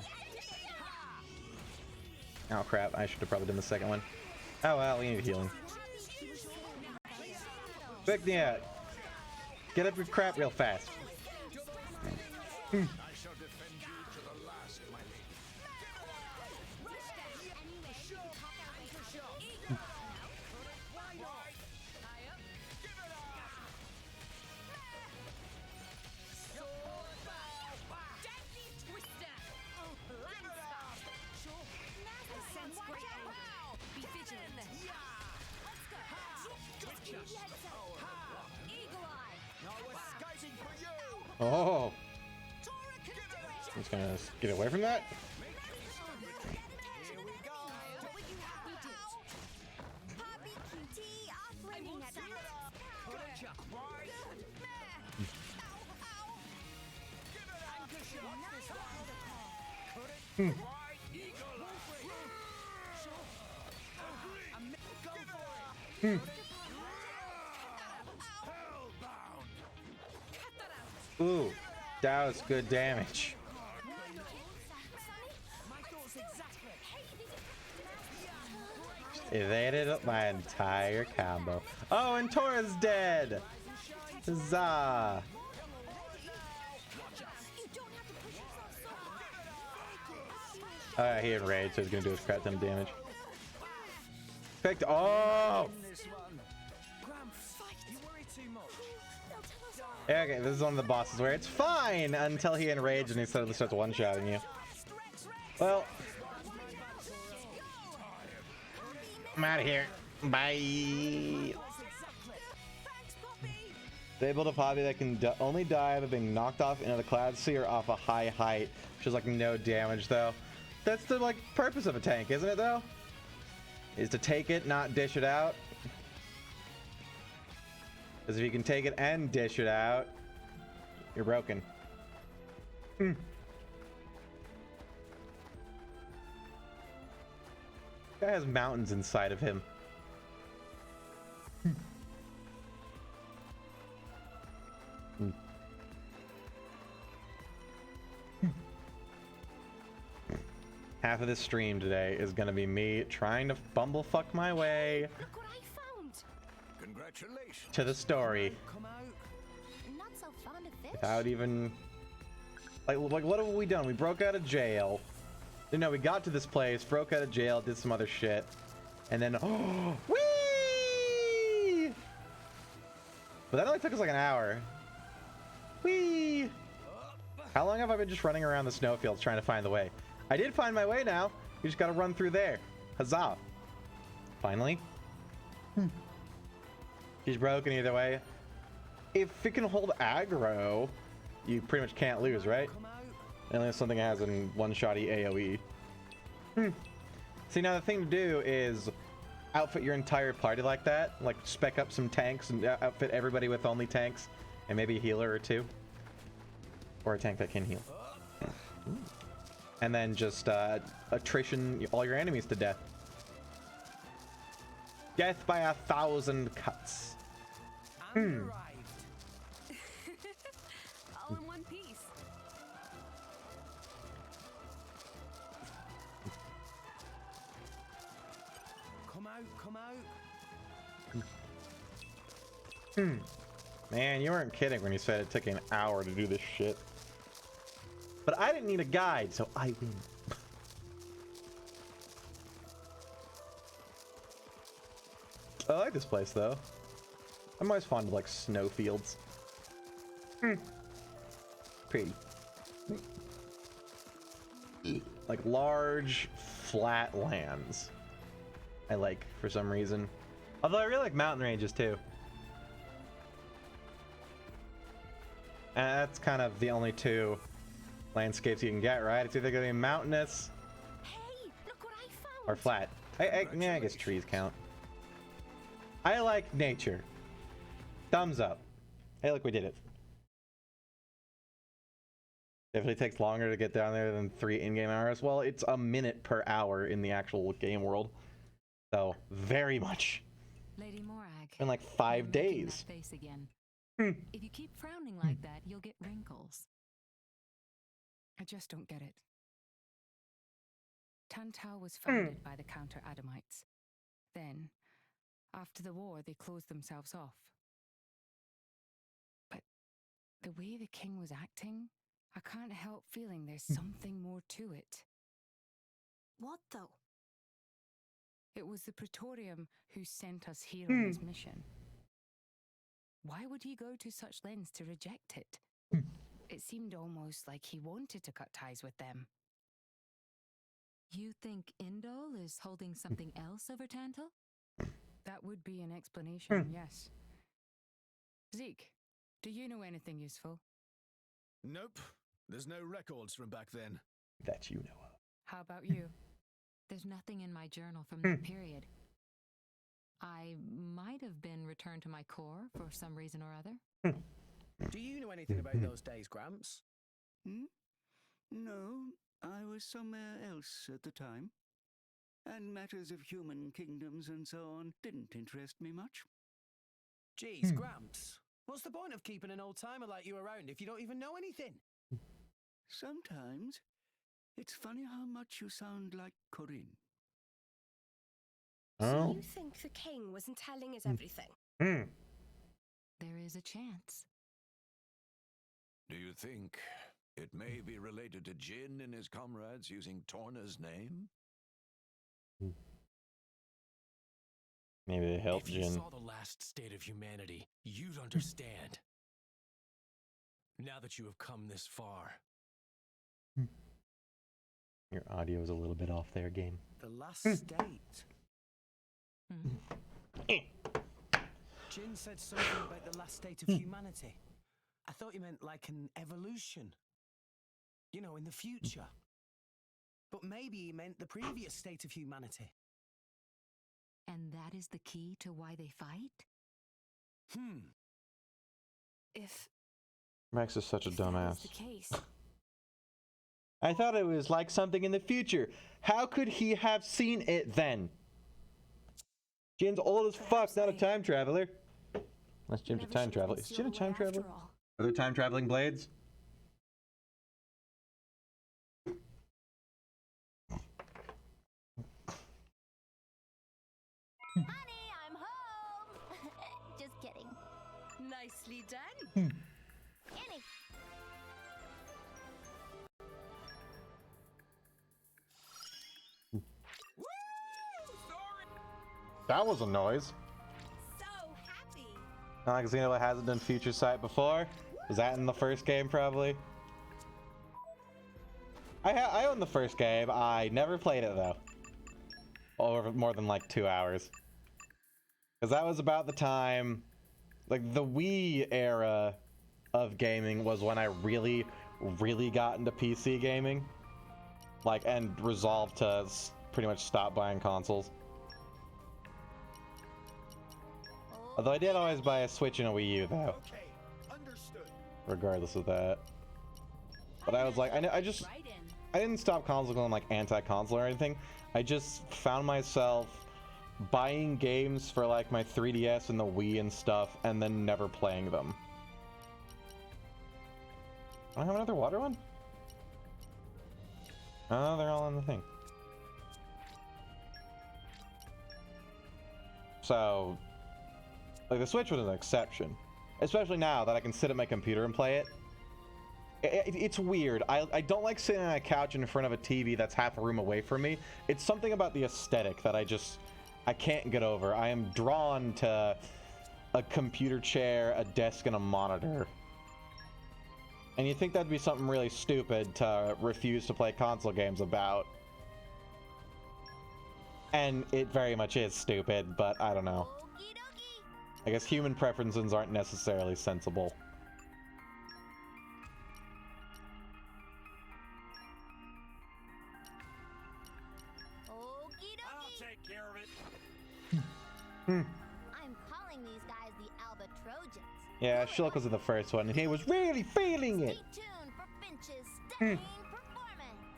Oh crap, I should have probably done the second one. Oh well, we need healing. Quick, yeah. Get up your crap real fast. Oh! I'm just gonna get away from that. Ooh, that was good damage. Evaded my entire combo. Oh, and Tora's dead! Huzzah! He enraged, so he's gonna do his crap ton of damage. Picked. Oh! Okay, this is one of the bosses where it's fine until he enraged and he suddenly starts one-shotting you. Well, I'm out of here. Bye. Able to Poppy that can only die by being knocked off into the cloud sphere off a high height, which is like no damage though. That's the like purpose of a tank, isn't it though? Is to take it, not dish it out. Because if you can take it and dish it out, you're broken. Guy has mountains inside of him. Half of this stream today is gonna be me trying to bumblefuck my way. Look what I found. Congratulations. to the story. Come out. Not so fond of fish. Without even... Like, what have we done? We broke out of jail. No, we got to this place, broke out of jail, did some other shit. And then... Oh, whee! But that only took us like an hour. Whee! How long have I been just running around the snowfields trying to find the way? I did find my way now. You just gotta run through there. Huzzah. Finally. She's broken either way. If it can hold aggro, you pretty much can't lose, right? Unless something has in one-shotty AoE. See, now the thing to do is outfit your entire party like that. Like, spec up some tanks and outfit everybody with only tanks. And maybe a healer or two. Or a tank that can heal. And then just attrition all your enemies to death. Death by 1,000 cuts. All in one piece. Come out, come out. Man, you weren't kidding when you said it took an hour to do this shit. But I didn't need a guide, so I win. I like this place, though. I'm always fond of, like, snowfields. Pretty. Like, large, flat lands. I like, for some reason. Although I really like mountain ranges, too. And that's kind of the only two landscapes you can get, right? It's either going to be mountainous or flat. Yeah, I guess trees count. I like nature. Thumbs up. Hey, look, we did it. Definitely takes longer to get down there than 3 in-game hours. Well, it's a minute per hour in the actual game world. So, very much. Lady Morag. In like 5 days. That face again. If you keep frowning like that, you'll get wrinkles. I just don't get it. Tantal was founded by the Counter-Adamites. Then, after the war, they closed themselves off. But the way the king was acting, I can't help feeling there's something more to it. What though? It was the Praetorium who sent us here on this mission. Why would he go to such lengths to reject it? It seemed almost like he wanted to cut ties with them. You think Indol is holding something else over Tantal? That would be an explanation, yes. Zeke, do you know anything useful? Nope. There's no records from back then. That you know of. How about you? There's nothing in my journal from that period. I might have been returned to my core for some reason or other. Do you know anything about those days, Gramps? No, I was somewhere else at the time. And matters of human kingdoms and so on didn't interest me much. Geez, Gramps, what's the point of keeping an old-timer like you around if you don't even know anything? Sometimes it's funny how much you sound like Corinne. So you think the king wasn't telling us everything? There is a chance. Do you think it may be related to Jin and his comrades using Torna's name? Maybe they helped If you Jin. saw the last state of humanity, you'd understand. Now that you have come this far. Your audio is a little bit off there, game. The last state? Jin said something about the last state of humanity. I thought you meant like an evolution. You know, in the future. But maybe he meant the previous state of humanity. And that is the key to why they fight? If Max is such a that dumbass. is the case, I thought it was like something in the future. How could he have seen it then? Jin's old as fuck, not a time traveler. Unless Jin's a time traveler. Is Jin a time traveler? Are there time traveling blades? Honey, I'm home. Just Nicely done. Annie. That was a noise. So happy. Not like Xenoblade hasn't done Future Sight before. Was that in the first game, probably? I own the first game. I never played it, though. Over more than, like, 2 hours. Because that was about the time... Like, the Wii era of gaming was when I really, really got into PC gaming. Like, and resolved to pretty much stop buying consoles. Although I did always buy a Switch and a Wii U, though. Okay, understood. Regardless of that. But I was like, I didn't stop console going like anti-console or anything. I just found myself buying games for like my 3DS and the Wii and stuff, and then never playing them. I have another water one? Oh, they're all in the thing. So, like, the Switch was an exception. Especially now that I can sit at my computer and play it. It's weird. I don't like sitting on a couch in front of a TV that's half a room away from me. It's something about the aesthetic that I can't get over. I am drawn to a computer chair, a desk, and a monitor. And you think that'd be something really stupid to refuse to play console games about. And it very much is stupid, but I don't know. I guess human preferences aren't necessarily sensible. I'll take care of it. I'm calling these guys the Alba Trojans. Yeah, Shulk was in the first one, and he was really feeling it. Stay tuned for Finch's stunning performance.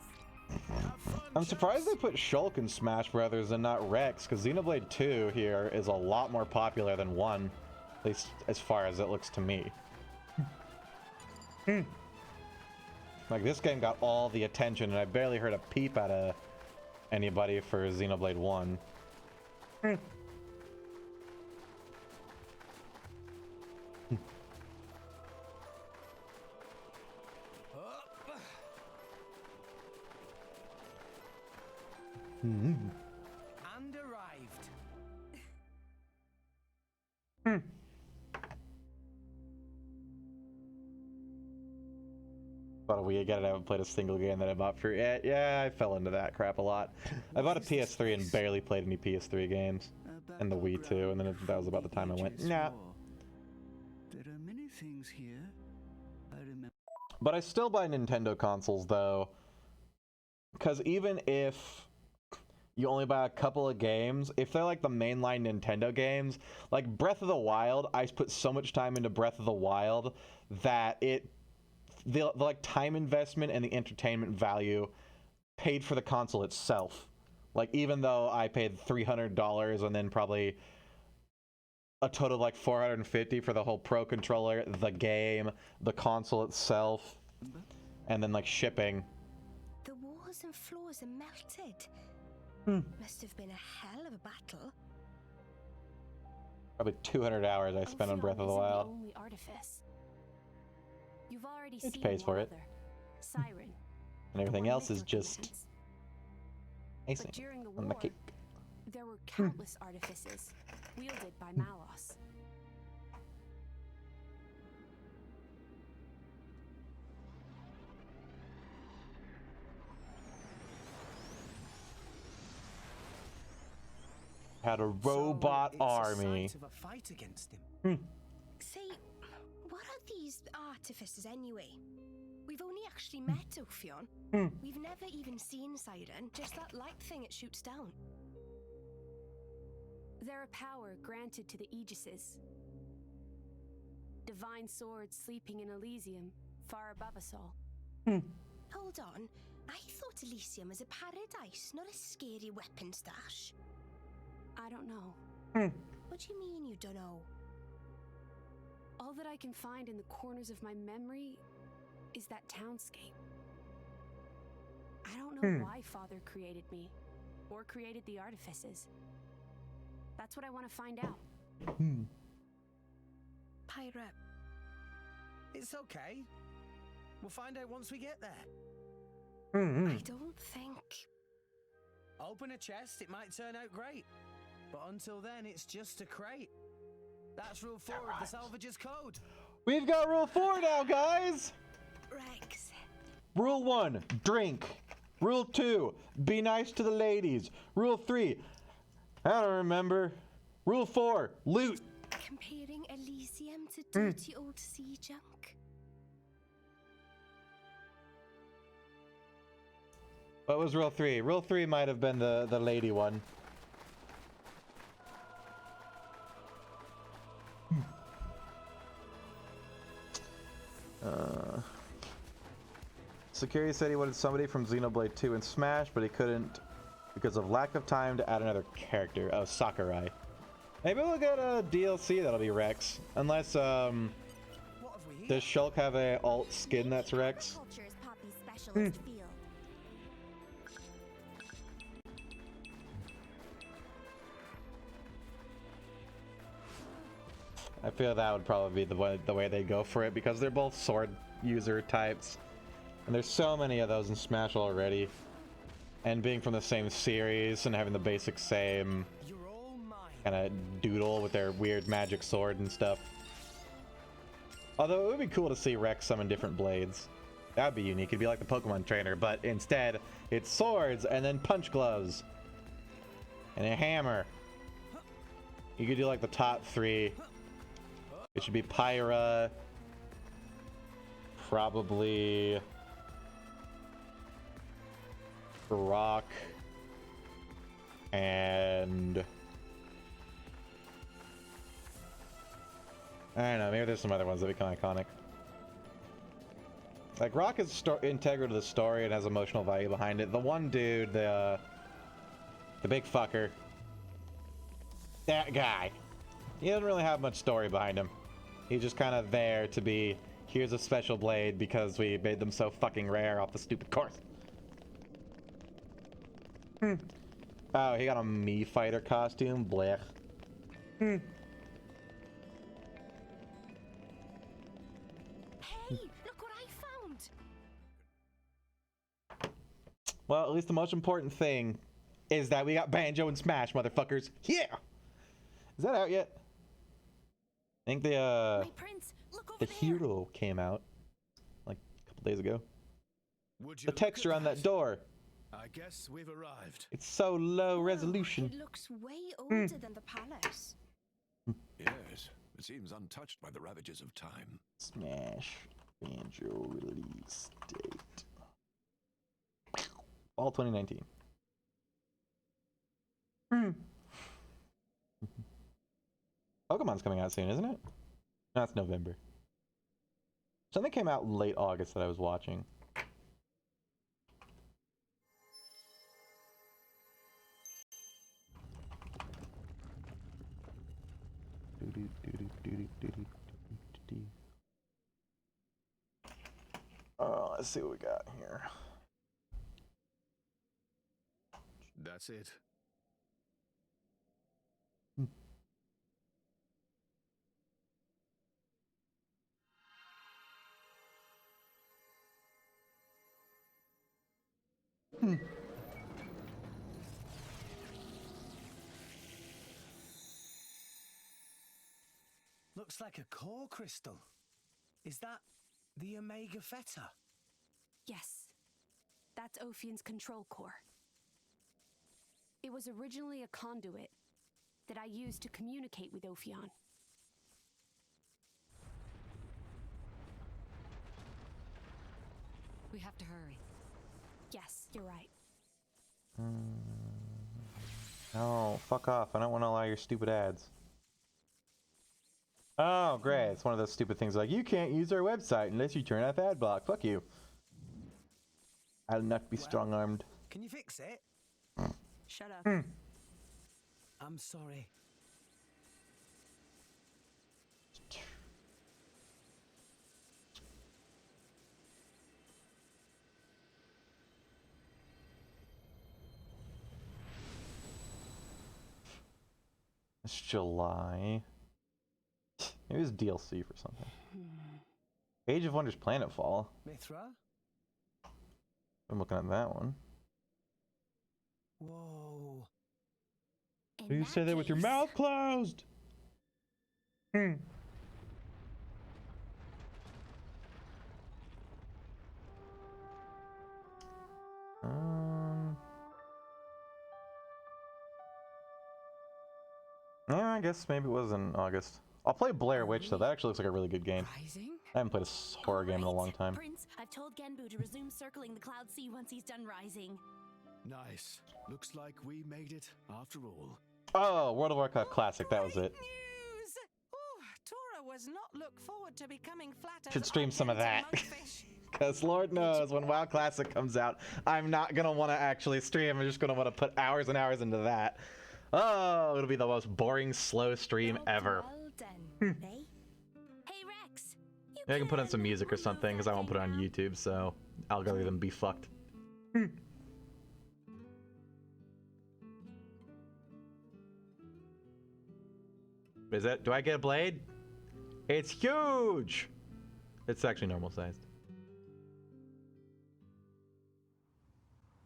I'm surprised they put Shulk in Smash Brothers and not Rex, because Xenoblade 2 here is a lot more popular than 1, at least as far as it looks to me. Like, this game got all the attention, and I barely heard a peep out of anybody for Xenoblade 1. And arrived. About a week ago, I haven't played a single game that I bought for it. Yeah, I fell into that crap a lot. I bought a PS3 and barely played any PS3 games. And the Wii too, and then that was about the time I went, nah. There are many things here. I remember. But I still buy Nintendo consoles though. Because even if you only buy a couple of games, if they're like the mainline Nintendo games, like Breath of the Wild, I put so much time into Breath of the Wild that the like time investment and the entertainment value paid for the console itself. Like, even though I paid $300 and then probably a total of like $450 for the whole Pro Controller, the game, the console itself, and then like shipping. The walls and floors are melted. Must have been a hell of a battle. Probably 200 hours I spent on Breath of the Wild. Only artifice. You've already It seen pays for one it. other, Siren. And everything else is just icing But during the on the war, cake. there were countless artifices wielded by Malos. Had a robot army. Of a fight against him. Say, what are these artificers anyway? We've only actually met Ophion. We've never even seen Siren, just that light thing it shoots down. They're a power granted to the Aegises. Divine swords sleeping in Elysium, far above us all. Hold on, I thought Elysium was a paradise, not a scary weapon stash. I don't know. What do you mean you don't know? All that I can find in the corners of my memory is that townscape. I don't know why Father created me, or created the artifices. That's what I want to find out. Pyra? It's okay. We'll find out once we get there. I don't think. Open a chest, it might turn out great. But until then, it's just a crate. That's rule 4 of the Salvager's Code. We've got rule 4 now, guys! Rex. Rule 1, drink. Rule 2, be nice to the ladies. Rule 3, I don't remember. Rule 4, loot. Comparing Elysium to dirty old sea junk. What was rule 3? Rule 3 might have been the lady one. Security said he wanted somebody from Xenoblade 2 and Smash, but he couldn't because of lack of time to add another character. Oh, Sakurai. Maybe we'll get a DLC that'll be Rex. Unless, does Shulk have a alt skin that's Rex? I feel that would probably be the way they go for it, because they're both sword user types. And there's so many of those in Smash already. And being from the same series and having the basic same kind of doodle with their weird magic sword and stuff. Although it would be cool to see Rex summon different blades. That would be unique. It'd be like the Pokemon trainer, but instead it's swords and then punch gloves. And a hammer. You could do like the top 3. It should be Pyra. Probably Rock. And I don't know, maybe there's some other ones that become iconic. Like, Rock is integral to the story and has emotional value behind it. The one dude, the big fucker, that guy, he doesn't really have much story behind him. He's just kind of there to be, here's a special blade because we made them so fucking rare off the stupid course. Oh, he got a Mii fighter costume? Blech. Hey, look what I found! Well, at least the most important thing is that we got Banjo and Smash, motherfuckers. Yeah! Is that out yet? I think the hero came out like a couple days ago. The texture on that door. I guess we've arrived. It's so low resolution. It looks way older than the palace. Yes, it seems untouched by the ravages of time. Smash Banjo release date. Fall 2019. Pokemon's coming out soon, isn't it? No, it's November. Something came out late August that I was watching. Let's see what we got here. That's it. Looks like a core crystal. Is that the Omega Theta? Yes. That's Ophion's control core. It was originally a conduit that I used to communicate with Ophion. We have to hurry. Yes, you're right. Oh, fuck off. I don't want to allow your stupid ads. Oh, great. It's one of those stupid things like, you can't use our website unless you turn off ad block. Fuck you. I'll not be strong-armed. Can you fix it? Shut up. I'm sorry. It's July. Maybe it's DLC for something. Age of Wonders Planetfall. Mithra? I'm looking at that one. Whoa. You say that with your mouth closed. Hmm. Yeah, I guess maybe it was in August. I'll play Blair Witch though. That actually looks like a really good game. I haven't played a horror game in a long time. Prince, I've told Genbu to resume circling the Cloud Sea once he's done rising. Nice. Looks like we made it after all. Oh, World of Warcraft Classic. That was it. News! Oh, Tora was not look forward to becoming flat as Should stream some of that. Because Lord knows when WoW Classic comes out, I'm not going to want to actually stream. I'm just going to want to put hours and hours into that. Oh, it'll be the most boring, slow stream ever. Hey, Rex. Yeah, I can put on some music or something because I won't put it on YouTube, so algorithm be fucked. Is it? Do I get a blade? It's huge! It's actually normal sized.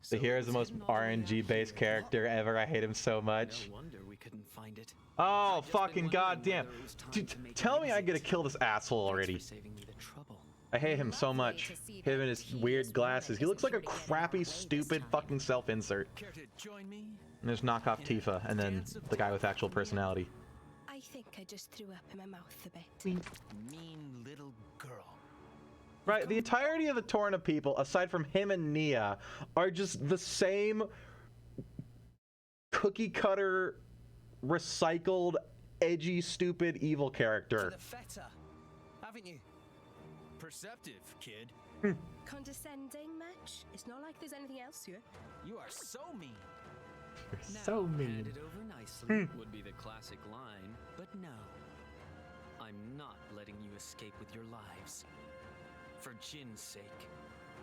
The hero is the most RNG-based character ever. I hate him so much. No wonder we couldn't find it. Oh, fucking goddamn. Dude, tell me I get to kill this asshole already. I hate him so much. Him and his weird glasses. He looks like a crappy, stupid fucking self-insert. And there's knockoff Tifa, and then the guy with actual personality. I think I just threw up in my mouth a bit. Mean little girl. Right, the entirety of the Torna people, aside from him and Nia, are just the same cookie-cutter, recycled, edgy, stupid, evil character. Haven't you? Perceptive, kid. Condescending much? It's not like there's anything else here. You are so mean. You're so mean. Handed over nicely would be the classic line, but no. I'm not letting you escape with your lives. For Jin's sake.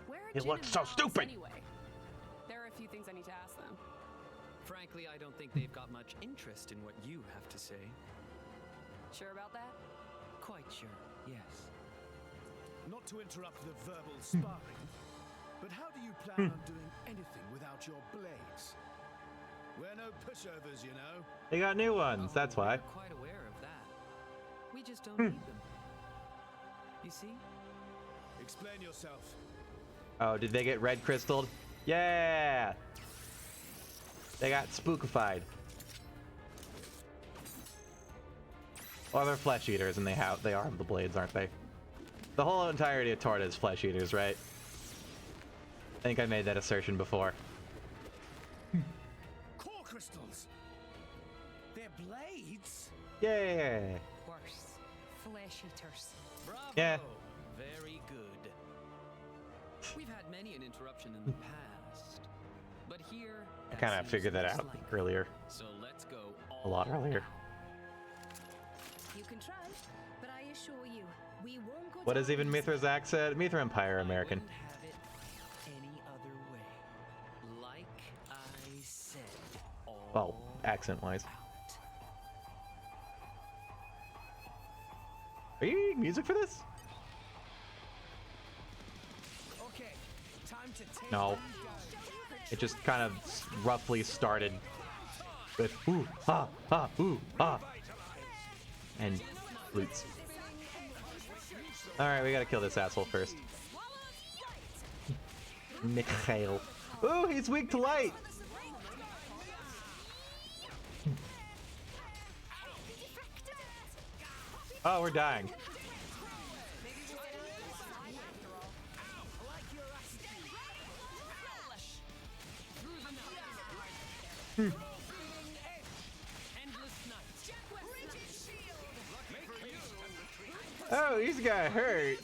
Where are He Jin looks and so Val's stupid. Anyway? There are a few things I need to ask them. Frankly, I don't think they've got much interest in what you have to say. Sure about that? Quite sure, yes. Not to interrupt the verbal sparring, but how do you plan on doing anything without your blades? We're no pushovers, you know. They got new ones, that's why. We're quite aware of that. We just don't need them. You see? Explain yourself. Oh, did they get red crystalled? Yeah! They got spookified. Well, they're flesh eaters, and they are the blades, aren't they? The whole entirety of Torta is flesh eaters, right? I think I made that assertion before. Core crystals. They're blades. Yeah. Worse. Flesh eaters. Bravo! Yeah. Very good. We've had many an interruption in the past, but here I kind of figured that out earlier. So let's go A lot earlier. You can try, but I assure you, we won't go What down is even easy. Mithra's accent? Mithra Empire American. have it any other way. Like I said. Well, accent-wise. Are you needing music for this? Okay, time to take No. It just kind of roughly started with ooh, ah, ah, ooh, ah. And flutes. Alright, we gotta kill this asshole first. Mikhail. Ooh, he's weak to light! Oh, we're dying. Oh, he's got hurt.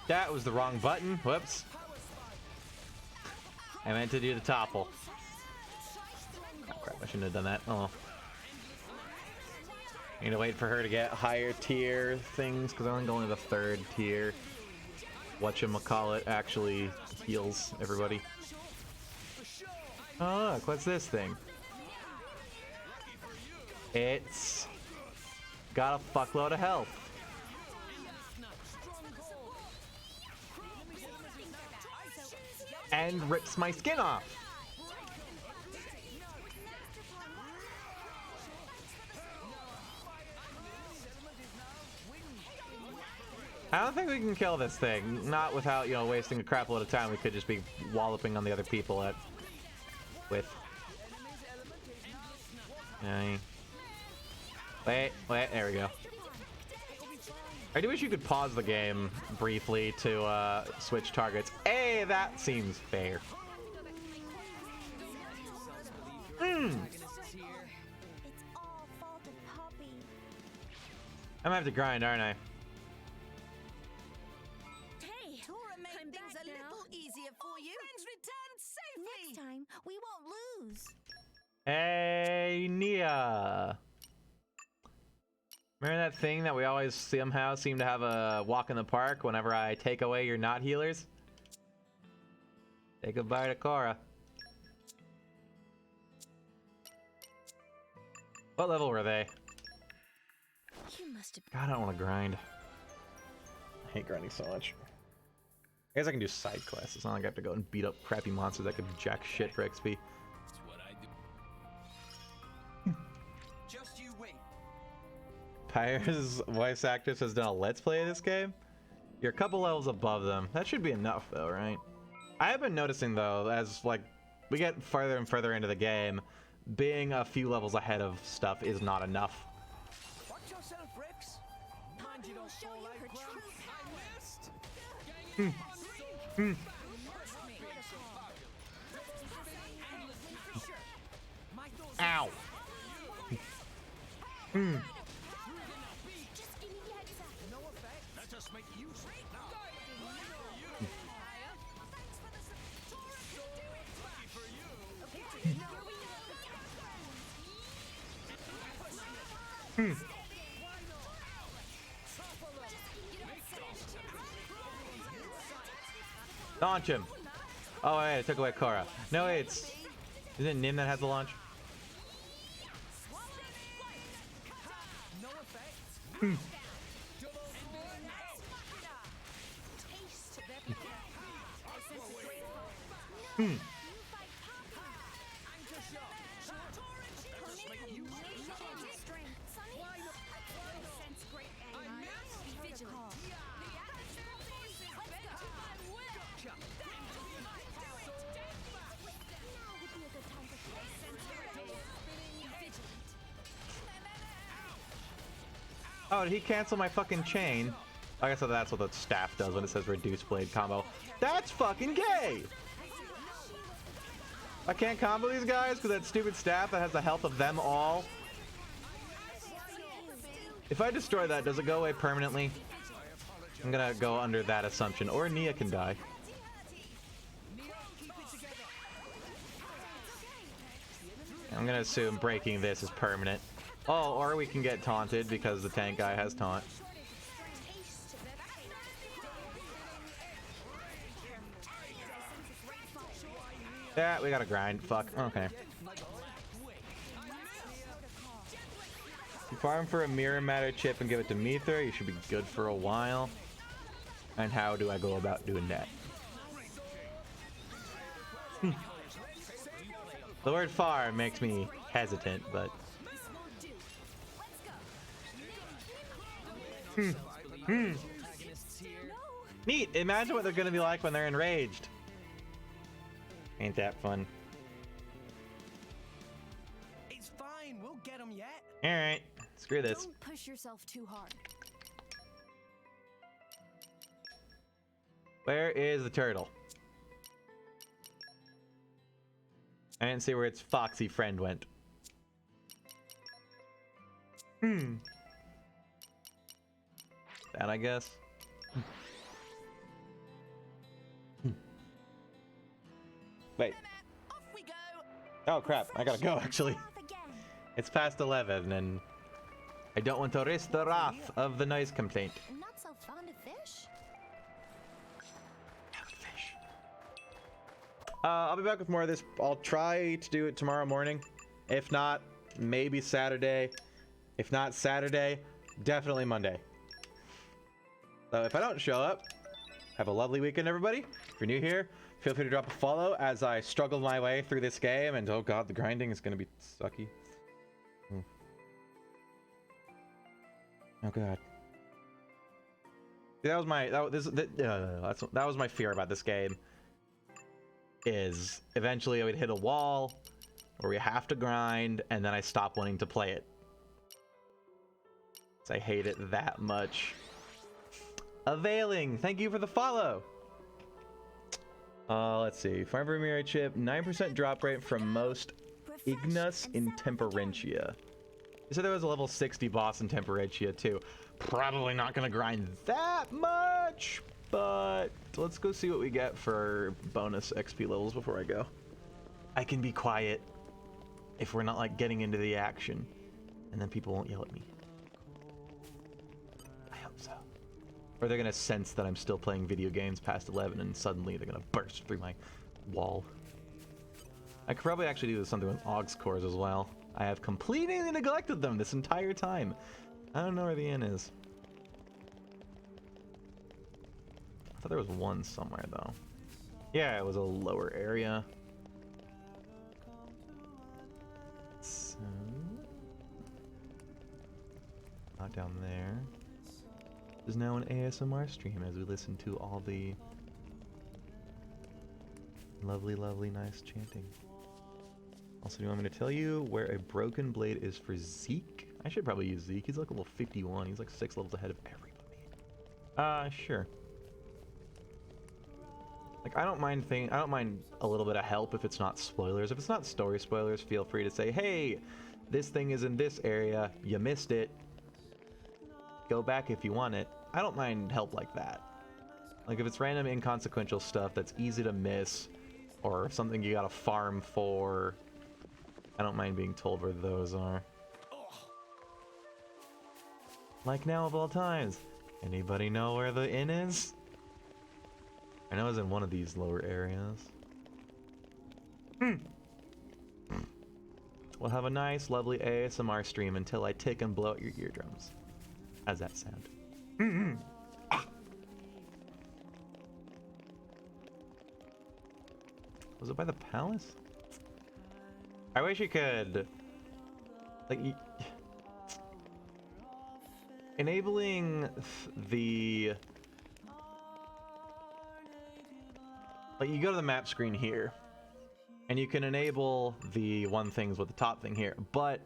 That was the wrong button. Whoops. I meant to do the topple. Oh crap, I shouldn't have done that. Oh. Need to wait for her to get higher tier things, because I'm only going to the 3rd tier. Whatchamacallit actually heals everybody. Oh look, what's this thing? It's got a fuckload of health. And rips my skin off. I don't think we can kill this thing. Not without, you know, wasting a crap load of time. We could just be walloping on the other people with. Wait, there we go. I do wish you could pause the game briefly to switch targets. Hey, that seems fair. I'm gonna have to grind, aren't I? Hey, Tora made things a little easier for you. Friends returned safely. Next time, we won't lose. Hey, Nia. Remember that thing that we always somehow seem to have a walk in the park whenever I take away your not healers? Say goodbye to Cora. What level were they? You must have... God, I don't want to grind. I hate grinding so much. I guess I can do side quests. It's not like I have to go and beat up crappy monsters that could jack shit for XP. That's what I do. Just you wait. Pyre's voice actress has done a let's play of this game. You're a couple levels above them. That should be enough though, right? I have been noticing though, as like we get further and further into the game, being a few levels ahead of stuff is not enough. Watch yourself, Rex. Mind you don't fall out, Grump. I missed. Ow. Let us make use of it now. Launch him. Oh wait, I took away Cora. No, wait, isn't it Nim that has the launch? Oh, did he cancel my fucking chain? I guess that's what the staff does when it says reduce blade combo. That's fucking gay! I can't combo these guys because that stupid staff that has the health of them all. If I destroy that, does it go away permanently? I'm gonna go under that assumption. Or Nia can die. I'm gonna assume breaking this is permanent. Oh, or we can get taunted because the tank guy has taunt. Yeah, we gotta grind. Fuck. Okay. You farm for a mirror matter chip and give it to Mither. You should be good for a while. And how do I go about doing that? The word farm makes me hesitant, but... Neat! Imagine what they're gonna be like when they're enraged. Ain't that fun? It's fine. We'll get them yet. Alright. Screw this. Don't push yourself too hard. Where is the turtle? I didn't see where its foxy friend went. That, I guess. Wait. Oh crap, I gotta go actually. It's past 11 and I don't want to risk the wrath of the noise complaint. Not so fond of fish. I'll be back with more of this. I'll try to do it tomorrow morning. If not, maybe Saturday. If not Saturday, definitely Monday. So if I don't show up, have a lovely weekend, everybody. If you're new here, feel free to drop a follow as I struggle my way through this game. And oh god, the grinding is going to be sucky. Oh god. That was my fear about this game. Is eventually I would hit a wall where we have to grind, and then I stop wanting to play it. I hate it that much. Availing, thank you for the follow. Let's see. Farm Mirror chip, 9% drop rate from most Ignis in Temperentia. You said there was a level 60 boss in Temperentia too. Probably not gonna grind that much, but let's go see what we get for bonus XP levels before I go. I can be quiet if we're not like getting into the action, and then people won't yell at me. I hope so. Or they're gonna sense that I'm still playing video games past 11 and suddenly they're gonna burst through my wall. I could probably actually do something with Augs cores as well. I have completely neglected them this entire time. I don't know where the inn is. I thought there was one somewhere though. Yeah, it was a lower area. So, not down there. There's now an ASMR stream as we listen to all the lovely, lovely, nice chanting. Also, do you want me to tell you where a broken blade is for Zeke? I should probably use Zeke. He's like level 51. He's like 6 levels ahead of everybody. Sure. Like, I don't mind a little bit of help if it's not spoilers. If it's not story spoilers, feel free to say, hey, this thing is in this area. You missed it. Go back if you want it. I don't mind help like that. Like, if it's random inconsequential stuff that's easy to miss, or something you gotta farm for, I don't mind being told where those are. Like now of all times, anybody know where the inn is? I know it's in one of these lower areas. We'll have a nice, lovely ASMR stream until I tick and blow out your eardrums. How's that sound? Was it by the palace? I wish you could, like, enabling the, like, you go to the map screen here, and you can enable the one things with the top thing here, but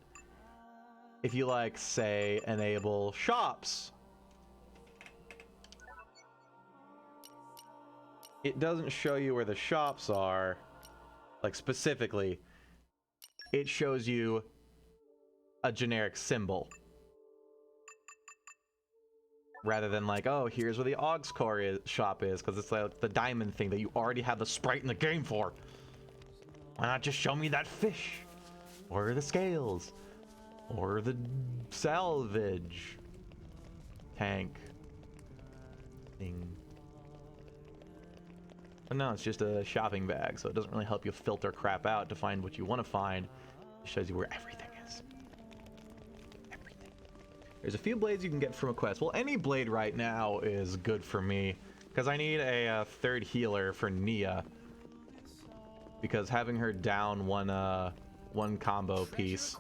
if you, like, say, enable shops, it doesn't show you where the shops are, like, specifically. It shows you a generic symbol. Rather than like, oh, here's where the Augs core shop is, because it's like the diamond thing that you already have the sprite in the game for. Why not just show me that fish? Or the scales? Or the salvage tank thing? But no, it's just a shopping bag, so it doesn't really help you filter crap out to find what you want to find. It shows you where everything is. Everything. There's a few blades you can get from a quest. Well, any blade right now is good for me, because I need a third healer for Nia. Because having her down one combo piece,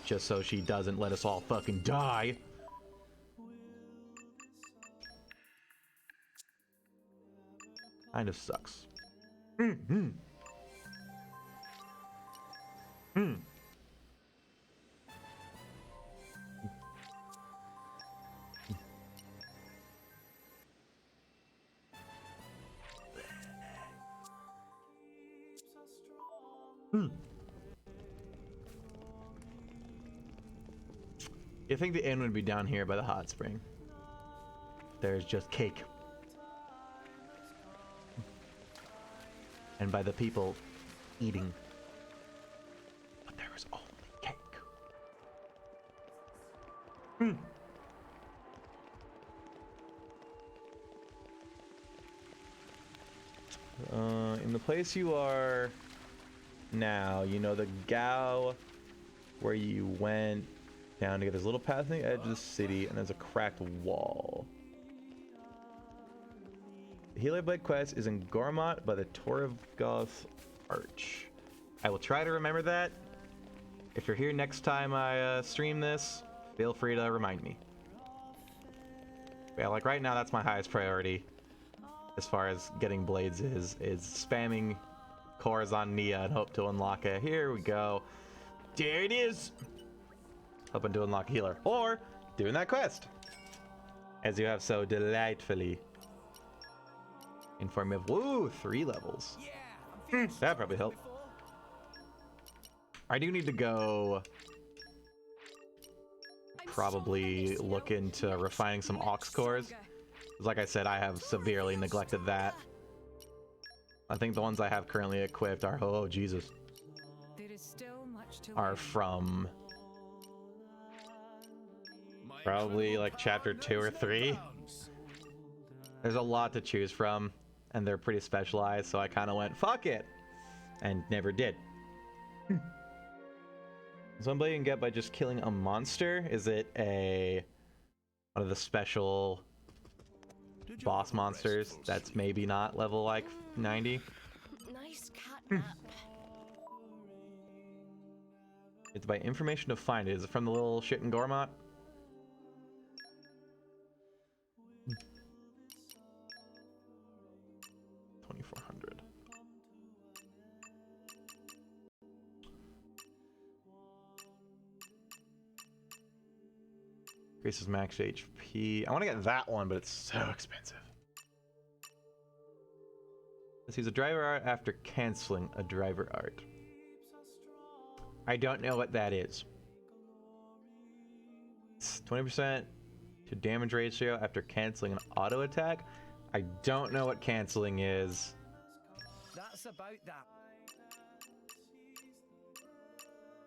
just so she doesn't let us all fucking die. Kind of sucks. You think the inn would be down here by the hot spring? There's just cake. and by the people eating. But there was only cake. In the place you are now, you know the Gao where you went down to get this little path on the edge of the city, and there's a cracked wall. The Xenoblade quest is in Gormott by the Torvgoth Arch. I will try to remember that. If you're here next time I stream this, feel free to remind me. Yeah, like right now, that's my highest priority as far as getting blades is spamming cores on Nia and hope to unlock it. Here we go. There it is. Hoping to unlock healer or doing that quest, as you have so delightfully informed me of. Woo, 3 levels. That probably helped. I do need to go probably look into refining some aux cores. Like I said, I have severely neglected that. I think the ones I have currently equipped are, oh Jesus, are from probably like chapter 2 or 3. There's a lot to choose from, and they're pretty specialized, so I kind of went, fuck it, and never did. Somebody can get by just killing a monster? Is it one of the special boss monsters that's maybe not level like 90? Nice cat nap. It's by information to find it. Is it from the little shit in Gormott? $2,400. Increases max HP. I want to get that one, but it's so expensive. Let's use a driver art after canceling a driver art. I don't know what that is. It's 20% to damage ratio after canceling an auto attack. I don't know what canceling is. That's about that.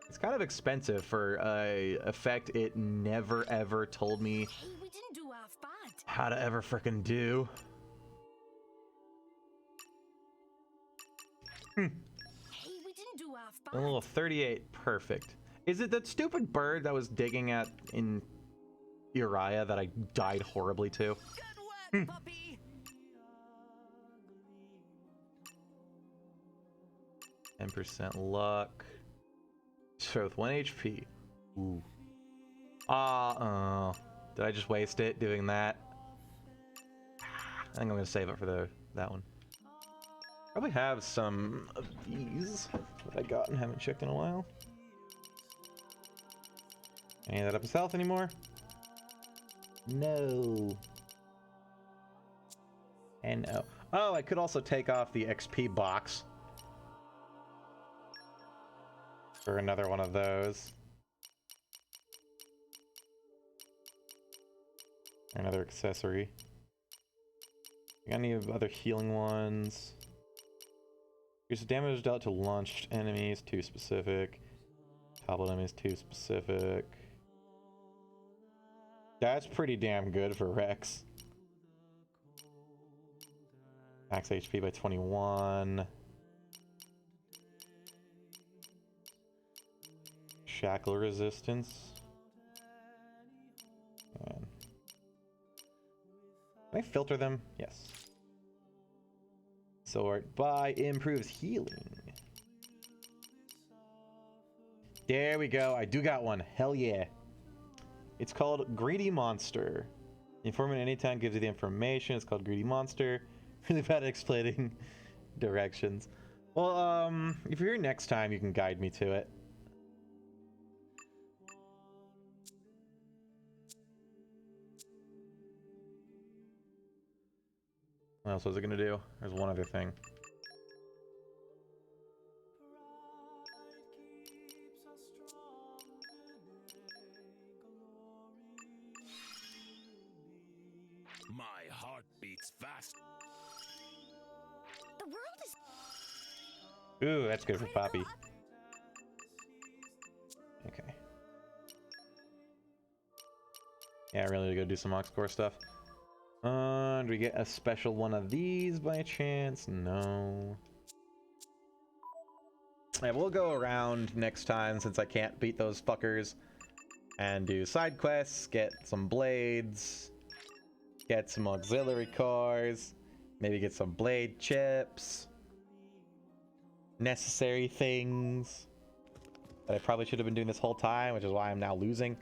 It's kind of expensive for a effect it never ever told me Hey, we didn't do half bad. how to ever frickin' do. Hey, we didn't do half bad. A little 38, perfect. Is it that stupid bird that was digging at in Uriah that I died horribly to? Good work, puppy. 10% luck. So with 1 HP. Ooh. Did I just waste it doing that? I think I'm gonna save it for that one. Probably have some of these that I got and haven't checked in a while. Any of that up his health anymore? No. And no. Oh, I could also take off the XP box for another one of those. Another accessory. Got any other healing ones? Increases damage dealt to launched enemies, too specific. Toppled enemies, too specific. That's pretty damn good for Rex. Max HP by 21. Shackle resistance. Man. Can I filter them? Yes. Sort by improves healing. There we go. I do got one. Hell yeah. It's called Greedy Monster. The informant anytime gives you the information. It's called Greedy Monster. Really bad at explaining directions. Well, if you're here next time, you can guide me to it. What else was it gonna do? There's one other thing. My heart beats fast. The world is... Ooh, that's good for Poppy. Okay. Yeah, really to go do some Oxcore stuff. Do we get a special one of these by chance? No. Yeah, we'll go around next time since I can't beat those fuckers. And do side quests, get some blades, get some auxiliary cores, maybe get some blade chips. Necessary things that I probably should have been doing this whole time, which is why I'm now losing.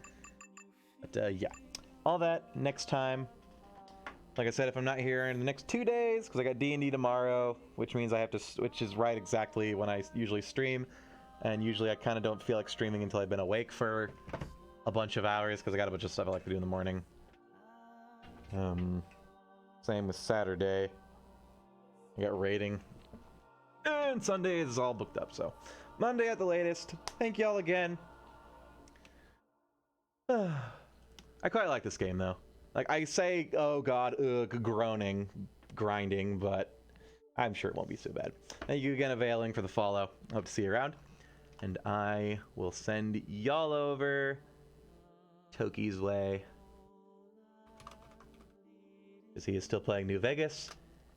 But yeah, all that next time. Like I said, if I'm not here in the next 2 days, because I got D&D tomorrow, which means I have to, which is right exactly when I usually stream, and usually I kind of don't feel like streaming until I've been awake for a bunch of hours, because I got a bunch of stuff I like to do in the morning. Same with Saturday. I got raiding. And Sunday is all booked up, so Monday at the latest. Thank y'all again. I quite like this game, though. Like, I say, oh god, ugh, groaning, grinding, but I'm sure it won't be so bad. Thank you again, Availing, for the follow. Hope to see you around. And I will send y'all over Toki's way, because he is still playing New Vegas.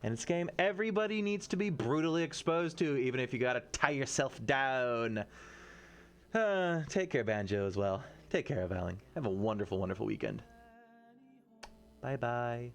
And it's a game everybody needs to be brutally exposed to, even if you gotta tie yourself down. Take care, Banjo, as well. Take care, Availing. Have a wonderful, wonderful weekend. Bye-bye.